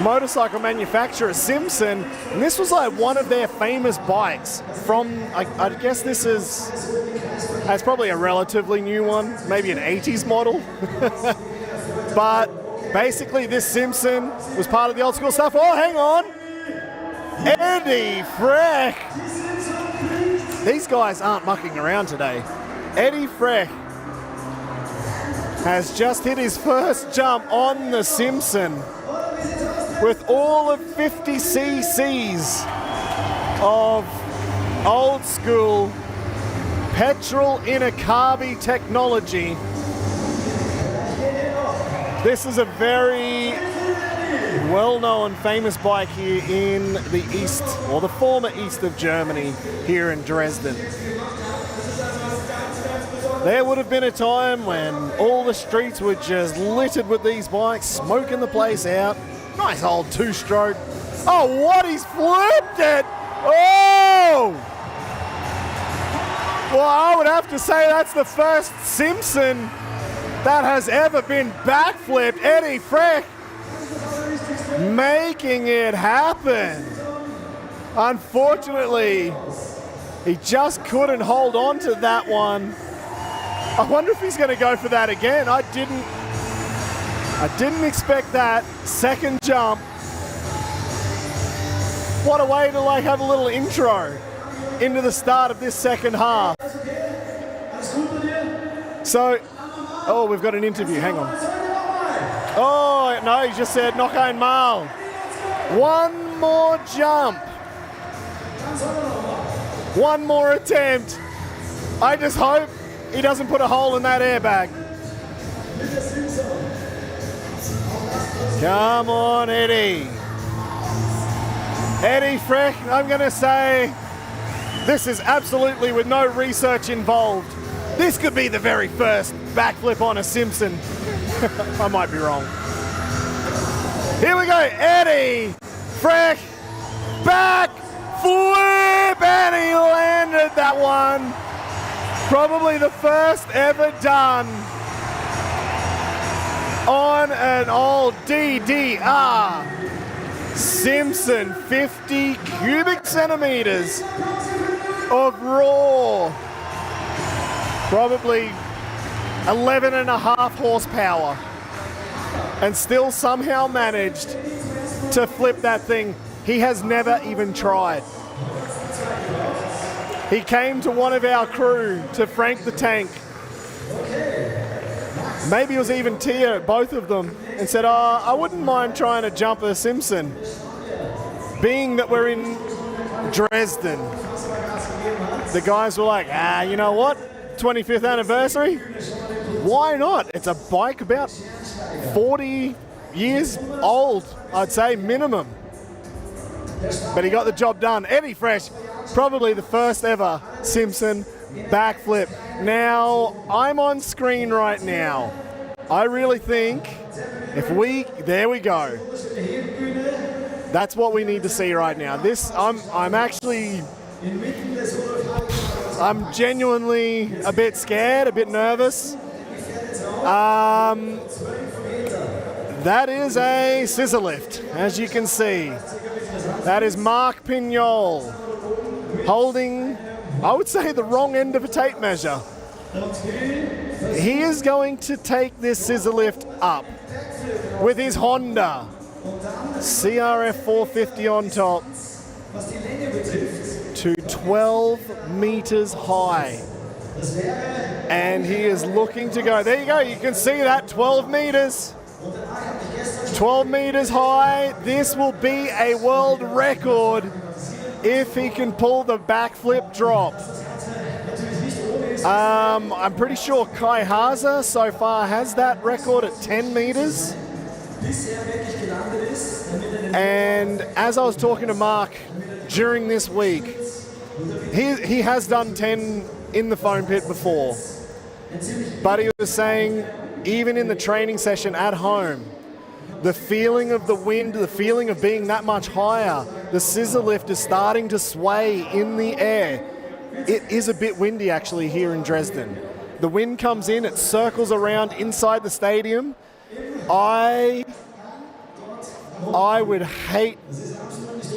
motorcycle manufacturer Simpson, and this was like one of their famous bikes from, I guess it's probably a relatively new one, maybe an 80s model. But basically this Simpson was part of the old school stuff. Oh, hang on! Eddy Frech! These guys aren't mucking around today. Eddy Frech has just hit his first jump on the Simpson with all of 50 cc's of old school petrol in a carby technology. This is a very well-known, famous bike here in the east, or the former east of Germany, here in Dresden. There would have been a time when all the streets were just littered with these bikes, smoking the place out. Nice old two-stroke. Oh, what? He's flipped it! Oh! Well, I would have to say that's the first Simpson that has ever been backflipped. Eddy Frech making it happen. Unfortunately, he just couldn't hold on to that one. I wonder if he's going to go for that again. I didn't expect that second jump. What a way to like have a little intro into the start of this second half. So, oh, we've got an interview, hang on. Oh, no, he just said knock ein Mal. One more jump. One more attempt. I just hope he doesn't put a hole in that airbag. Come on, Eddy. Eddy Frech, I'm going to say this is absolutely with no research involved. This could be the very first backflip on a Simpson. I might be wrong. Here we go, Eddy Frech, back flip, and he landed that one. Probably the first ever done on an old DDR Simpson, 50 cubic centimeters of raw. Probably 11.5 horsepower, and still somehow managed to flip that thing. He has never even tried. He came to one of our crew, to Frank the Tank. Maybe it was even Tia, both of them, and said, I wouldn't mind trying to jump a Simpson. Being that we're in Dresden, the guys were like, you know what? 25th anniversary? Why not? It's a bike about 40 years old, I'd say, minimum. But he got the job done. Eddy Frech, probably the first ever Simpson backflip. Now, I'm on screen right now. I really think there we go. That's what we need to see right now. I'm genuinely a bit scared, a bit nervous. That is a scissor lift, as you can see. That is Marc Pinyol holding, I would say, the wrong end of a tape measure. He is going to take this scissor lift up with his Honda CRF 450 on top to 12 meters high. And he is looking to go. There you go, you can see that, 12 meters. 12 meters high. This will be a world record if he can pull the backflip drop. I'm pretty sure Kai Haase so far has that record at 10 meters. And as I was talking to Marc during this week, he has done 10 in the foam pit before. But he was saying, even in the training session at home, the feeling of the wind, the feeling of being that much higher, the scissor lift is starting to sway in the air. It is a bit windy actually here in Dresden. The wind comes in, it circles around inside the stadium. I would hate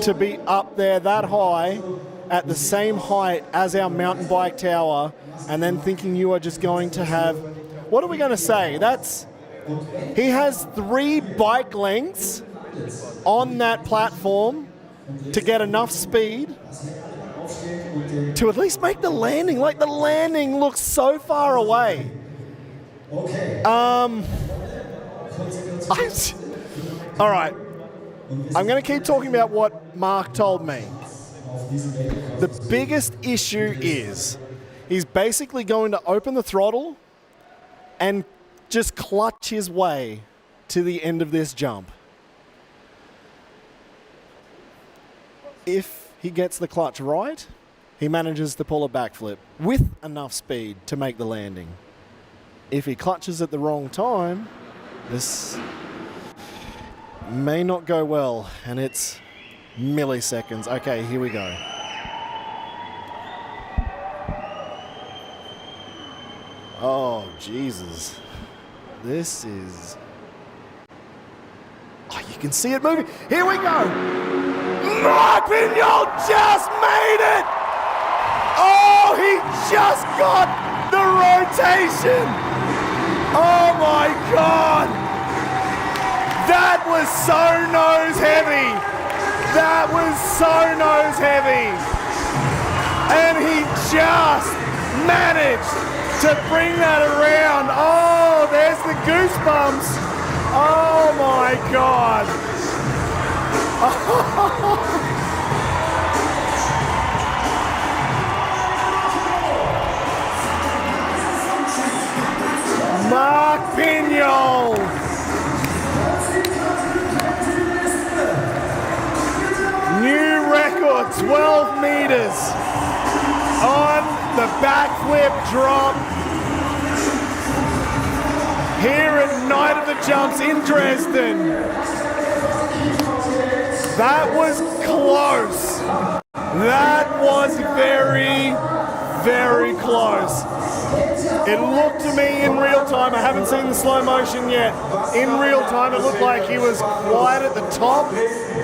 to be up there that high at the same height as our mountain bike tower and then thinking you are just going to have, what are we going to say? He has 3 bike lengths on that platform to get enough speed to at least make the landing. Like, the landing looks so far away. All right. I'm going to keep talking about what Marc told me. The biggest issue is he's basically going to open the throttle and just clutch his way to the end of this jump. If he gets the clutch right, he manages to pull a backflip with enough speed to make the landing. If he clutches at the wrong time, this may not go well, and it's milliseconds. Okay, here we go. Oh, Jesus. This is... Oh, you can see it moving. Here we go. Marc Pinyol just made it. Oh, he just got the rotation. Oh, my God. That was so nose heavy. That was so nose heavy. And he just managed to bring that around. Oh, there's the goosebumps. Oh my God. Marc Pinyol. New record, 12 meters on the backflip drop here at Night of the Jumps in Dresden. That was close. That was very, very close. It looked to me in real time, I haven't seen the slow motion yet, in real time it looked like he was wide at the top,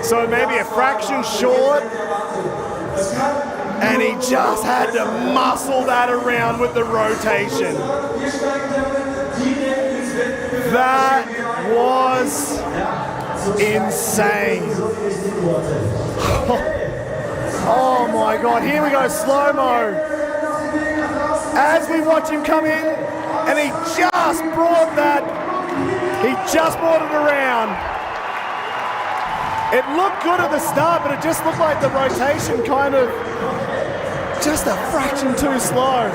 so maybe a fraction short. And he just had to muscle that around with the rotation. That was insane. Oh my God, here we go, slow-mo. As we watch him come in, and he just brought it around. It looked good at the start, but it just looked like the rotation kind of just a fraction too slow.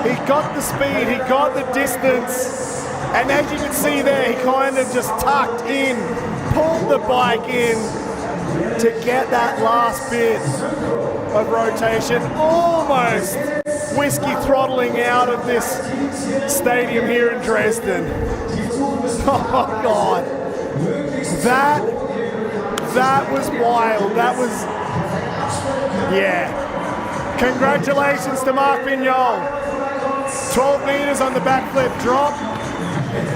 He got the speed, he got the distance, and as you can see there, he kind of just tucked in, pulled the bike in to get that last bit of rotation, almost whiskey throttling out of this stadium here in Dresden. Oh God, that was wild. That was, yeah. Congratulations to Marc Pinyol. 12 meters on the backflip drop.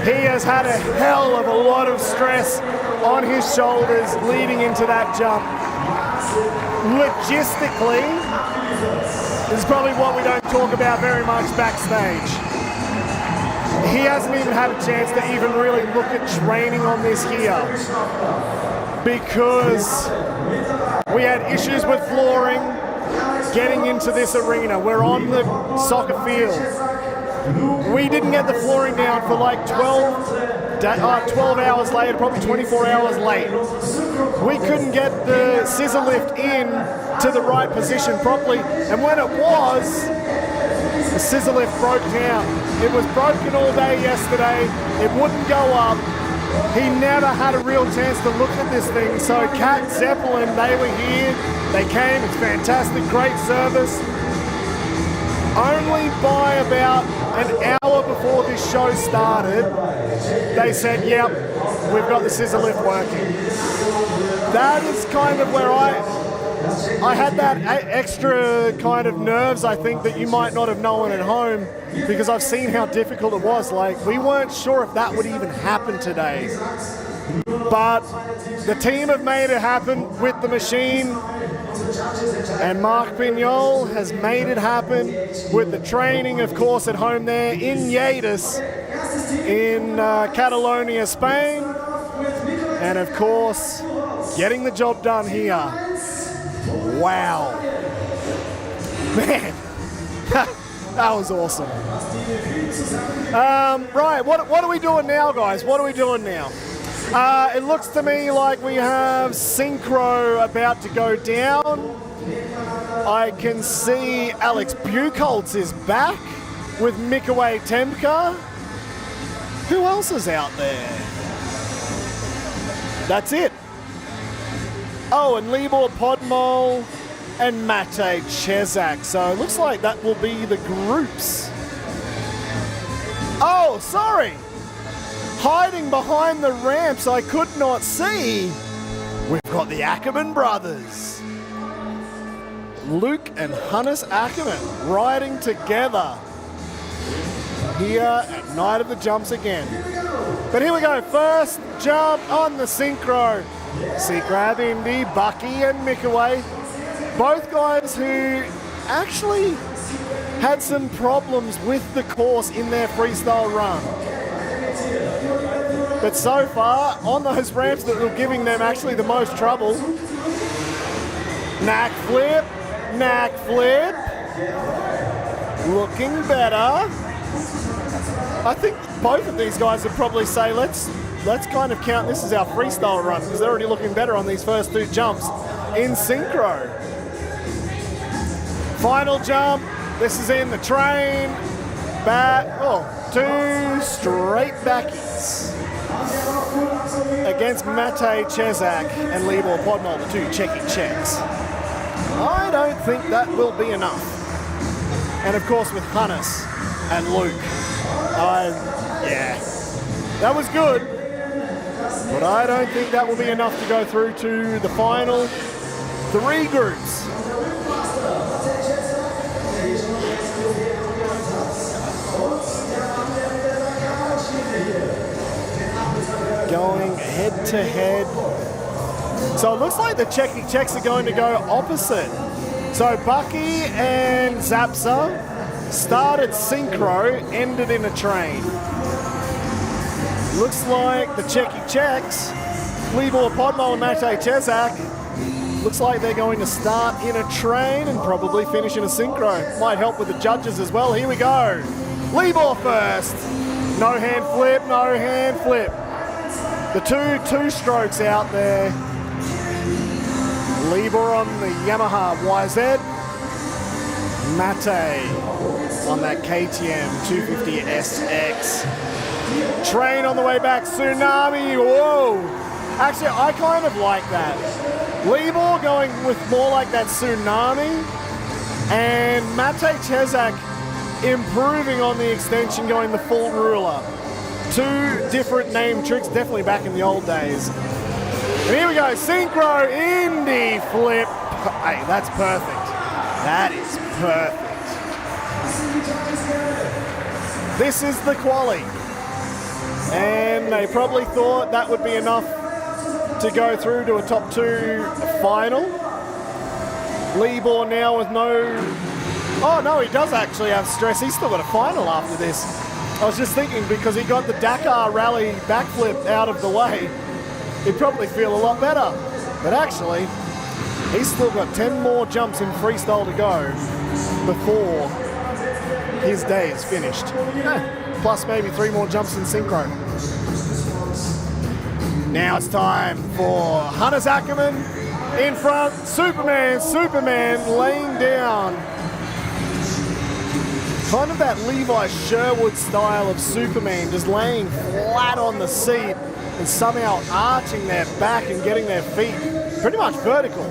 He has had a hell of a lot of stress on his shoulders leading into that jump. Logistically, this is probably what we don't talk about very much backstage. He hasn't even had a chance to even really look at training on this here because we had issues with flooring getting into this arena. We're on the soccer field. We didn't get the flooring down for like 12 hours later, probably 24 hours late. We couldn't get the scissor lift in to the right position properly, and when it was, the scissor lift broke down. It was broken all day yesterday. It wouldn't go up. He never had a real chance to look at this thing. So Cat Zeppelin, they were here. They came. It's fantastic. Great service. Only by about an hour before this show started, they said, yep, we've got the scissor lift working. That is kind of where I had that extra kind of nerves, I think, that you might not have known at home, because I've seen how difficult it was. Like, we weren't sure if that would even happen today. But the team have made it happen with the machine, and Marc Pinyol has made it happen with the training, of course, at home there in Lleida, in Catalonia, Spain, and of course, getting the job done here. Wow. Man, that was awesome. Right, what are we doing now, guys? What are we doing now? It looks to me like we have synchro about to go down. I can see Alex Bucholtz is back with Mikolej Tempka. Who else is out there? That's it. Oh, and Libor, Podmol, and Matej, Cesak. So it looks like that will be the groups. Oh, sorry. Hiding behind the ramps, I could not see. We've got the Ackermann brothers. Luc and Hannes Ackermann riding together here at Night of the Jumps again. But here we go, first jump on the synchro. See Grab Indy, Bucky and Mikolej, both guys who actually had some problems with the course in their freestyle run. But so far, on those ramps that were giving them actually the most trouble, knack flip, looking better. I think both of these guys would probably say, let's kind of count this as our freestyle run, because they're already looking better on these first two jumps in synchro. Final jump, this is in the train, two straight backies against Matej, Cesak and Libor, Podmol, the two checky checks. I don't think that will be enough. And of course with Hannes and Luc, yeah, that was good, but I don't think that will be enough to go through to the final three groups. Going head to head. So it looks like the checky checks are going to go opposite. So Bucky and Zapsa started synchro, ended in a train. Looks like the Checky Czechs, Libor, Podmol and Matej Cesak, looks like they're going to start in a train and probably finish in a synchro. Might help with the judges as well. Here we go. Libor first. No hand flip, no hand flip. The two strokes out there. Libor on the Yamaha YZ. Matej on that KTM 250 SX. Train on the way back, Tsunami, whoa. Actually, I kind of like that. Libor going with more like that Tsunami, and Matej Cesak improving on the extension, going the full ruler. Two different name tricks, definitely back in the old days. And here we go, synchro, Indy flip. Hey, that's perfect. That is perfect. This is the quali. And they probably thought that would be enough to go through to a top 2 final. Libor now with no... Oh no, he does actually have stress. He's still got a final after this. I was just thinking, because he got the Dakar rally backflip out of the way, he'd probably feel a lot better. But actually, he's still got 10 more jumps in freestyle to go before his day is finished. Plus maybe 3 more jumps in synchro. Now it's time for Luc Ackermann in front. Superman laying down. Kind of that Levi Sherwood style of Superman, just laying flat on the seat and somehow arching their back and getting their feet pretty much vertical.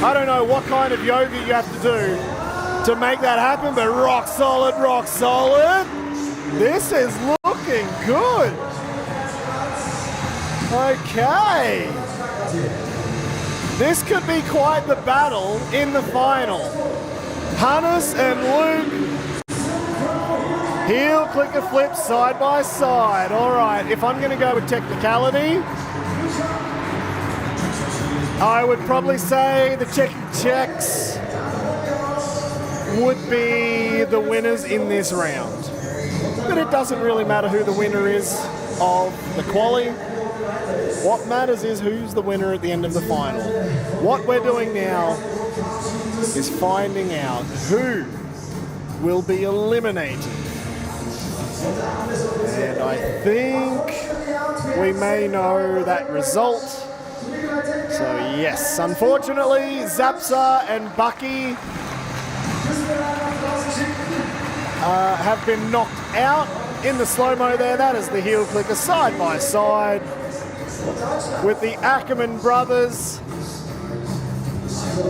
I don't know what kind of yoga you have to do to make that happen, but rock solid, rock solid. This is looking good. Okay. This could be quite the battle in the final. Hannes and Luc. Heel clicker flip side by side. All right, if I'm going to go with technicality, I would probably say the Czechs would be the winners in this round. But it doesn't really matter who the winner is of the quali. What matters is who's the winner at the end of the final. What we're doing now is finding out who will be eliminated. And I think we may know that result. So yes, unfortunately, Zapsa and Bucky have been knocked out in the slow-mo there. That is the heel clicker side by side with the Ackermann brothers.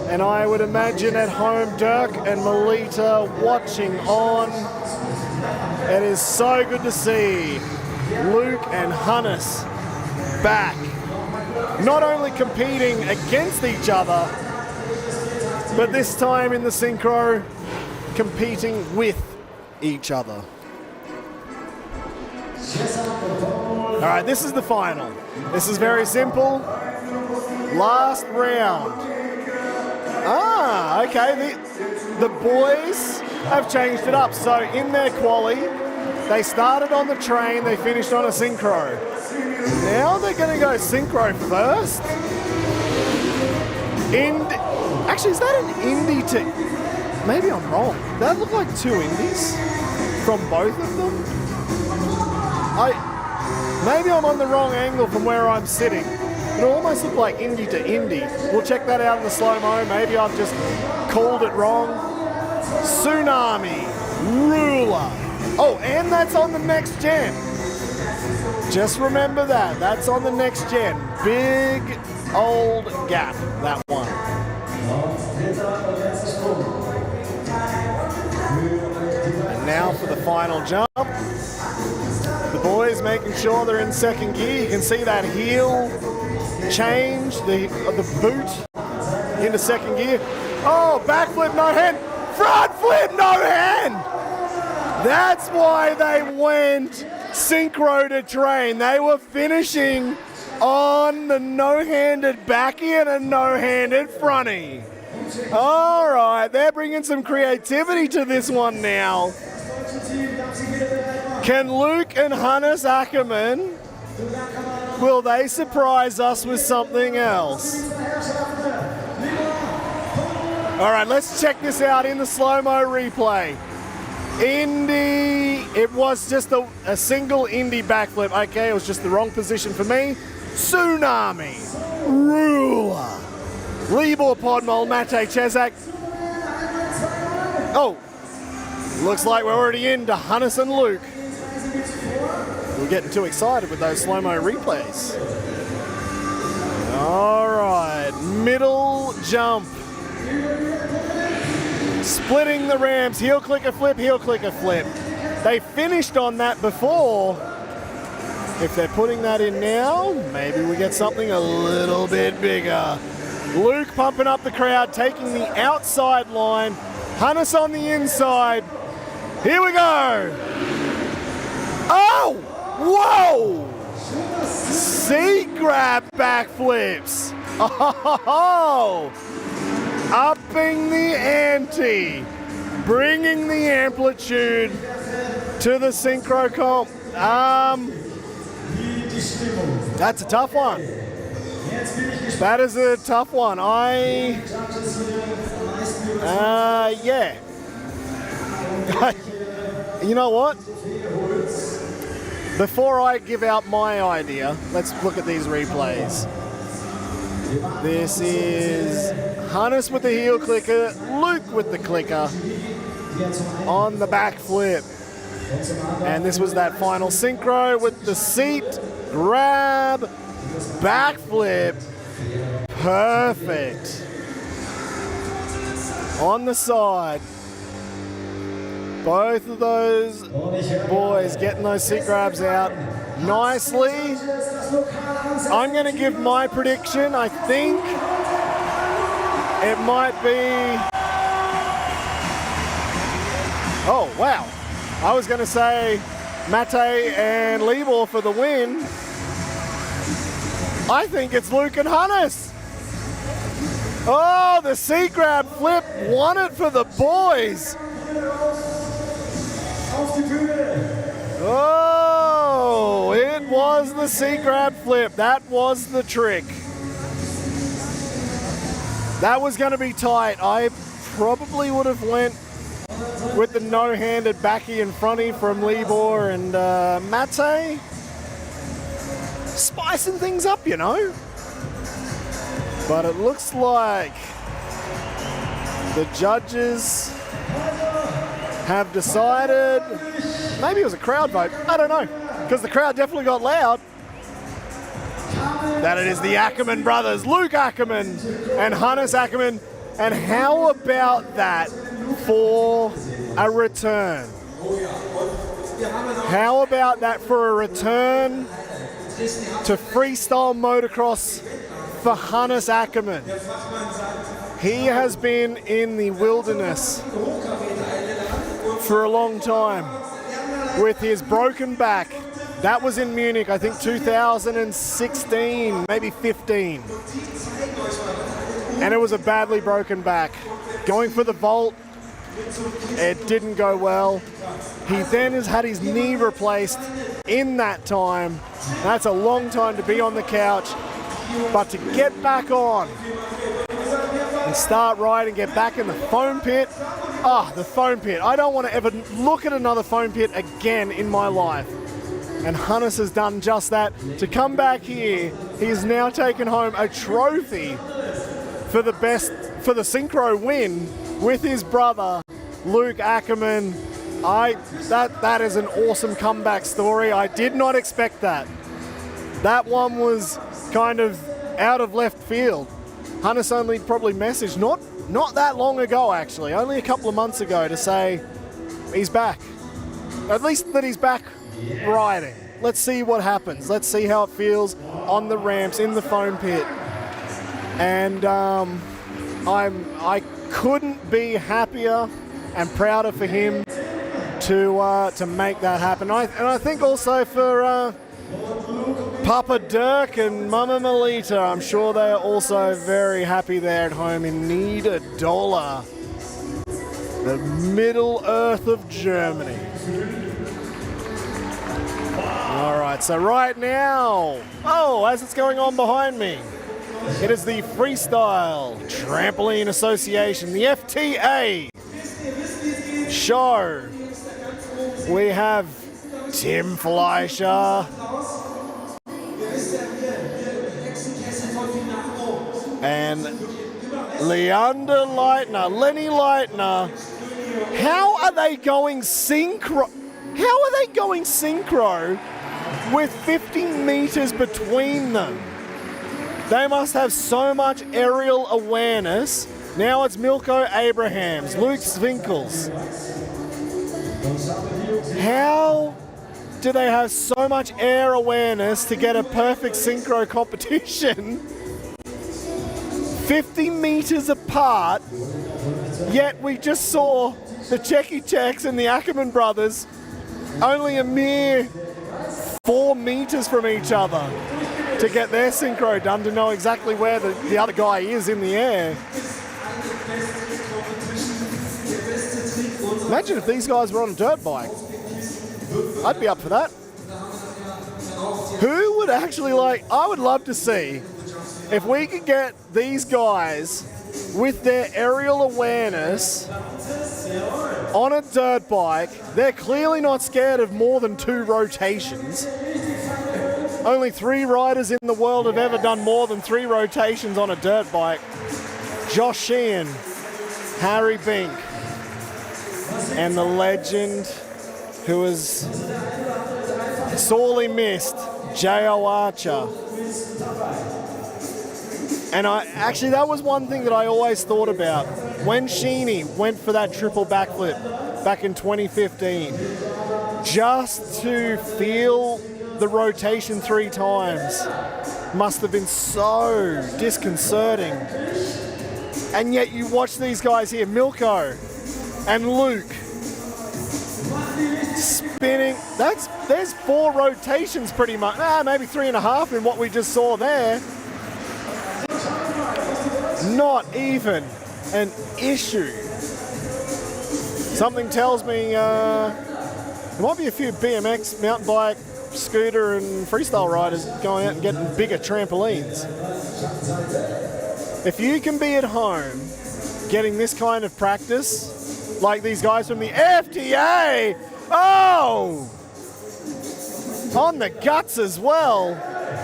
And I would imagine at home, Dirk and Melita watching on. It is so good to see Luc and Hannes back. Not only competing against each other, but this time in the synchro, competing with each other. All right, this is the final. This is very simple. Last round. Ah, okay. The boys have changed it up. So in their quali, they started on the train, they finished on a synchro. Now they're going to go synchro first. Actually, is that an Indy to... Maybe I'm wrong. That look like 2 Indies from both of them. Maybe I'm on the wrong angle from where I'm sitting. It almost looked like Indy to Indy. We'll check that out in the slow-mo. Maybe I've just called it wrong. Tsunami, ruler. Oh, and that's on the next gen. Just remember that. That's on the next gen. Big old gap, that one. And now for the final jump. The boys making sure they're in second gear. You can see that heel change, the boot into second gear. Oh, backflip, no hand. Front flip, no hand. That's why they went synchro to train. They were finishing on the no-handed backy and a no-handed fronty. All right, they're bringing some creativity to this one now. Can Luc and Hannes Ackermann, will they surprise us with something else? All right, let's check this out in the slow-mo replay. Indy, it was just a single Indy backflip. Okay, it was just the wrong position for me. Tsunami, Ruler, Libor, Podmol, Matej, Cesak. Oh, looks like we're already into Hannes and Luc. We're getting too excited with those slow-mo replays. All right, middle jump. Splitting the ramps, heel clicker flip, heel clicker flip. They finished on that before. If they're putting that in now, maybe we get something a little bit bigger. Luc pumping up the crowd, taking the outside line. Hannes on the inside. Here we go. Oh, whoa! Seat grab backflips. Oh! Upping the ante, bringing the amplitude to the synchro comp. That's a tough one. That is a tough one. Yeah. You know what? Before I give out my idea, let's look at these replays. This is Hannes with the heel clicker, Luc with the clicker on the backflip. And this was that final synchro with the seat, grab, backflip. Perfect. On the side. Both of those boys getting those seat grabs out nicely. I'm going to give my prediction. I think it might be... Oh, wow. I was going to say Matej and Libor for the win. I think it's Luc and Hannes. Oh, the seat grab flip won it for the boys. Oh, it was the seat grab flip. That was the trick. That was going to be tight. I probably would have went with the no-handed backy and fronty from Libor and Matej. Spicing things up, you know. But it looks like the judges have decided, maybe it was a crowd vote, I don't know, because the crowd definitely got loud, that it is the Ackermann brothers, Luc Ackermann and Hannes Ackermann. And how about that for a return? How about that for a return to freestyle motocross for Hannes Ackermann? He has been in the wilderness for a long time with his broken back. That was in Munich, I think 2016, maybe 15. And it was a badly broken back. Going for the vault, it didn't go well. He then has had his knee replaced in that time. That's a long time to be on the couch, but to get back on and start riding, get back in the foam pit. Ah, the foam pit. I don't want to ever look at another foam pit again in my life. And Hannes has done just that. To come back here, he's now taken home a trophy for the synchro win with his brother, Luc Ackermann. That is an awesome comeback story. I did not expect that. That one was kind of out of left field. Hannes only probably messaged not that long ago, actually, only a couple of months ago, to say he's back. At least that he's back riding. Let's see what happens. Let's see how it feels on the ramps in the foam pit. And I couldn't be happier and prouder for him to make that happen. And I think also for Papa Dirk and Mama Melita, I'm sure they are also very happy there at home in Niederdola, the Middle Earth of Germany. right, so right now, as it's going on behind me, it is the Freestyle Trampoline Association, the FTA show. We have Tim Fleischer and Leander Leitner, Lenny Leitner. How are they going synchro? How are they going synchro with 50 meters between them? They must have so much aerial awareness. Now it's Milko Abrahams, Luke Zwinkels. How do they have so much air awareness to get a perfect synchro competition 50 meters apart, yet we just saw the Checky Checks and the Ackermann brothers only a mere 4 meters from each other to get their synchro done, to know exactly where the other guy is in the air. Imagine if these guys were on a dirt bike. I'd be up for that. Who would actually I would love to see if we could get these guys with their aerial awareness on a dirt bike. They're clearly not scared of more than 2 rotations. Only 3 riders in the world have ever done more than 3 rotations on a dirt bike. Josh Sheehan, Harry Bink, and the legend who was sorely missed, J.O. Archer. And that was one thing that I always thought about. When Sheeny went for that triple backflip back in 2015, just to feel the rotation 3 times must have been so disconcerting. And yet you watch these guys here, Milko and Luke, spinning. There's 4 rotations pretty much, maybe 3.5 in what we just saw there. Not even an issue. Something tells me there might be a few BMX, mountain bike, scooter and freestyle riders going out and getting bigger trampolines. If you can be at home getting this kind of practice, like these guys from the FTA, on the guts as well,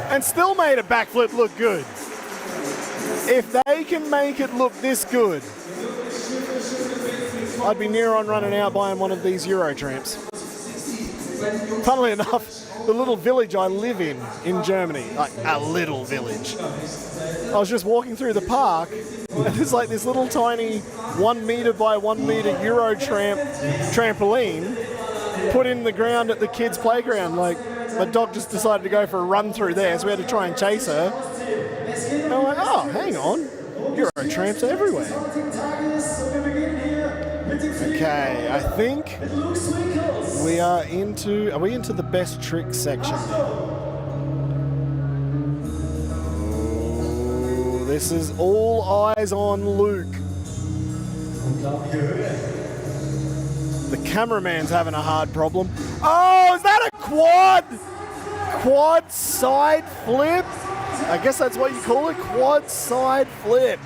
and still made a backflip look good. If they can make it look this good, I'd be near on running out buying one of these Euro tramps. Funnily enough, the little village I live in Germany, like a little village, I was just walking through the park and there's like this little tiny 1 meter by 1 meter Euro trampoline put in the ground at the kids' playground. Like, my dog just decided to go for a run through there, so we had to try and chase her. And I'm like, oh, hang on, Euro tramps everywhere. Okay, I think we are into the best trick section now? Oh, this is all eyes on Luke. The cameraman's having a hard problem. Oh, is that a quad side flip? I guess that's what you call it, quad side flip.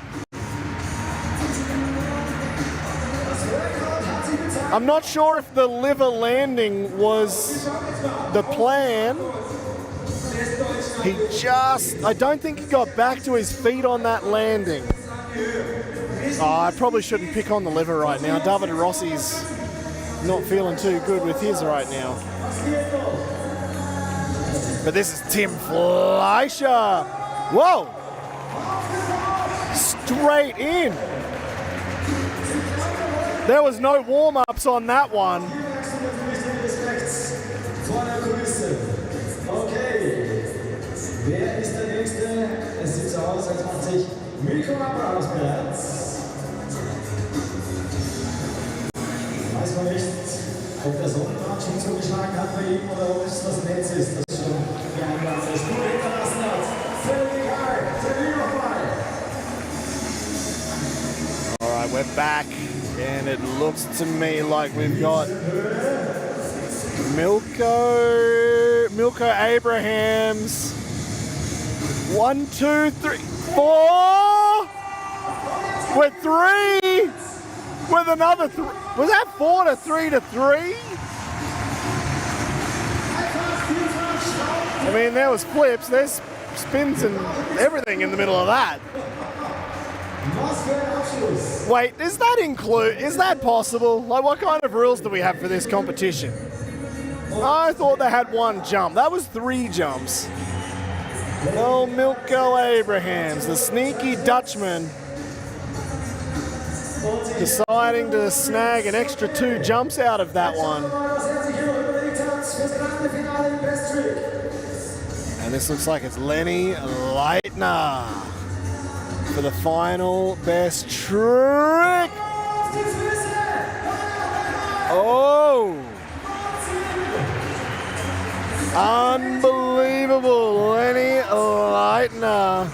I'm not sure if the liver landing was the plan. I don't think he got back to his feet on that landing. I probably shouldn't pick on the liver right now. David Rossi's not feeling too good with his right now. But this is Tim Fleischer. Whoa! Straight in. There was no warm-ups on that one. Okay. Wer ist der Nächste? Es sieht so aus, als macht sich Mikolej bereit. Weiß man nicht, ob der Sonnenbrand schon zugeschlagen hat bei ihm oder ob es das Netz ist, das schon die einganze Spur hinterlassen hat. All right, we're back. And it looks to me like we've got Milko Milko Abrahams. 1, 2, 3, 4. With 3. With another 3. Was that 4 to 3 to 3? I mean, there was flips, there's spins and everything in the middle of that. Wait, is that possible? Like, what kind of rules do we have for this competition? I thought they had 1 jump. That was 3 jumps. Oh, Milko Abrahams, the sneaky Dutchman, deciding to snag an extra 2 jumps out of that one. And this looks like it's Lenny Leitner for the final best trick. Oh! Unbelievable, Lenny Leitner.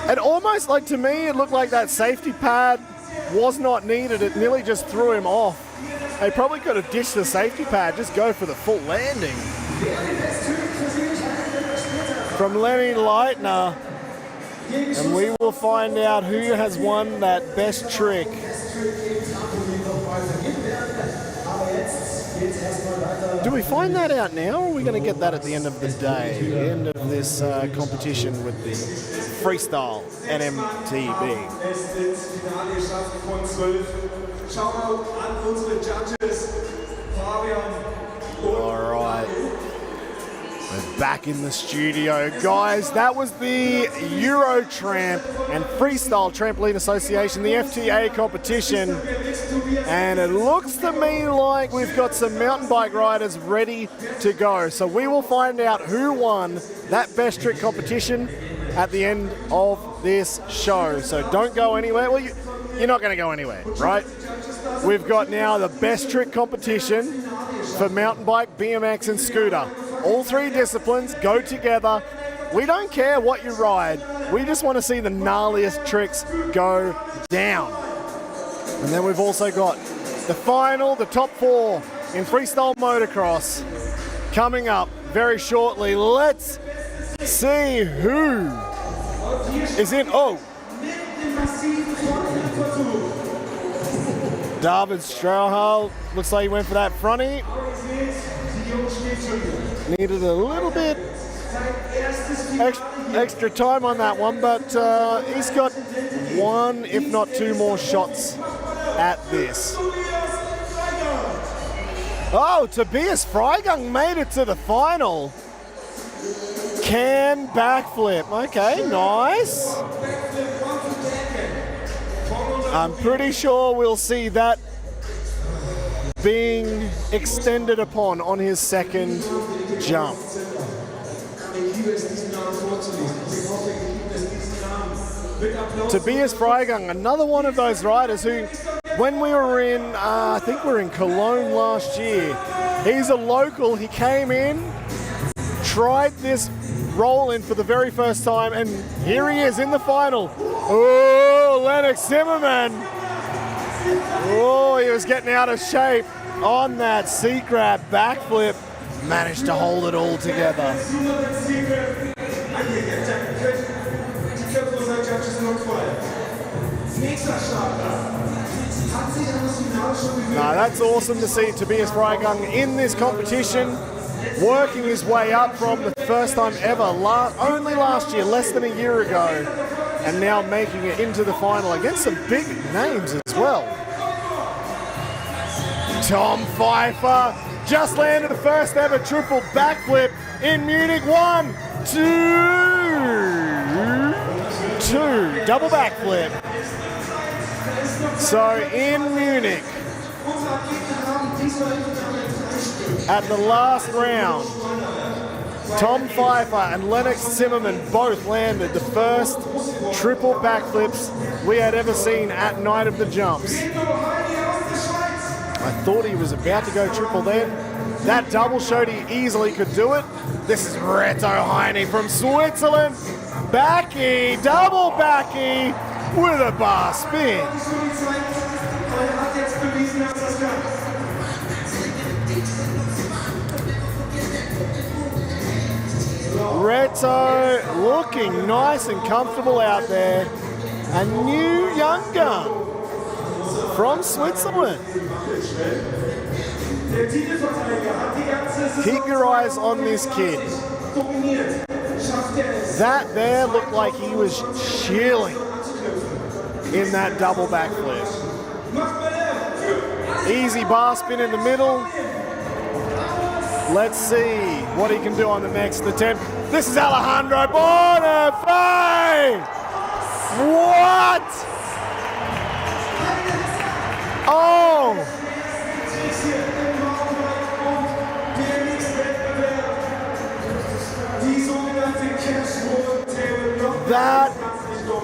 It almost, like, to me, it looked like that safety pad was not needed. It nearly just threw him off. They probably could have dished the safety pad, just go for the full landing. From Lenny Leitner, and we will find out who has won that best trick. Do we find that out now, or are we going to get that at the end of the day, the end of this competition with the Freestyle NMTB? All right. We're back in the studio, guys. That was the Eurotramp and Freestyle Trampoline Association, the FTA competition. And it looks to me like we've got some mountain bike riders ready to go. So we will find out who won that best trick competition at the end of this show. So don't go anywhere. Well, you're not going to go anywhere, right? We've got now the best trick competition for mountain bike, BMX, and scooter. All 3 disciplines go together. We don't care what you ride. We just want to see the gnarliest tricks go down. And then we've also got the final, the top 4 in freestyle motocross coming up very shortly. Let's see who is in. Oh, David Strauhal looks like he went for that fronty. Needed a little bit extra time on that one, but he's got 1, if not 2 more shots at this. Oh, Tobias Freigang made it to the final. Can backflip. Okay, nice. I'm pretty sure we'll see that being extended upon on his second jump. Tobias Freigang, another one of those riders who, when we were in, I think we were in Cologne last year, he's a local. He came in, tried this roll in for the very first time, and here he is in the final. Oh, Lennox Zimmermann. Oh, he was getting out of shape on that seat grab backflip. Managed to hold it all together. Now that's awesome to see Tobias Freigang in this competition, working his way up from the first time ever, only last year, less than a year ago, and now making it into the final against some big names as well. Tom Pfeiffer just landed the first ever triple backflip in Munich. 1, 2, 2, double backflip. So in Munich, at the last round, Tom Pfeiffer and Lennox Zimmermann both landed the first triple backflips we had ever seen at Night of the Jumps. I thought he was about to go triple then. That double showed he easily could do it. This is Reto Heini from Switzerland. Backy, double backy with a bar spin. Reto looking nice and comfortable out there. A new young gun from Switzerland. Keep your eyes on this kid. That there looked like he was chilling in that double backflip. Easy bar spin in the middle. Let's see what he can do on the next attempt. This is Alejandro Bonafe! What? Oh! That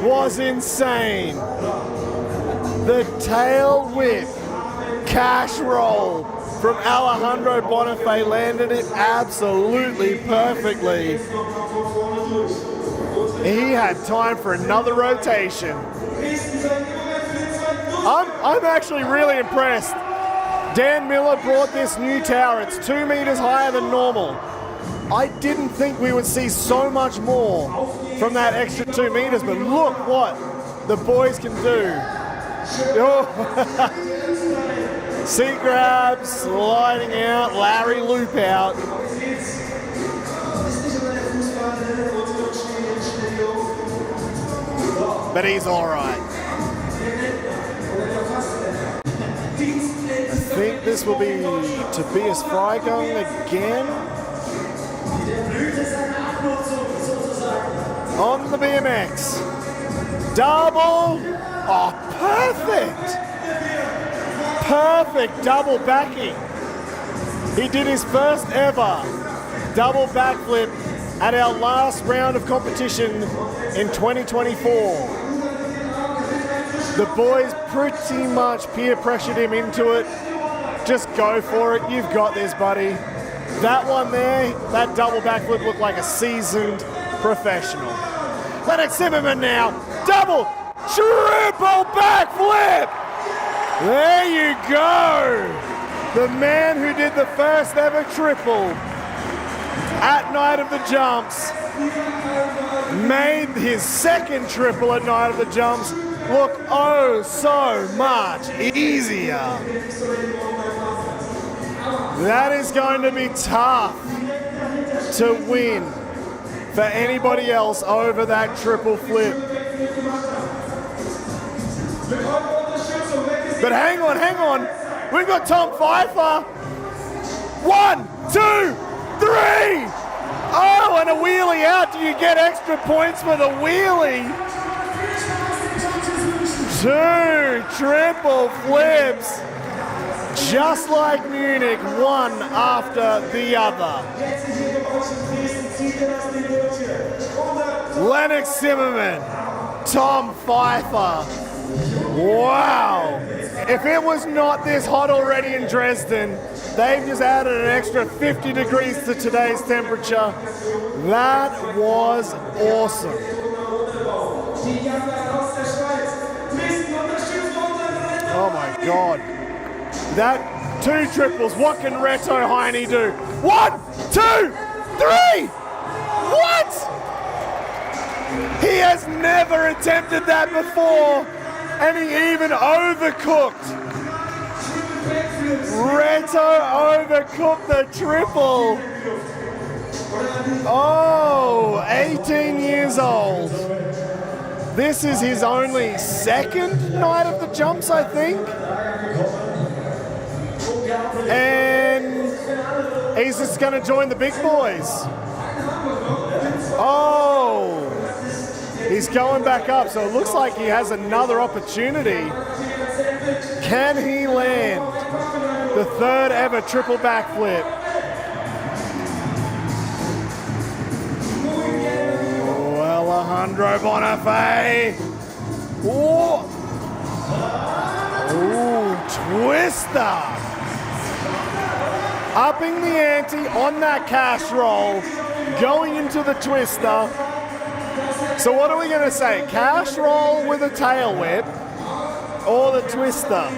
was insane. The tail whip cash roll from Alejandro Bonafe landed it absolutely perfectly. He had time for another rotation. I'm actually really impressed. Dan Miller brought this new tower. It's 2 meters higher than normal. I didn't think we would see so much more from that extra 2 meters, but look what the boys can do. Oh. Seat grab, sliding out, Larry loop out. But he's all right. I think this will be Tobias Freigang again. On the BMX. Double. Oh, perfect. Perfect double backing. He did his first ever double backflip at our last round of competition in 2024. The boys pretty much peer pressured him into it. Just go for it. You've got this, buddy. That one there, that double backflip looked like a seasoned professional. Lennox Zimmermann now. Double, triple backflip. There you go. The man who did the first ever triple at Night of the Jumps made his second triple at Night of the Jumps look oh so much easier. That is going to be tough to win for anybody else over that triple flip. But hang on. We've got Tom Pfeiffer. 1, 2, 3. Oh, and a wheelie out. Do you get extra points for the wheelie? 2 triple flips. Just like Munich, one after the other. Lennox Zimmermann, Tom Pfeiffer. Wow. If it was not this hot already in Dresden, they've just added an extra 50 degrees to today's temperature. That was awesome. Oh my God. That 2 triples, what can Reto Heini do? 1, 2, 3! What? He has never attempted that before, and he even overcooked. Reto overcooked the triple. Oh, 18 years old. This is his only second Night of the Jumps, I think. And he's just going to join the big boys. Oh, he's going back up, so it looks like he has another opportunity. Can he land the 3rd ever triple backflip? Oh, Alejandro Bonafe. Oh, twister. Upping the ante on that cash roll, going into the twister. So what are we going to say? Cash roll with a tail whip or the twister?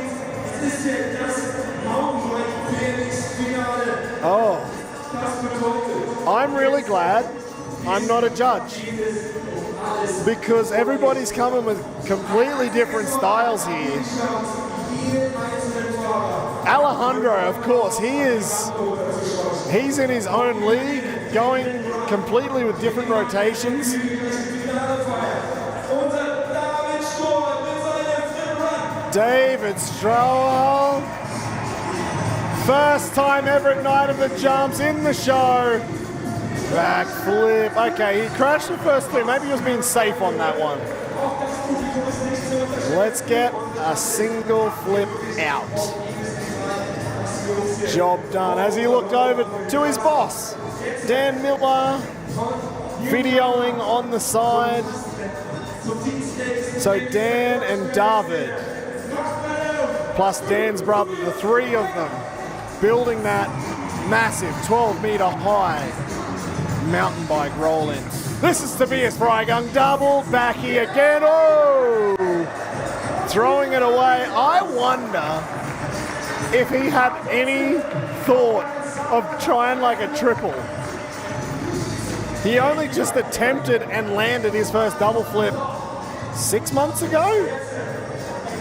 Oh, I'm really glad I'm not a judge. Because everybody's coming with completely different styles here. Alejandro, of course, he's in his own league, going completely with different rotations. David Stroll, first time ever at Night of the Jumps in the show. Backflip. Okay, he crashed the first two. Maybe he was being safe on that one. Let's get a single flip out. Job done. As he looked over to his boss, Dan Miller, videoing on the side. So Dan and David, plus Dan's brother, the three of them, building that massive 12-meter high mountain bike roll-in. This is Tobias Freigang, double backy again. Oh! Throwing it away. I wonder if he had any thought of trying like a triple. He only just attempted and landed his first double flip 6 months ago.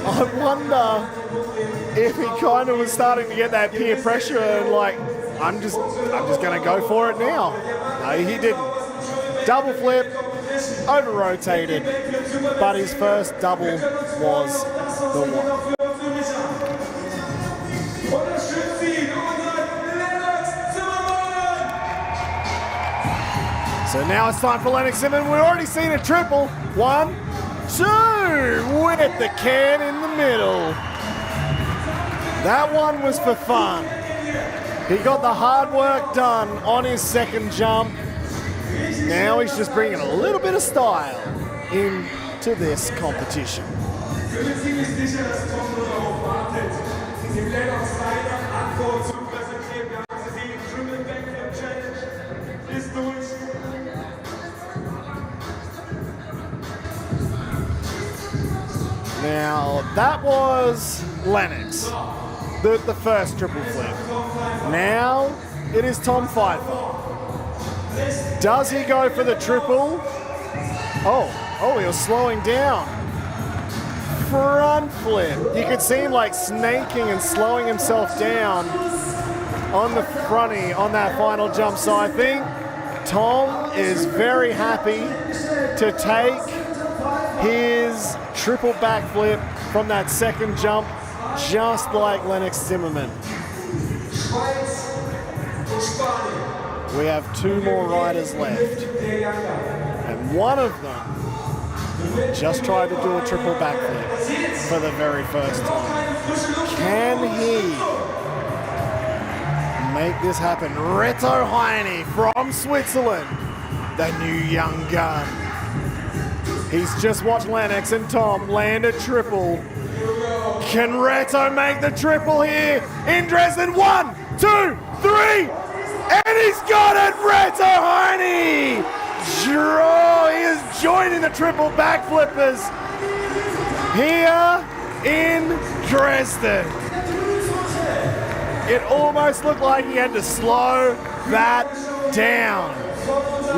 I wonder if he kind of was starting to get that peer pressure and like, I'm just gonna go for it now. No, he didn't. Double flip, over-rotated, but his first double was the one. So now it's time for Lennox Zimmermann. We've already seen a triple. 1, 2, with the can in the middle. That one was for fun. He got the hard work done on his second jump. Now he's just bringing a little bit of style into this competition. Now that was Lennox, the first triple flip. Now it is Tom Pfeiffer. Does he go for the triple? Oh, he was slowing down. Front flip. You could see him like snaking and slowing himself down on the fronty on that final jump. So I think Tom is very happy to take his triple backflip from that second jump, just like Lennox Zimmermann. We have 2 more riders left, and one of them just tried to do a triple backflip for the very first time. Can he make this happen? Reto Heini from Switzerland, the new young gun. He's just watched Lennox and Tom land a triple. Can Reto make the triple here in Dresden? 1, 2, 3, and he's got it, Reto Heini! He is joining the triple backflippers here in Dresden. It almost looked like he had to slow that down.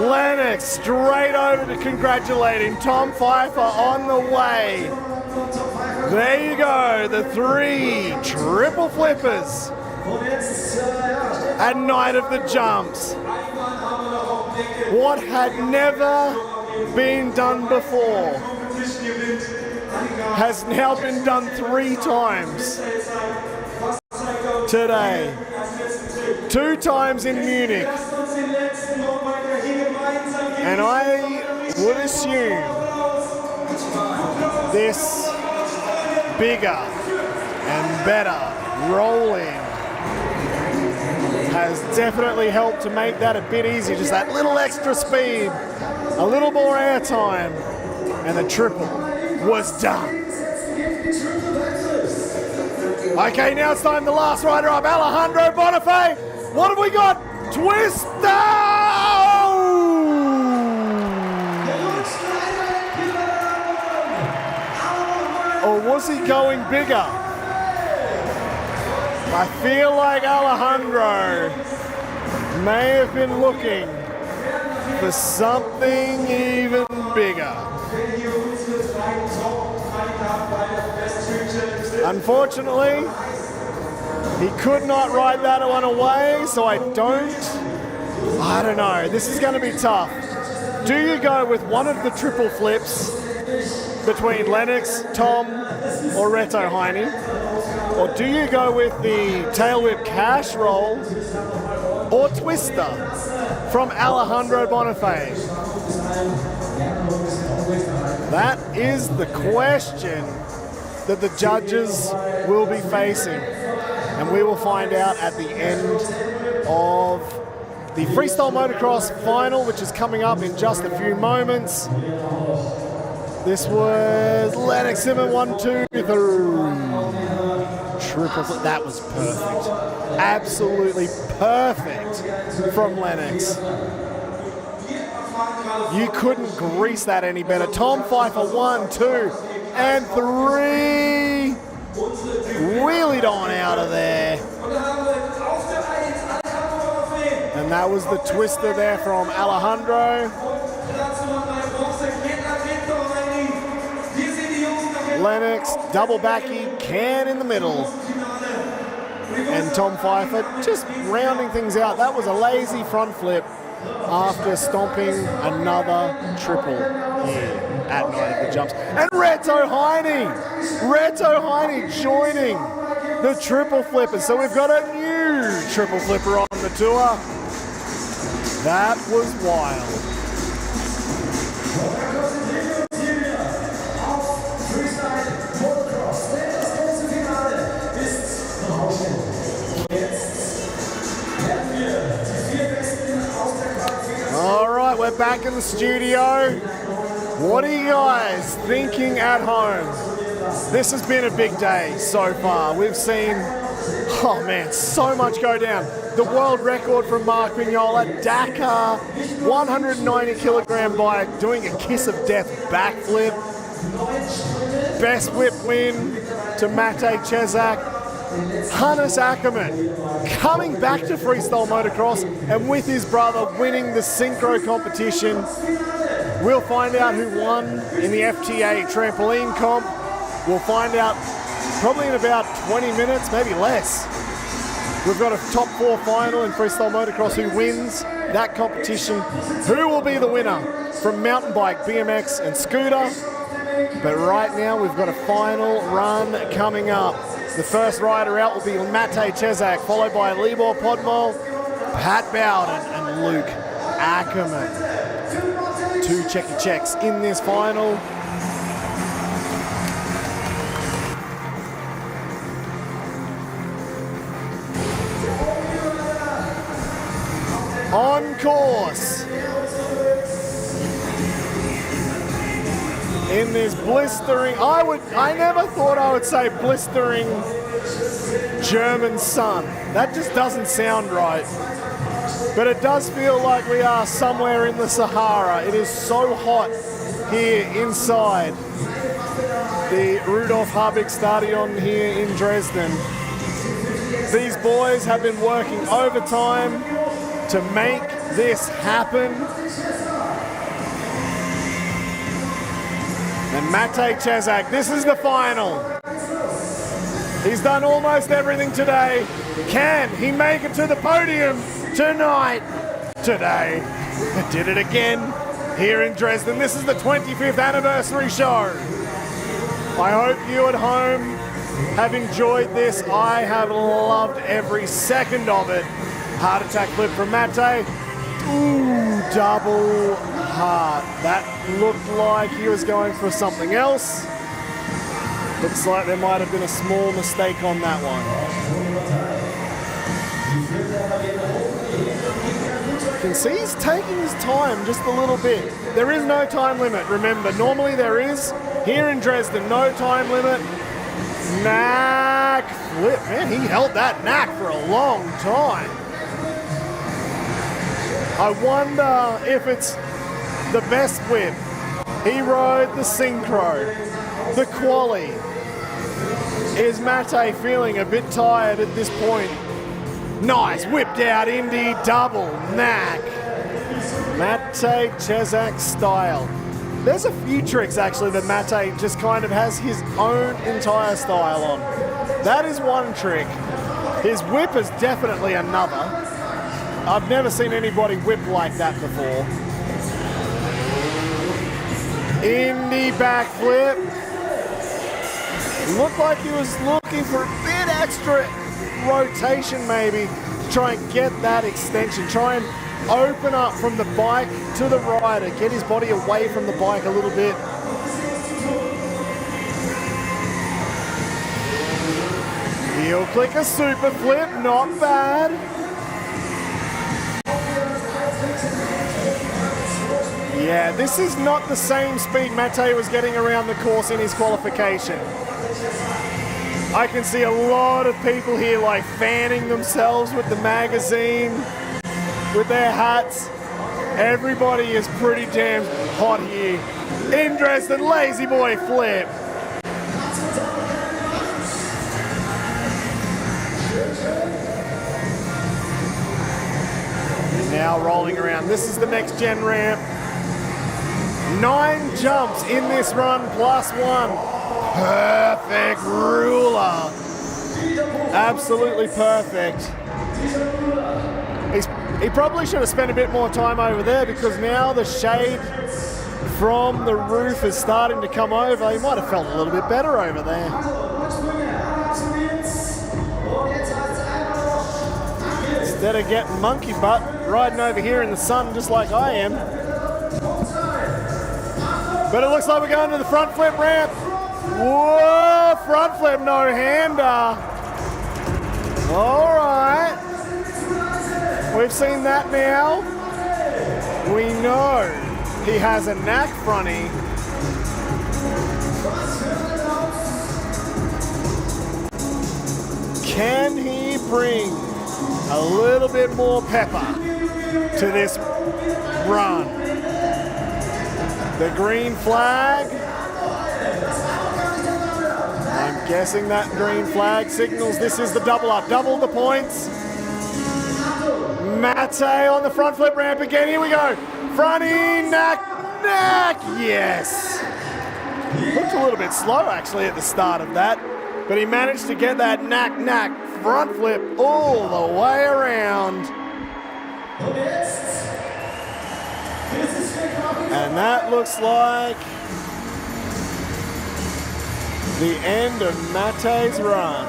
Lennox straight over to congratulate him. Tom Pfeiffer on the way. There you go, the 3 triple flippers at Night of the Jumps. What had never been done before has now been done 3 times today. 2 times in Munich. And I would assume this bigger and better rolling has definitely helped to make that a bit easier. Just that little extra speed, a little more air time, and the triple was done. Okay, now it's time, the last rider up, Alejandro Bonafe. What have we got? Twist down! Or was he going bigger? I feel like Alejandro may have been looking for something even bigger. Unfortunately, he could not ride that one away, so I don't know. This is going to be tough. Do you go with one of the triple flips between Lennox, Tom, or Reto Heini? Or do you go with the tail whip cash roll or twister from Alejandro Bonafe? That is the question that the judges will be facing. And we will find out at the end of the Freestyle Motocross final, which is coming up in just a few moments. This was Lennox Zimmermann 1, 2, 3. Triple flip. That was perfect. Absolutely perfect from Lennox. You couldn't grease that any better. Tom Pfeiffer 1, 2, and 3. Wheelied on out of there. And that was the twister there from Alejandro. Lennox, double backy, can in the middle. And Tom Pfeiffer just rounding things out. That was a lazy front flip after stomping another triple here at Night of the Jumps. And Reto Heini joining the triple flippers. So we've got a new triple flipper on the tour. That was wild. All right, we're back in the studio. What are you guys thinking at home? This has been a big day so far. We've seen, oh man, so much go down. The world record from Marc Pinyol at Dakar, 190 kilogram bike, doing a kiss of death backflip. Best whip win to Matej Cesak. Luc Ackermann coming back to freestyle motocross and with his brother winning the synchro competition. We'll find out who won in the FTA trampoline comp. We'll find out probably in about 20 minutes, maybe less. We've got a top 4 final in freestyle motocross. Who wins that competition? Who will be the winner from mountain bike, BMX and scooter? But right now we've got a final run coming up. The first rider out will be Matej Cesak, followed by Libor, Podmol, Pat Bowden and Luc Ackermann. 2 checky checks in this final. On course in this blistering, I never thought I would say blistering German sun. That just doesn't sound right. But it does feel like we are somewhere in the Sahara. It is so hot here inside the Rudolf Habig Stadion here in Dresden. These boys have been working overtime to make this happen. And Matej Cesak, this is the final. He's done almost everything today. Can he make it to the podium tonight? Today. Did it again here in Dresden. This is the 25th anniversary show. I hope you at home have enjoyed this. I have loved every second of it. Heart attack flip from Matej. Ooh, double heart. That looked like he was going for something else. Looks like there might have been a small mistake on that one. You can see he's taking his time just a little bit. There is no time limit, remember. Normally there is. Here in Dresden, no time limit. Knack flip. Man, he held that knack for a long time. I wonder if it's the best whip. He rode the synchro, the quali. Is Matej feeling a bit tired at this point? Nice, whipped out Indy, double knack. Matej Cesak style. There's a few tricks actually that Matej just kind of has his own entire style on. That is one trick. His whip is definitely another. I've never seen anybody whip like that before. Indy backflip. Looked like he was looking for a bit extra rotation maybe to try and get that extension. Try and open up from the bike to the rider. Get his body away from the bike a little bit. Heel clicker super flip, not bad. Yeah, this is not the same speed Matej was getting around the course in his qualification. I can see a lot of people here like fanning themselves with the magazine, with their hats. Everybody is pretty damn hot here. In Dresden, lazy boy flip. Now rolling around. This is the next gen ramp. 9 jumps in this run plus 1. Perfect ruler. Absolutely perfect. He probably should have spent a bit more time over there because now the shade from the roof is starting to come over. He might have felt a little bit better over there. Instead of getting monkey butt, riding over here in the sun just like I am. But it looks like we're going to the front flip ramp. Whoa, front flip, no hander. All right. We've seen that now. We know he has a knack fronty. Can he bring a little bit more pepper to this run? The green flag. I'm guessing that green flag signals this is the double up. Double the points. Matej on the front flip ramp again. Here we go. Fronty, knack, yes. Looked a little bit slow actually at the start of that, but he managed to get that knack front flip all the way around. And that looks like the end of Matej's run.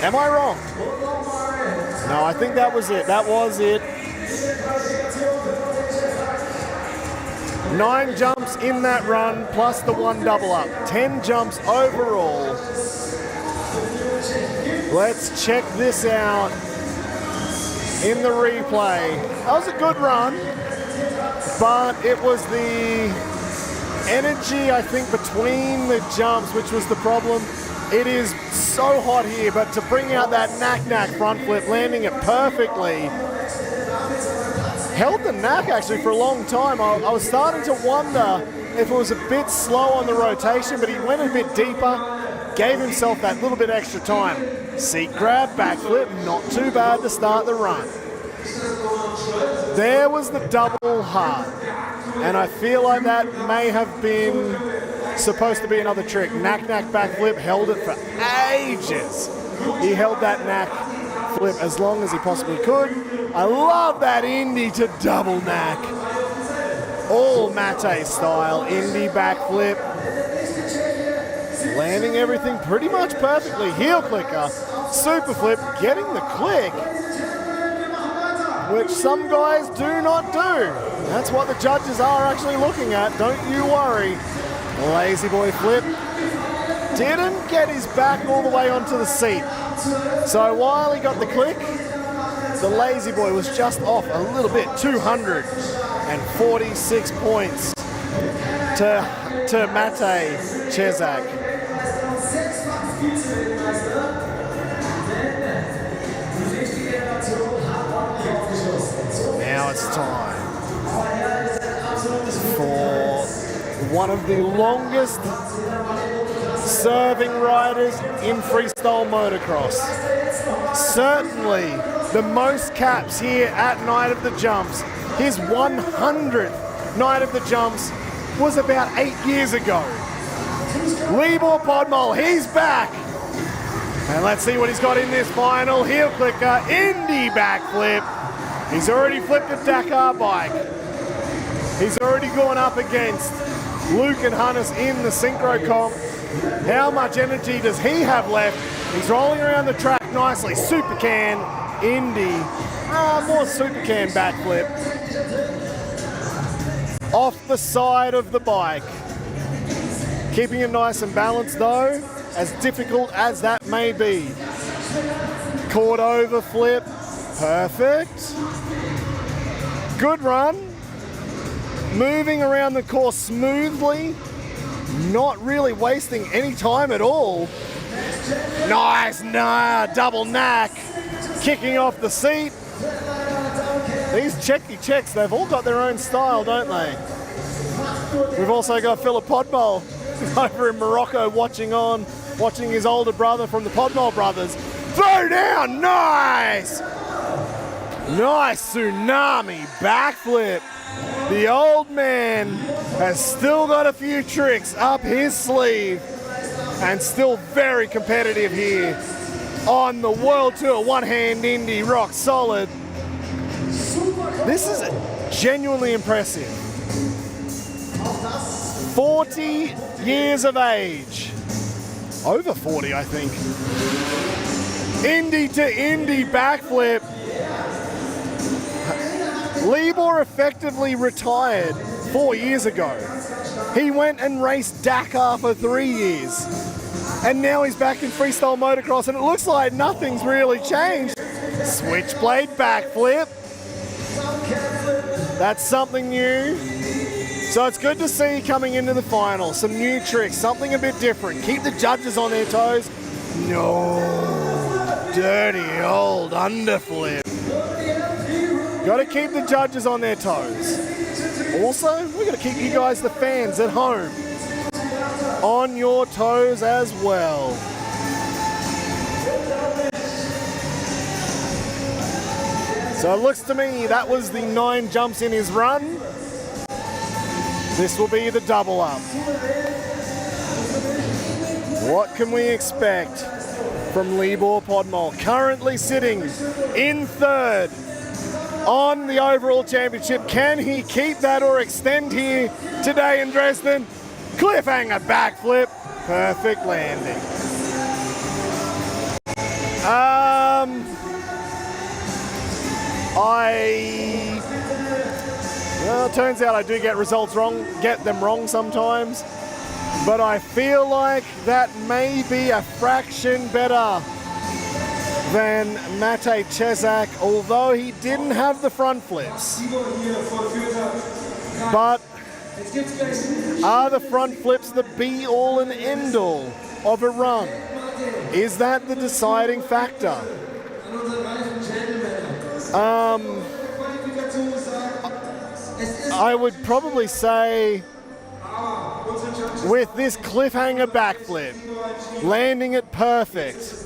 Am I wrong? No, I think that was it. That was it. 9 jumps in that run, plus the 1 double up. 10 jumps overall. Let's check this out in the replay. That was a good run, but it was the energy, I think, between the jumps, which was the problem. It is so hot here, but to bring out that knack front flip, landing it perfectly. Held the knack actually for a long time. I was starting to wonder if it was a bit slow on the rotation, but he went a bit deeper, gave himself that little bit extra time. Seat grab, backflip, not too bad to start the run. There was the double hard, and I feel like that may have been supposed to be another trick. Knack backflip, held it for ages. He held that knack flip as long as he possibly could. I love that Indy to double knack. All Matej style, Indy backflip. Landing everything pretty much perfectly. Heel clicker, super flip, getting the click, which some guys do not do. That's what the judges are actually looking at, don't you worry. Lazy boy flip. Didn't get his back all the way onto the seat. So while he got the click, the lazy boy was just off a little bit, 246 points to Matej Cesak. Now it's time for one of the longest serving riders in freestyle motocross. Certainly the most caps here at Night of the Jumps. His 100th Night of the Jumps was about 8 years ago. Libor Podmol, he's back. And let's see what he's got in this final heel clicker, Indy backflip. He's already flipped a Dakar bike. He's already gone up against Luc and Hannes in the synchro comp. How much energy does he have left? He's rolling around the track nicely. Supercan, Indy, more Supercan backflip. Off the side of the bike. Keeping it nice and balanced though, as difficult as that may be. Chord over flip, perfect. Good run. Moving around the course smoothly, not really wasting any time at all. Nice, double knack, kicking off the seat. These checky checks, they've all got their own style, don't they? We've also got Philip Podmol over in Morocco watching his older brother from the Podmol brothers. Throw down, nice! Nice tsunami backflip. The old man has still got a few tricks up his sleeve and still very competitive here on the World Tour. One hand Indy, rock solid. This is genuinely impressive. 40 years of age. Over 40, I think. Indy to Indy backflip. Libor effectively retired 4 years ago. He went and raced Dakar for 3 years. And now he's back in freestyle motocross, and it looks like nothing's really changed. Switchblade backflip. That's something new. So it's good to see coming into the final. Some new tricks, something a bit different. Keep the judges on their toes. No, dirty old underflip. Got to keep the judges on their toes. Also, we got to keep you guys, the fans at home, on your toes as well. So it looks to me that was the 9 jumps in his run. This will be the double up. What can we expect from Libor Podmol? Currently sitting in 3rd on the overall championship. Can he keep that or extend here today in Dresden? Cliffhanger backflip, perfect landing. Well, it turns out I do get them wrong sometimes, but I feel like that may be a fraction better than Matej Cesak, although he didn't have the front flips. But are the front flips the be-all and end-all of a run? Is that the deciding factor? I would probably say with this cliffhanger backflip, landing it perfect.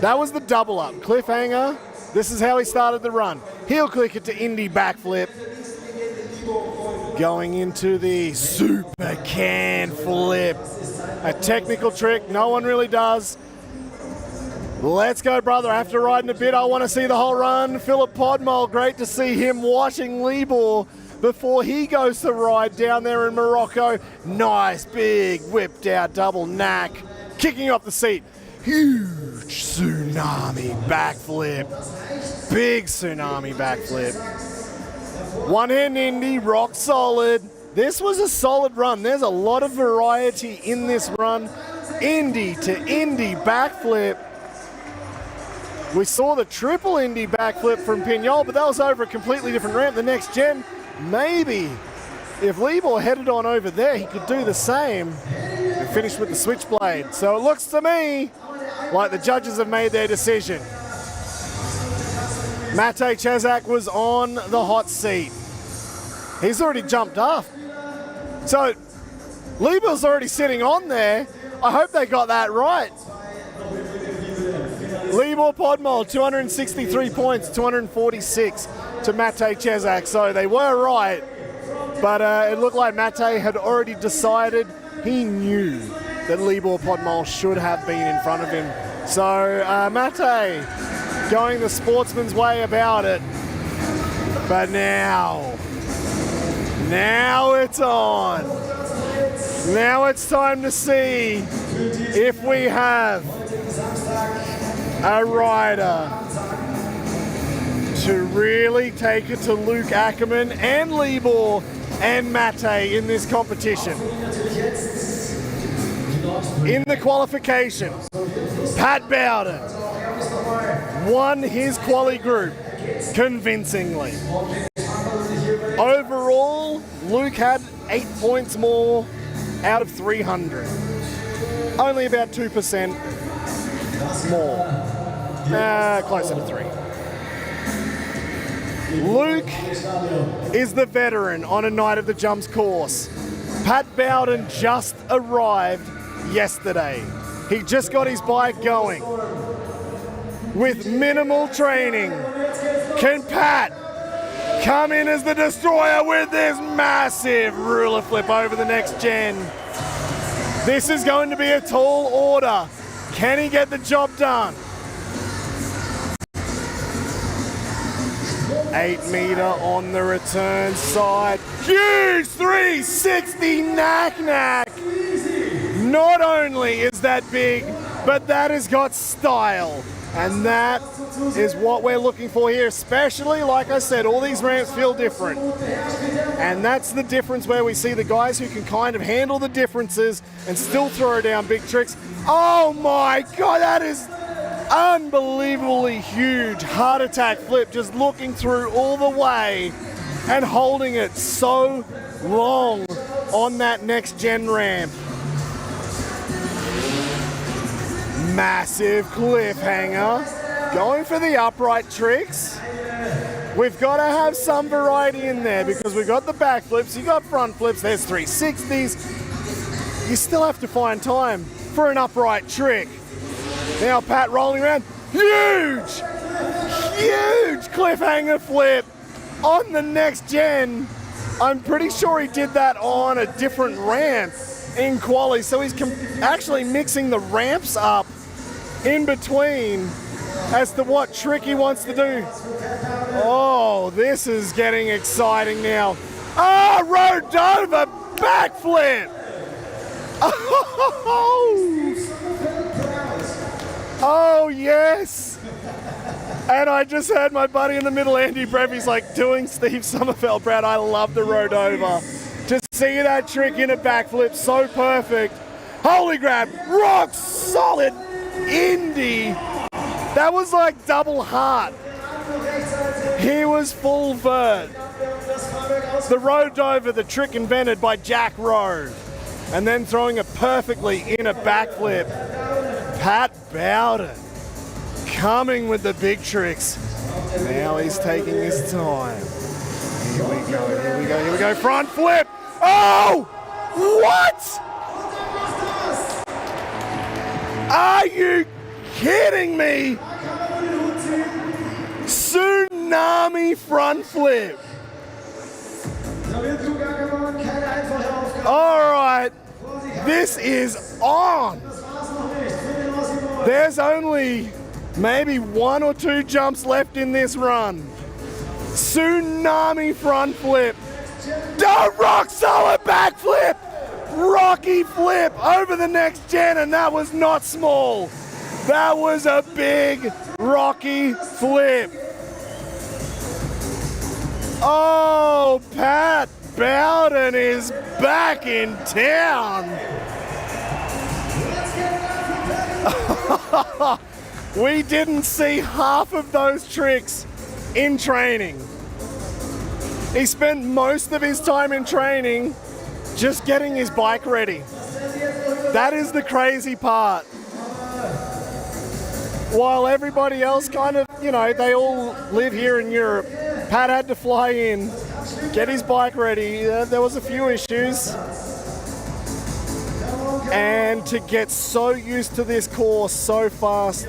That was the double up. Cliffhanger, this is how he started the run. Heel click it to Indy backflip. Going into the super can flip. A technical trick no one really does. Let's go, brother. After riding a bit, I want to see the whole run. Philip Podmol, great to see him watching Libor before he goes to ride down there in Morocco. Nice, big, whipped out double knack. Kicking off the seat. Huge tsunami backflip. Big tsunami backflip. One hand Indy, rock solid. This was a solid run. There's a lot of variety in this run. Indy to Indy backflip. We saw the triple Indy backflip from Pinyol, but that was over a completely different ramp. The next gen, maybe if Libor headed on over there, he could do the same and finish with the switchblade. So it looks to me like the judges have made their decision. Matej Cesak was on the hot seat. He's already jumped off. So Libor's already sitting on there. I hope they got that right. Libor Libor Podmol, 263 points, 246 to Matej Cesak. So they were right, but it looked like Matej had already decided he knew that Libor Podmol should have been in front of him. So Matej going the sportsman's way about it. But now it's on. Now it's time to see if we have a rider to really take it to Luc Ackermann and Libor and Matej in this competition. In the qualification, Pat Bowden won his quali group convincingly. Overall, Luc had 8 points more out of 300. Only about 2% more. Closer to 3. Luc is the veteran on a Night of the Jumps course. Pat Bowden just arrived yesterday. He just got his bike going. With minimal training, can Pat come in as the destroyer with this massive ruler flip over the next gen? This is going to be a tall order. Can he get the job done? 8 meter on the return side. Huge 360 knack. Not only is that big, but that has got style. And that is what we're looking for here, especially, like I said, all these ramps feel different. And that's the difference where we see the guys who can kind of handle the differences and still throw down big tricks. Oh my God, that is unbelievably huge heart attack flip, just looking through all the way and holding it so long on that next gen ramp. Massive cliffhanger, going for the upright tricks. We've got to have some variety in there because we've got the backflips, you got front flips, there's 360s. You still have to find time for an upright trick. Now Pat rolling around, huge cliffhanger flip on the next gen. I'm pretty sure he did that on a different ramp in quali, so he's actually mixing the ramps up in between as to what trick he wants to do. Oh, this is getting exciting now. Oh, road over backflip. Oh, yes. And I just heard my buddy in the middle, Andy Brevy's like doing Steve Sommerfeld. Brad, I love the road over. To see that trick in a backflip, so perfect. Holy grab, rock solid Indy. That was like double heart. He was full vert. The road over, the trick invented by Jack Rowe. And then throwing it perfectly in a backflip. Pat Bowden coming with the big tricks. Now he's taking his time. Here we go, front flip. Oh, what? Are you kidding me? Tsunami front flip. All right, this is on. There's only maybe 1 or 2 jumps left in this run. Tsunami front flip. Rock solid backflip. Rocky flip over the next gen, and that was not small. That was a big rocky flip. Oh, Pat Bowden is back in town. We didn't see half of those tricks in training. He spent most of his time in training just getting his bike ready. That is the crazy part. While everybody else kind of, they all live here in Europe, Pat had to fly in, get his bike ready. There was a few issues. And to get so used to this course so fast.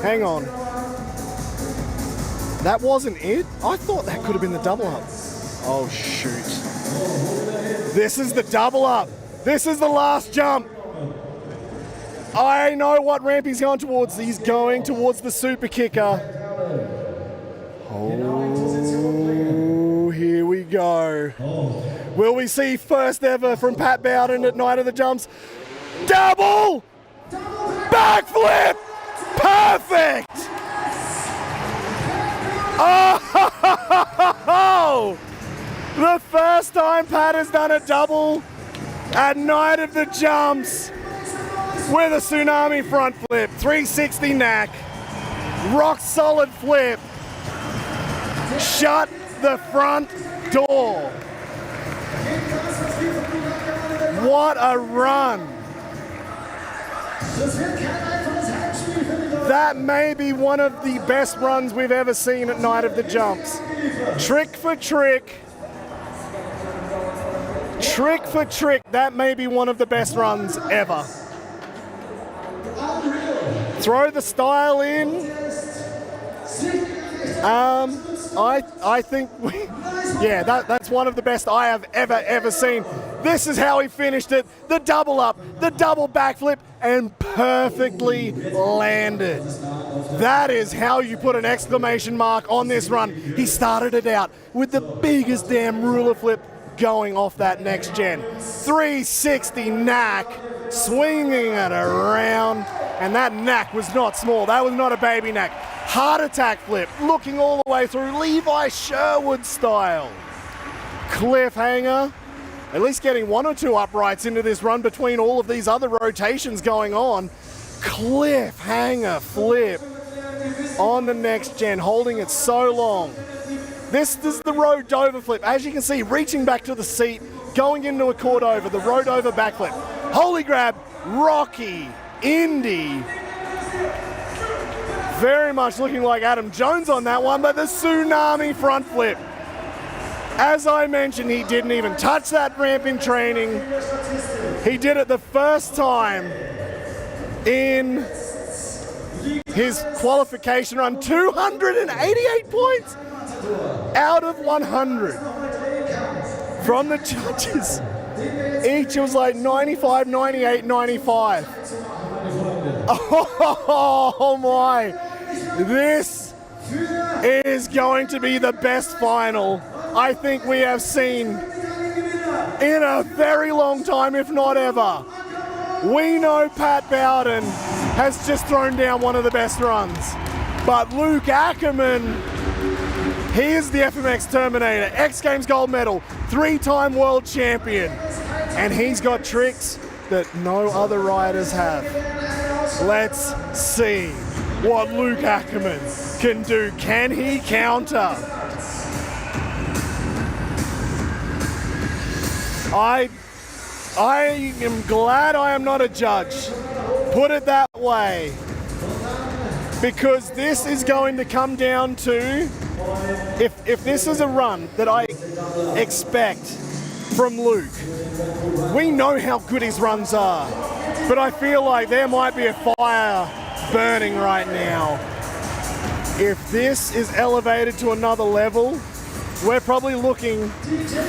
Hang on. That wasn't it? I thought that could have been the double up. Oh, shoot. This is the double up. This is the last jump. I know what ramp he's going towards. He's going towards the super kicker. Oh, here we go. Will we see first ever from Pat Bowden at Night of the Jumps? Double backflip! Perfect! Oh! The first time Pat has done a double at Night of the Jumps with a tsunami front flip, 360 knack, rock solid flip, shut the front door. What a run. That may be one of the best runs we've ever seen at Night of the Jumps. Trick for trick, that may be one of the best runs ever. Throw the style in. I think that's one of the best I have ever seen. This is how he finished it. The double up, the double backflip, and perfectly landed. That is how you put an exclamation mark on this run. He started it out with the biggest damn ruler flip going off that next gen. 360 knack, swinging it around, and that knack was not small. That was not a baby knack. Heart attack flip, looking all the way through, Levi Sherwood style. Cliffhanger, at least getting one or two uprights into this run between all of these other rotations going on. Cliffhanger flip on the next gen, holding it so long. This is the road over flip. As you can see, reaching back to the seat, going into a chord over, the road over backflip. Holy grab, Rocky, Indy. Very much looking like Adam Jones on that one, but the tsunami front flip. As I mentioned, he didn't even touch that ramp in training. He did it the first time in his qualification run. 288 points out of 100 from the judges. Each was like 95, 98, 95. Oh my, this is going to be the best final I think we have seen in a very long time, if not ever. We know Pat Bowden has just thrown down one of the best runs, but Luc Ackermann, he is the FMX Terminator, X Games gold medal, 3-time world champion, and he's got tricks that no other riders have. Let's see what Luc Ackermann can do. Can he counter? I am glad I am not a judge. Put it that way. Because this is going to come down to, if this is a run that I expect from Luc, we know how good his runs are. But I feel like there might be a fire burning right now. If this is elevated to another level, we're probably looking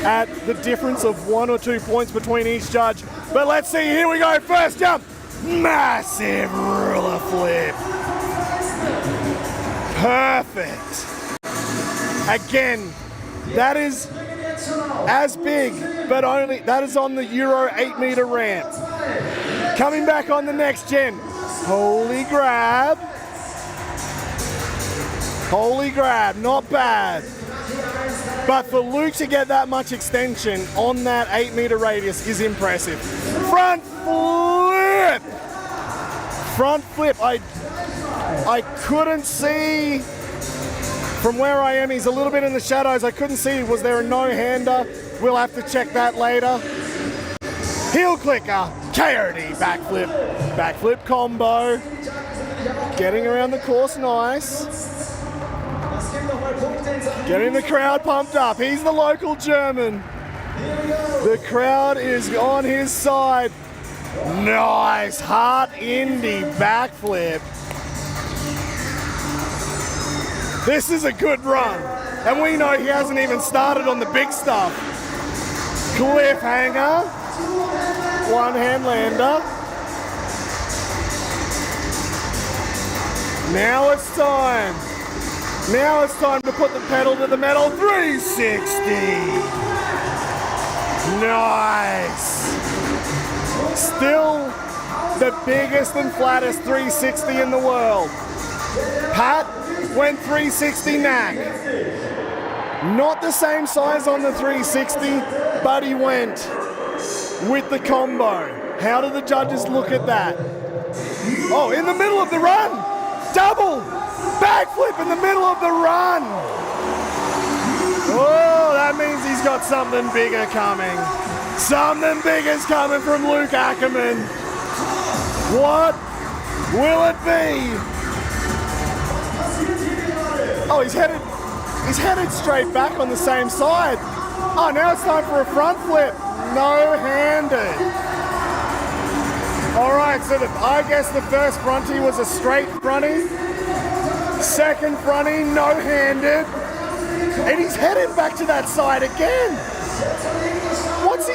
at the difference of 1 or 2 points between each judge. But let's see, here we go, first jump. Massive ruler flip. Perfect. Again, that is as big, but only, that is on the Euro 8-meter ramp. Coming back on the next gen. Holy grab. Holy grab, not bad. But for Luc to get that much extension on that 8-meter radius is impressive. Front flip! Front flip, I couldn't see from where I am. He's a little bit in the shadows. I couldn't see, was there a no-hander? We'll have to check that later. Heel clicker, KOD backflip, backflip combo. Getting around the course, nice. Getting the crowd pumped up. He's the local German. The crowd is on his side. Nice, hard Indy backflip. This is a good run. And we know he hasn't even started on the big stuff. Cliffhanger. One-hand lander. Now it's time. Now it's time to put the pedal to the metal. 360. Nice. Still the biggest and flattest 360 in the world. Pat went 360 knack. Not the same size on the 360, but he went with the combo. How do the judges look at that? Oh, in the middle of the run! Double backflip in the middle of the run! Oh, that means he's got something bigger coming. Something bigger's coming from Luc Ackermann. What will it be? Oh, he's headed straight back on the same side. Oh, now it's time for a front flip. No-handed. All right, so I guess the first fronty was a straight fronty. Second fronty, no-handed. And he's heading back to that side again. What's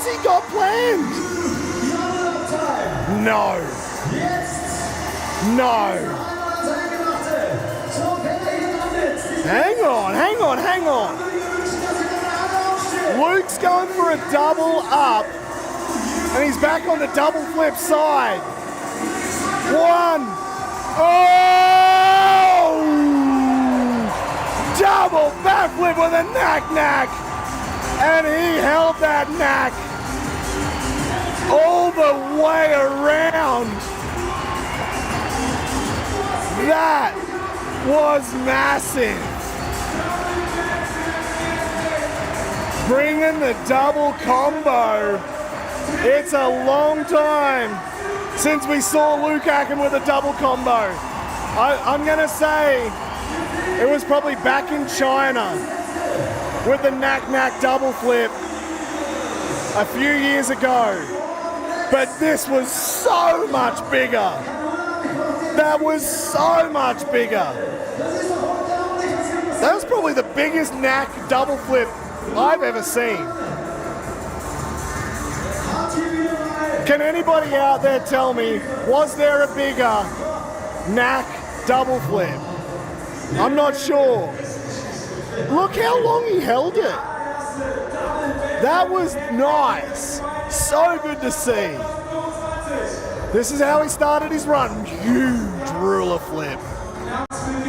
he got planned? No. No. Hang on. Luke's going for a double up, and he's back on the double flip side. One. Oh! Double backflip with a knack. And he held that knack all the way around. That was massive. Bringing the double combo. It's a long time since we saw Luc Ackermann with a double combo. I'm gonna say it was probably back in China with the knack double flip a few years ago. But this was so much bigger. That was so much bigger. That was probably the biggest knack double flip I've ever seen. Can anybody out there tell me, was there a bigger knack double flip? I'm not sure. Look how long he held it. That was nice. So good to see. This is how he started his run. Huge ruler flip.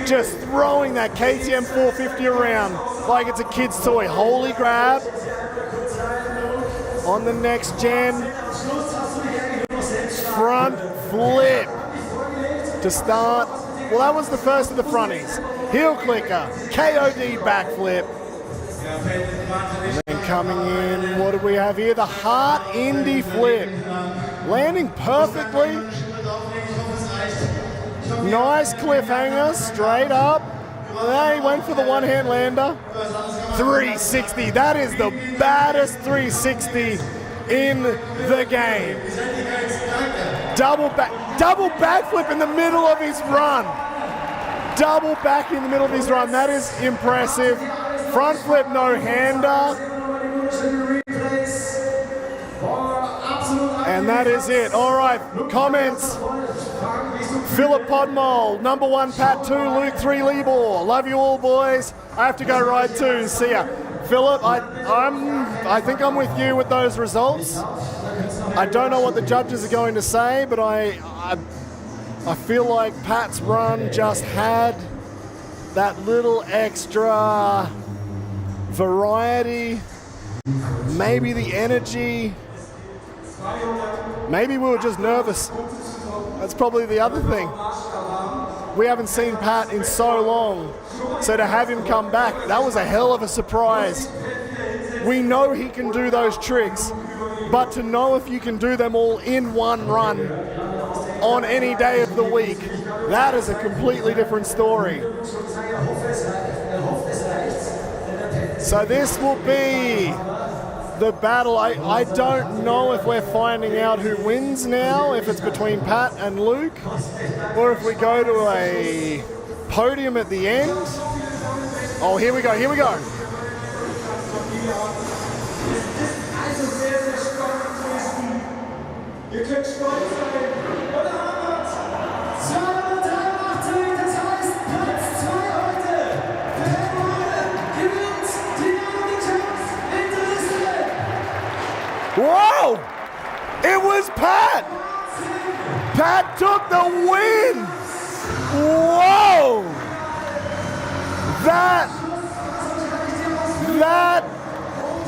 Just throwing that KTM 450 around like it's a kid's toy. Holy grab. On the next gen. Front flip to start. Well, that was the first of the fronties. Heel clicker, KOD backflip. And then coming in, what do we have here? The Heart Indy flip. Landing perfectly. Nice cliffhanger, straight up. There he went for the one-hand lander. 360, that is the baddest 360 in the game. Double backflip in the middle of his run. Double back in the middle of his run. That is impressive. Front flip no-hander. And that is it. All right, comments. Philip Podmol, number 1 Pat 2, Luke 3 Libor. Love you all, boys. I have to go ride 2. See ya. Philip, I think I'm with you with those results. I don't know what the judges are going to say, but I feel like Pat's run just had that little extra variety, maybe the energy, maybe we were just nervous. That's probably the other thing. We haven't seen Pat in so long, so to have him come back, that was a hell of a surprise. We know he can do those tricks, but to know if you can do them all in one run on any day of the week, that is a completely different story. So this will be the battle. I don't know if we're finding out who wins now, if it's between Pat and Luke, or if we go to a podium at the end. Oh, here we go, here we go. Ihr könnt stolz sein. Und da haben wir 283, das heißt Platz 2 heute. Pekarek gewinnt die Champs in Dresden. Whoa! It was Pat! Pat took the win! Whoa! That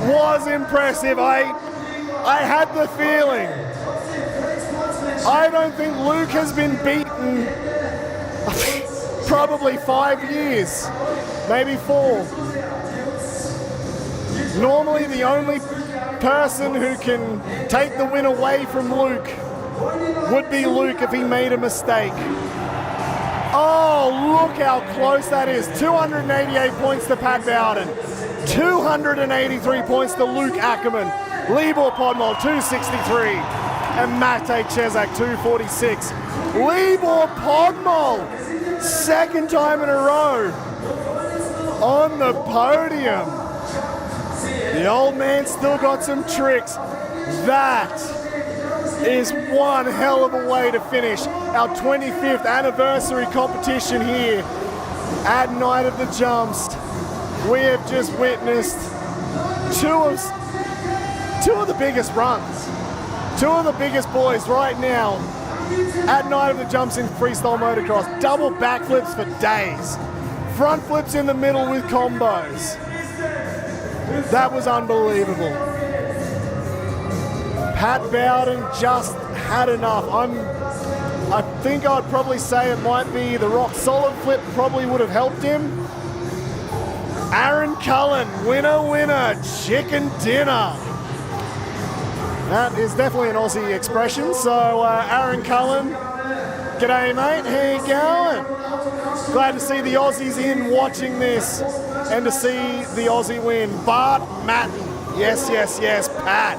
was impressive. I had the feeling. I don't think Luc has been beaten probably 5 years, maybe 4. Normally the only person who can take the win away from Luc would be Luc if he made a mistake. Oh, look how close that is. 288 points to Pat Bowden. 283 points to Luc Ackermann. Libor Podmol, 263. And Matej Cesak, 246. Libor Podmol, second time in a row on the podium. The old man still got some tricks. That is one hell of a way to finish our 25th anniversary competition here at Night of the Jumps. We have just witnessed two of the biggest runs, two of the biggest boys right now at Night of the Jumps in freestyle motocross. Double backflips for days, front flips in the middle with combos. That was unbelievable. Pat Bowden just had enough. I think I'd probably say it might be the rock solid flip probably would have helped him. Aaron Cullen, winner, chicken dinner. That is definitely an Aussie expression. So Aaron Cullen, g'day mate, how you going? Glad to see the Aussies in watching this and to see the Aussie win. Bart Maty, yes, Pat.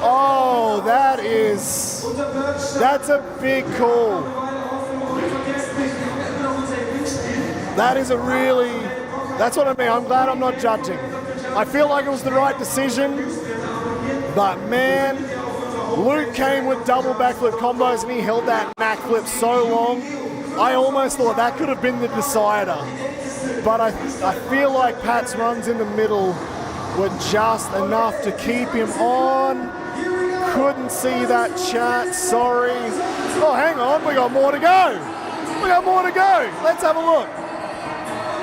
Oh, that's a big call. That is that's what I mean. I'm glad I'm not judging. I feel like it was the right decision, but man, Luc came with double backflip combos and he held that back flip so long. I almost thought that could have been the decider. But I feel like Pat's runs in the middle were just enough to keep him on. Couldn't see that chat, sorry. Oh, hang on, we got more to go. Let's have a look.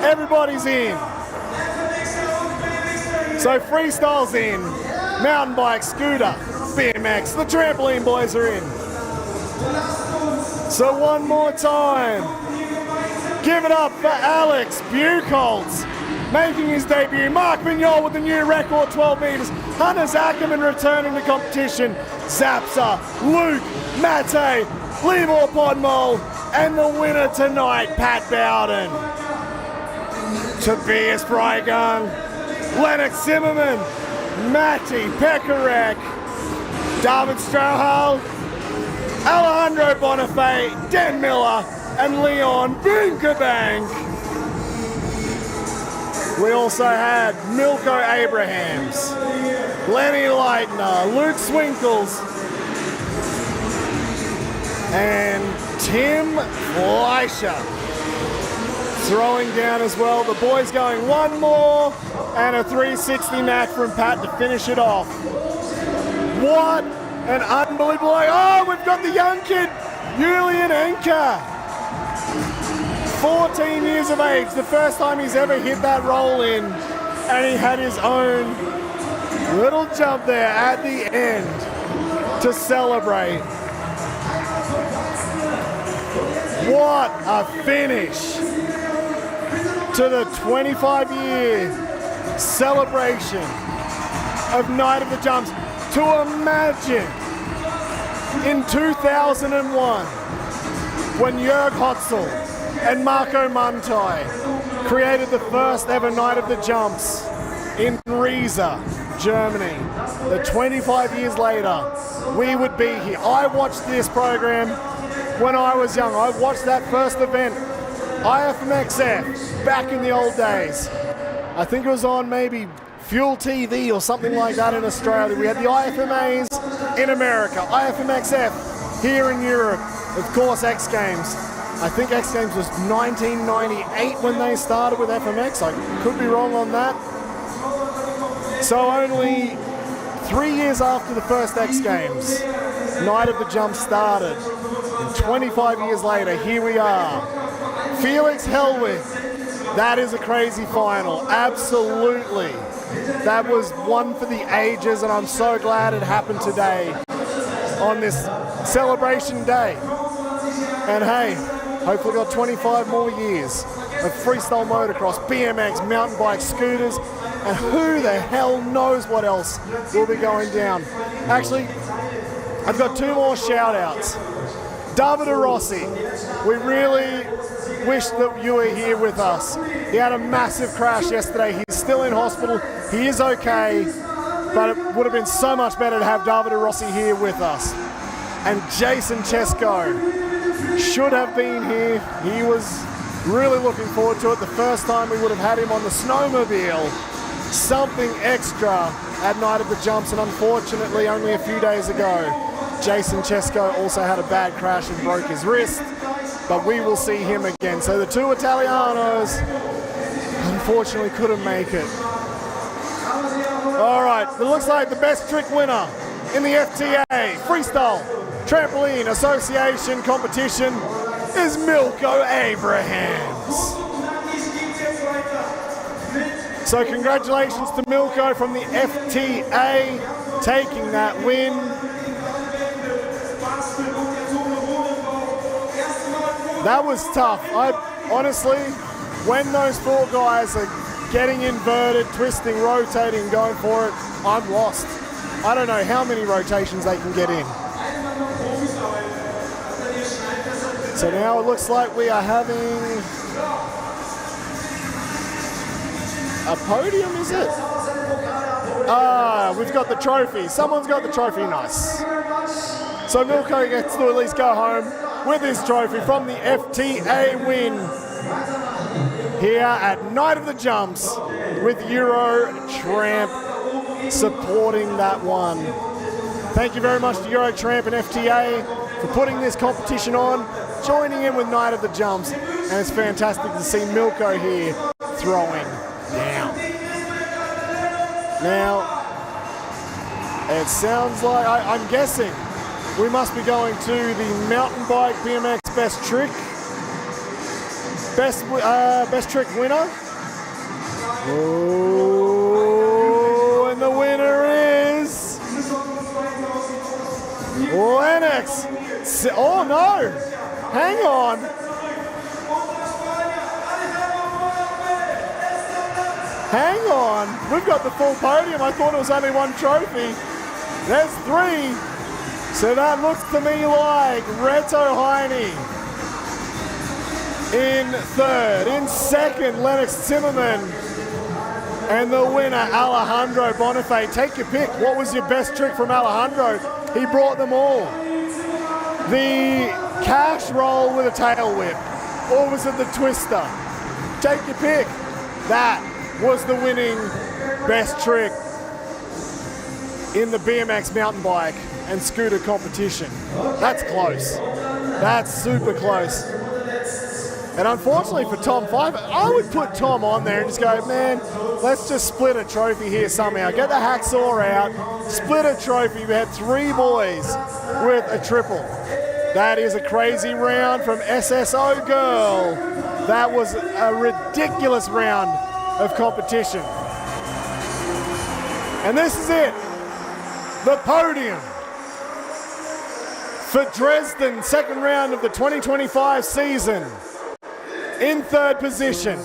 Everybody's in. So freestyle's in. Mountain bike, scooter, BMX, the trampoline boys are in. So one more time. Give it up for Alex Bucholtz, making his debut. Marc Pinyol with the new record, 12 meters. Luc Ackermann returning to competition. Zapsa, Luc, Matej, Libor Podmol, and the winner tonight, Pat Bowden. Tobias Freigang, Lennox Zimmermann, Maty, Pekarek, David Strauhal, Alejandro Bonafe, Dan Miller, and Leon Binckebanck. We also had Milko Abrahams, Lenny Leitner, Luke Swinkles, and Tim Fleischer throwing down as well. The boys going one more and a 360 knack from Pat to finish it off. What an unbelievable, oh, we've got the young kid, Julian Enker. 14 years of age, the first time he's ever hit that roll in, and he had his own little jump there at the end to celebrate. What a finish to the 25-year celebration of Night of the Jumps. To imagine in 2001 when Jörg Hotzel and Marco Mantai created the first ever Night of the Jumps in Riesa, Germany. That 25 years later, we would be here. I watched this program when I was young. I watched that first event IFMXF, back in the old days. I think it was on maybe Fuel TV or something like that in Australia. We had the IFMAs in America, IFMXF here in Europe. Of course, X Games. I think X Games was 1998 when they started with FMX. I could be wrong on that. So only 3 years after the first X Games, Night of the Jump started. And 25 years later, here we are. Felix Hellwig, that is a crazy final, absolutely. That was one for the ages, and I'm so glad it happened today on this celebration day. And hey, hopefully got 25 more years of freestyle motocross, BMX, mountain bike, scooters, and who the hell knows what else will be going down. Actually, I've got 2 more shout outs. Davide Rossi, we really wish that you were here with us. He had a massive crash yesterday. He's still in hospital. He is okay, but it would have been so much better to have Davide Rossi here with us. And Jason Chesko should have been here. He was really looking forward to it. The first time we would have had him on the snowmobile, something extra at Night of the Jumps, and unfortunately only a few days ago, Jason Chesko also had a bad crash and broke his wrist, but we will see him again. So the 2 Italianos unfortunately couldn't make it. All right, it looks like the best trick winner in the FTA Freestyle Trampoline Association competition is Milko Abrahams. So congratulations to Milko from the FTA taking that win. That was tough. Honestly, when those 4 guys are getting inverted, twisting, rotating, going for it, I'm lost. I don't know how many rotations they can get in. So now it looks like we are having a podium, is it? Ah, we've got the trophy. Someone's got the trophy, nice. So Milko gets to at least go home with his trophy from the FTA win here at Night of the Jumps with Euro Tramp supporting that one. Thank you very much to Euro Tramp and FTA for putting this competition on, joining in with Night of the Jumps, and it's fantastic to see Milko here throwing down. Now, it sounds like, I'm guessing, we must be going to the mountain bike BMX best trick. Best trick winner. Oh, and the winner is Lennox. Oh no, hang on. Hang on, we've got the full podium. I thought it was only 1 trophy. There's 3. So that looks to me like Reto Heini in 3rd. In 2nd, Lennox Zimmermann. And the winner, Alejandro Bonafe. Take your pick. What was your best trick from Alejandro? He brought them all. The cash roll with a tail whip. Or was it the twister? Take your pick. That was the winning best trick in the BMX mountain bike and scooter competition. That's close. That's super close. And unfortunately for Tom Pfeiffer, I would put Tom on there and just go, man, let's just split a trophy here somehow. Get the hacksaw out, split a trophy. We had 3 boys with a triple. That is a crazy round from SSO Girl. That was a ridiculous round of competition. And this is it. The podium for Dresden, 2nd round of the 2025 season. In 3rd position,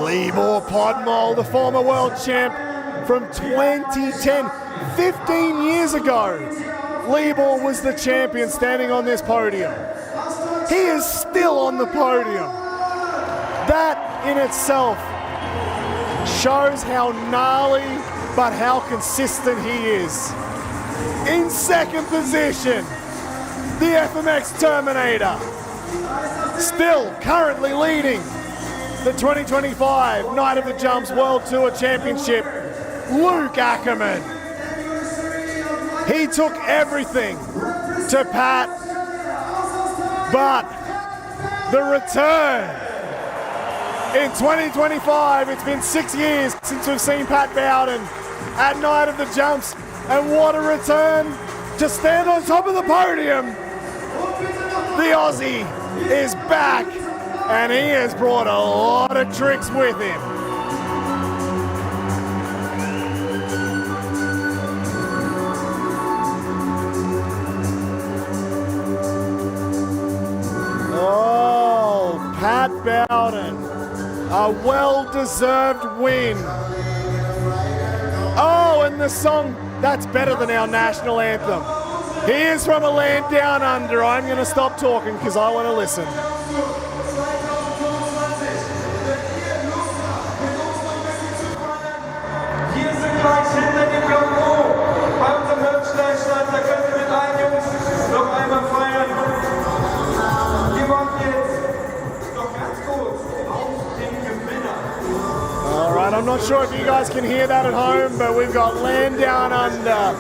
Libor Podmol, the former world champ from 2010. 15 years ago, Libor was the champion standing on this podium. He is still on the podium. That in itself shows how gnarly but how consistent he is. In 2nd position, the FMX Terminator, Still currently leading the 2025 Night of the Jumps World Tour Championship, Luc Ackermann. He took everything to Pat, but the return in 2025, it's been 6 years since we've seen Pat Bowden at Night of the Jumps, and what a return to stand on top of the podium. The Aussie is back, and he has brought a lot of tricks with him. Oh, Pat Bowden, a well-deserved win. Oh, and the song, that's better than our national anthem. He is from a land down under. I'm going to stop talking because I want to listen. Hier sind gleich hinter dem Logo. Bei unserem Merchandise-Stand, da könnt ihr mit allen Jungs noch einmal feiern. Wir wollen jetzt noch ganz kurz auf den Gewinner. All right, I'm not sure if you guys can hear that at home, but we've got Land Down Under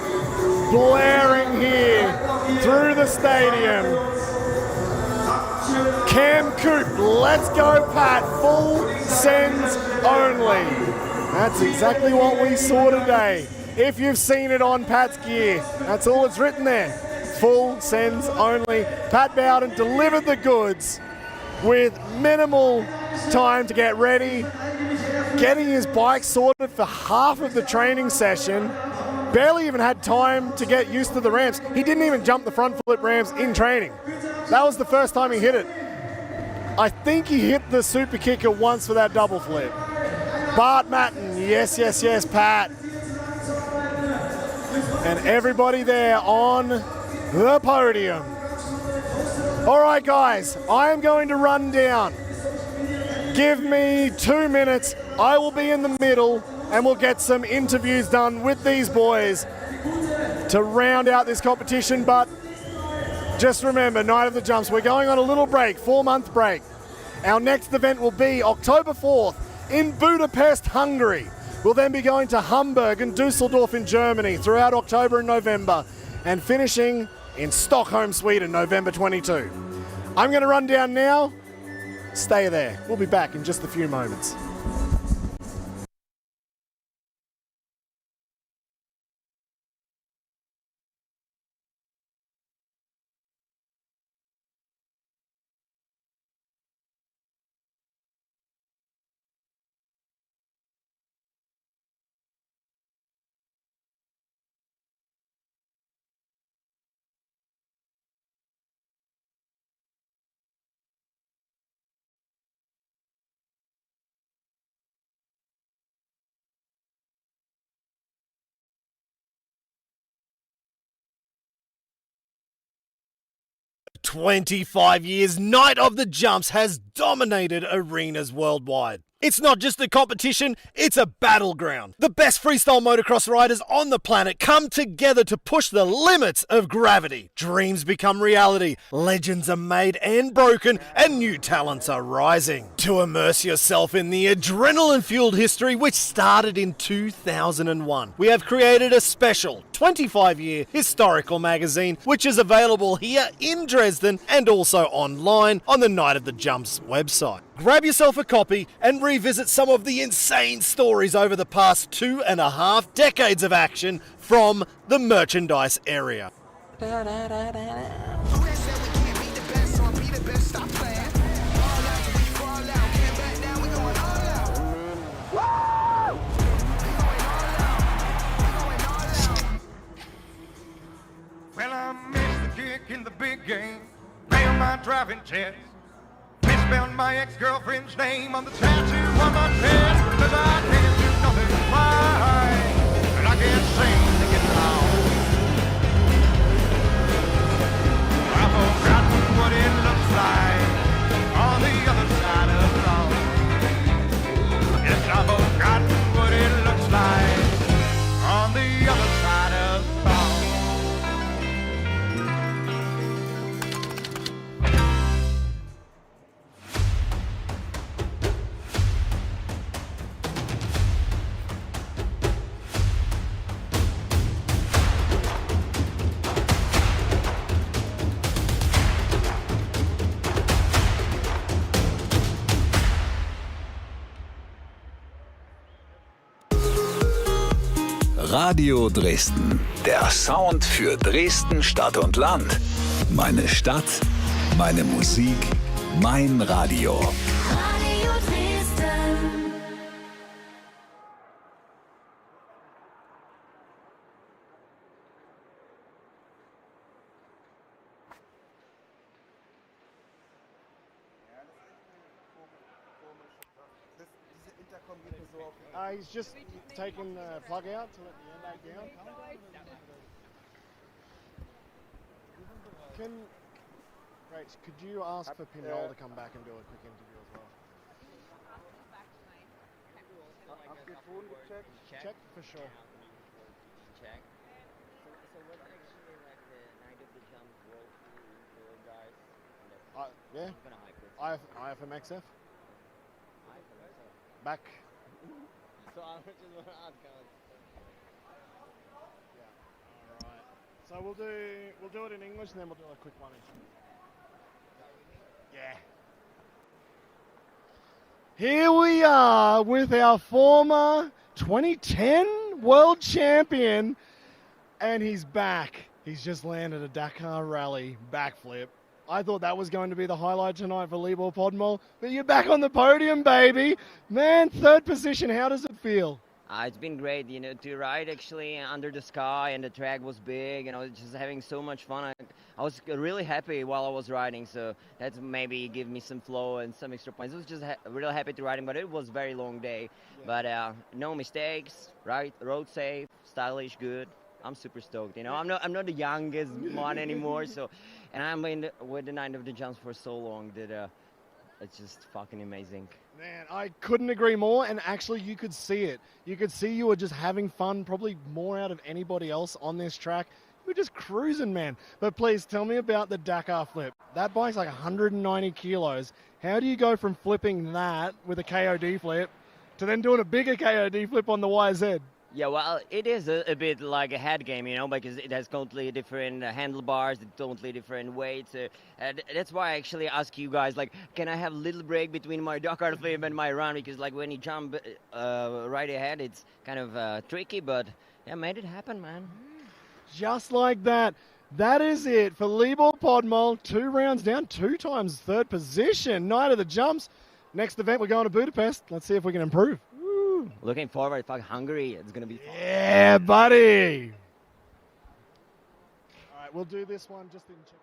blaring here through the stadium. Cam Coop, let's go Pat, full sends only. That's exactly what we saw today. If you've seen it on Pat's gear, that's all it's written there. Full sends only. Pat Bowden delivered the goods with minimal time to get ready, getting his bike sorted for half of the training session. Barely even had time to get used to the ramps. He didn't even jump the front flip ramps in training. That was the first time he hit it. I think he hit the super kicker once for that double flip. Bart Matten, yes, yes, yes, Pat. And everybody there on the podium. All right, guys, I am going to run down. Give me 2 minutes. I will be in the middle, and we'll get some interviews done with these boys to round out this competition. But just remember, Night of the Jumps, we're going on a little break, 4-month break. Our next event will be October 4th in Budapest, Hungary. We'll then be going to Hamburg and Dusseldorf in Germany throughout October and November, and finishing in Stockholm, Sweden, November 22. I'm going to run down now. Stay there. We'll be back in just a few moments. "25 years, Night of the Jumps has dominated arenas worldwide. It's not just a competition, it's a battleground. The best freestyle motocross riders on the planet come together to push the limits of gravity. Dreams become reality, legends are made and broken, and new talents are rising. To immerse yourself in the adrenaline-fueled history which started in 2001, we have created a special 25-year historical magazine which is available here in Dresden and also online on the Night of the Jumps website. Grab yourself a copy and revisit some of the insane stories over the past 2.5 decades of action from the merchandise area. Well, I missed the kick in the big game, nailed my driving test. Misspelled my ex-girlfriend's name on the tattoo on my chest. Cause I can't do nothing right, and I can't sing to get along. I've forgotten what it looks like on the other side of the road. Yes, I've forgotten what it looks like on the other side of the road. Radio Dresden. Der Sound für Dresden, Stadt und Land. Meine Stadt, meine Musik, mein Radio. Radio Dresden. He's just taken the plug out to let the airbag down. Great, could you ask for Pinyol to come back and do a quick interview as well? Check for sure. Check. So what's actually like the night of the jump world for guys? Yeah. Gonna hype it. IFMXF. Back. So I just want to ask guys. Yeah. All right. So we'll do it in English and then we'll do a quick one in German. Yeah. Here we are with our former 2010 world champion, and he's back. He's just landed a Dakar Rally backflip. I thought that was going to be the highlight tonight for Libor Podmol, but you're back on the podium, baby. Man, third position, how does it feel? It's been great, you know, to ride actually under the sky, and the track was big, and I was just having so much fun. I was really happy while I was riding, so that's maybe give me some flow and some extra points. I was just really happy to riding, but it was a very long day. Yeah. But no mistakes, right? Road safe, stylish, good. I'm super stoked. You know, I'm not the youngest one anymore, so, and I'm with the night of the jumps for so long that it's just fucking amazing. Man, I couldn't agree more, and actually you could see it. You could see you were just having fun, probably more out of anybody else on this track. You were just cruising, man. But please tell me about the Dakar flip. That bike's like 190 kilos. How do you go from flipping that with a KOD flip to then doing a bigger KOD flip on the YZ? Yeah, well, it is a bit like a head game, you know, because it has totally different handlebars, totally different weights. That's why I actually ask you guys, like, can I have a little break between my Dakar flip and my run? Because, like, when you jump right ahead, it's kind of tricky, but, yeah, made it happen, man. Just like that. That is it for Libor Podmol. 2 rounds down, 2 times third position. Night of the jumps. Next event, we're going to Budapest. Let's see if we can improve. Looking forward. Fuck, Hungary. It's going to be fun. Yeah, buddy. All right, we'll do this one just in check.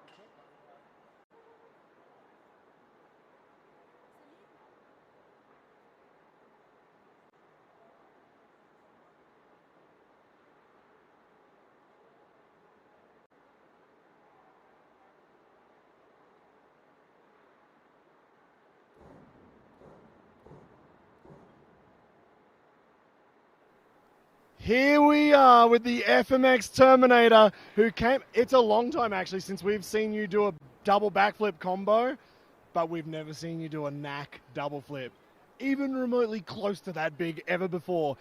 Here we are with the FMX Terminator, who came. It's a long time actually since we've seen you do a double backflip combo, but we've never seen you do a knack double flip, even remotely close to that big ever before.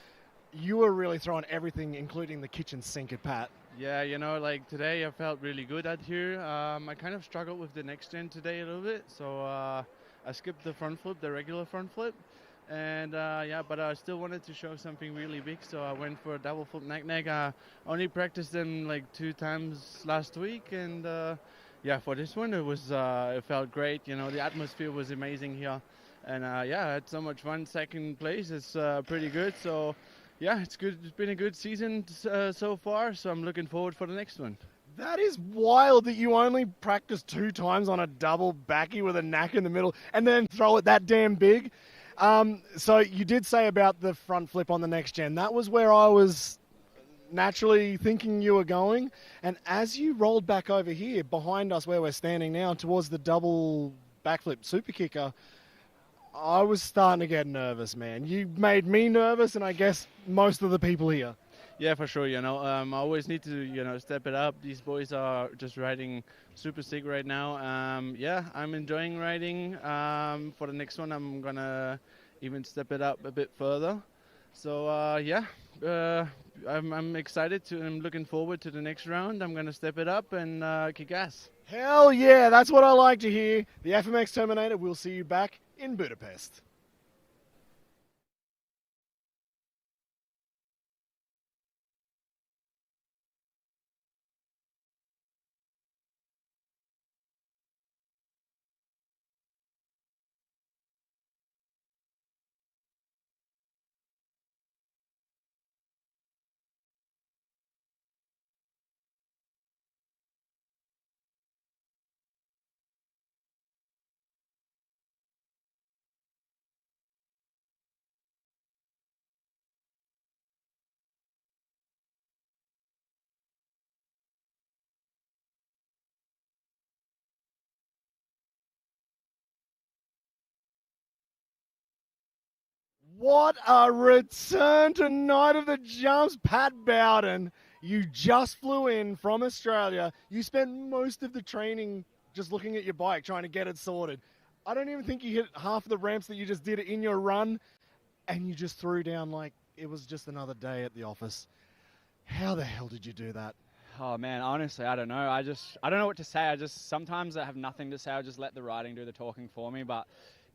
You were really throwing everything, including the kitchen sink at Pat. Yeah, you know, like today I felt really good out here. I kind of struggled with the next gen today a little bit, so I skipped the front flip, the regular front flip. And yeah, but I still wanted to show something really big, so I went for a double flip knack. I only practiced them like 2 times last week, and yeah, for this one it felt great. You know, the atmosphere was amazing here, and yeah, I had so much fun. Second place is pretty good, so yeah, it's good. It's been a good season so far, so I'm looking forward for the next one. That is wild that you only practiced 2 times on a double backy with a knack in the middle, and then throw it that damn big. So you did say about the front flip on the next gen. That was where I was naturally thinking you were going. And as you rolled back over here behind us where we're standing now towards the double backflip super kicker, I was starting to get nervous, man. You made me nervous, and I guess most of the people here. Yeah, for sure. You know, I always need to, you know, step it up. These boys are just riding super sick right now. Yeah, I'm enjoying riding. For the next one, I'm gonna even step it up a bit further. So yeah, I'm excited to. I'm looking forward to the next round. I'm gonna step it up and kick ass. Hell yeah, that's what I like to hear. The FMX Terminator. We'll see you back in Budapest. What a return to Night of the Jumps, Pat Bowden. You just flew in from Australia. You spent most of the training just looking at your bike, trying to get it sorted. I don't even think you hit half of the ramps that you just did in your run, and you just threw down like it was just another day at the office. How the hell did you do that? Oh man, honestly, I don't know. I don't know what to say. Sometimes I have nothing to say. I'll just let the riding do the talking for me. But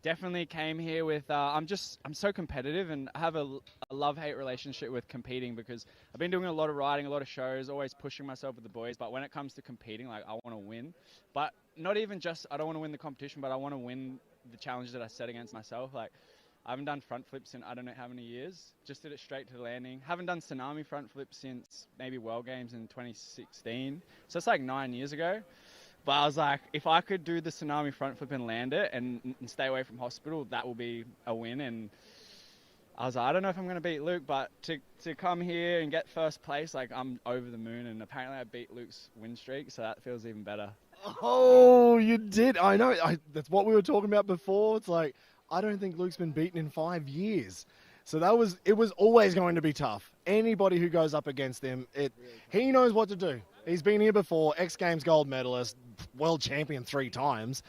definitely came here with, I'm so competitive, and I have a love-hate relationship with competing, because I've been doing a lot of riding, a lot of shows, always pushing myself with the boys. But when it comes to competing, like, I want to win. But not even just, I don't want to win the competition, but I want to win the challenge that I set against myself. Like, I haven't done front flips in I don't know how many years. Just did it straight to the landing. Haven't done tsunami front flips since maybe World Games in 2016. So it's like 9 years ago. But I was like, if I could do the tsunami front flip and land it and stay away from hospital, that will be a win. And I was like, I don't know if I'm going to beat Luc, but to come here and get first place, like, I'm over the moon. And apparently I beat Luc's win streak, so that feels even better. Oh, you did. I know. That's what we were talking about before. It's like, I don't think Luc's been beaten in 5 years. So it was always going to be tough. Anybody who goes up against him, he knows what to do. He's been here before, X Games gold medalist, world champion 3 times.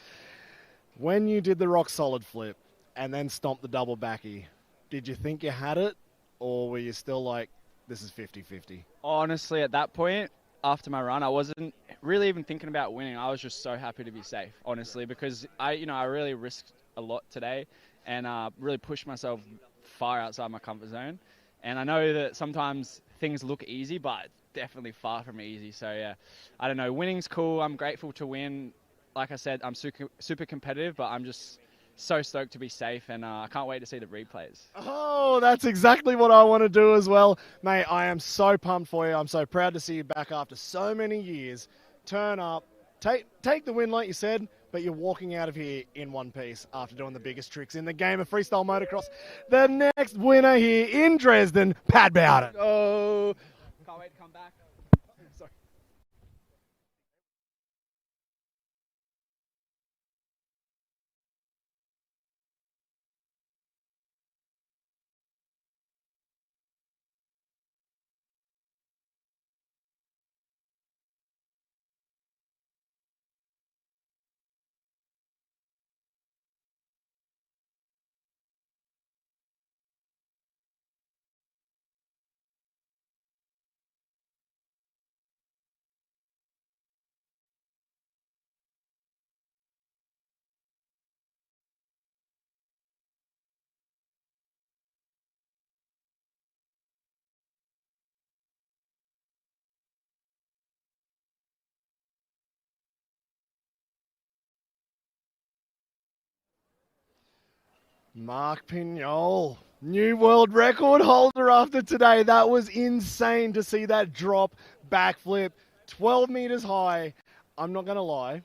When you did the rock solid flip and then stomped the double backy, did you think you had it, or were you still like, this is 50-50? Honestly, at that point, after my run, I wasn't really even thinking about winning. I was just so happy to be safe, honestly, because I really risked a lot today and really pushed myself far outside my comfort zone. And I know that sometimes things look easy, but definitely far from easy. So yeah, I don't know. Winning's cool. I'm grateful to win. Like I said, I'm super competitive, but I'm just so stoked to be safe, and I can't wait to see the replays. Oh, that's exactly what I want to do as well. Mate, I am so pumped for you. I'm so proud to see you back after so many years. Turn up, take the win like you said, but you're walking out of here in one piece after doing the biggest tricks in the game of freestyle motocross. The next winner here in Dresden, Pat Bowden. Oh, can't wait to come back. Sorry. Marc Pinyol, new world record holder after today. That was insane to see that drop backflip, 12 meters high. I'm not going to lie,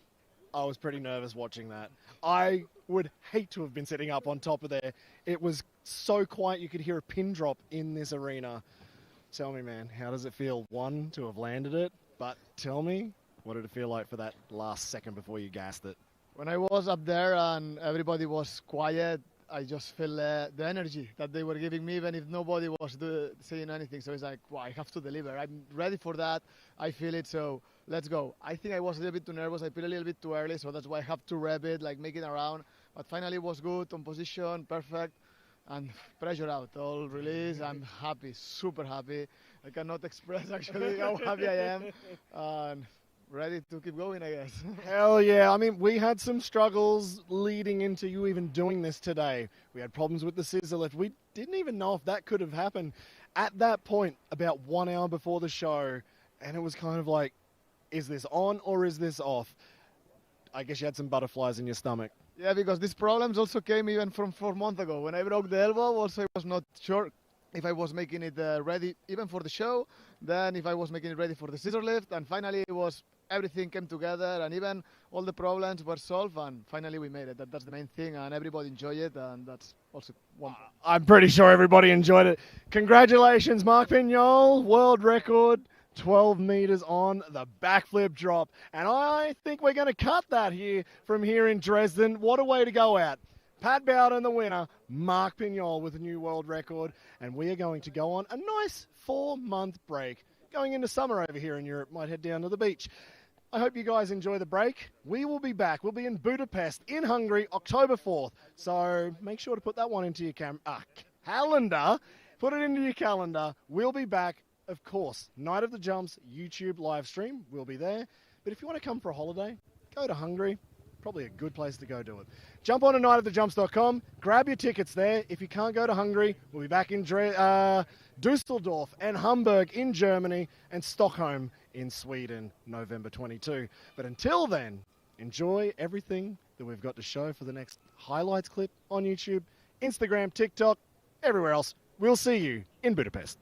I was pretty nervous watching that. I would hate to have been sitting up on top of there. It was so quiet you could hear a pin drop in this arena. Tell me, man, how does it feel, one, to have landed it? But tell me, what did it feel like for that last second before you gassed it? When I was up there and everybody was quiet, I just feel the energy that they were giving me, even if nobody was saying anything. So it's like, wow, I have to deliver. I'm ready for that. I feel it, so let's go. I think I was a little bit too nervous. I feel a little bit too early, so that's why I have to rev it, like make it around. But finally it was good, on position, perfect, and pressure out, all release. I'm happy, super happy. I cannot express actually how happy I am. And ready to keep going, I guess. Hell yeah. I mean, we had some struggles leading into you even doing this today. We had problems with the scissor lift. We didn't even know if that could have happened at that point about 1 hour before the show. And it was kind of like, is this on or is this off? I guess you had some butterflies in your stomach. Yeah, because these problems also came even from 4 months ago. When I broke the elbow, also I was not sure if I was making it ready even for the show, then if I was making it ready for the scissor lift, and finally it was everything came together, and even all the problems were solved, and finally we made it. That's the main thing, and everybody enjoyed it, and that's also one thing. I'm pretty sure everybody enjoyed it. Congratulations, Marc Pinyol, world record, 12 meters on the backflip drop. And I think we're going to cut that here from here in Dresden. What a way to go out. Pat Bowden, the winner, Marc Pinyol with a new world record, and we are going to go on a nice 4-month break. Going into summer over here in Europe, might head down to the beach. I hope you guys enjoy the break. We will be back. We'll be in Budapest, in Hungary, October 4th. So make sure to put that one into your calendar. Put it into your calendar. We'll be back, of course. Night of the Jumps YouTube live stream. We'll be there. But if you want to come for a holiday, go to Hungary. Probably a good place to go do it. Jump on to nightofthejumps.com. Grab your tickets there. If you can't go to Hungary, we'll be back in Dusseldorf and Hamburg in Germany and Stockholm in Sweden, November 22. But until then, enjoy everything that we've got to show for the next highlights clip on YouTube, Instagram, TikTok, everywhere else. We'll see you in Budapest.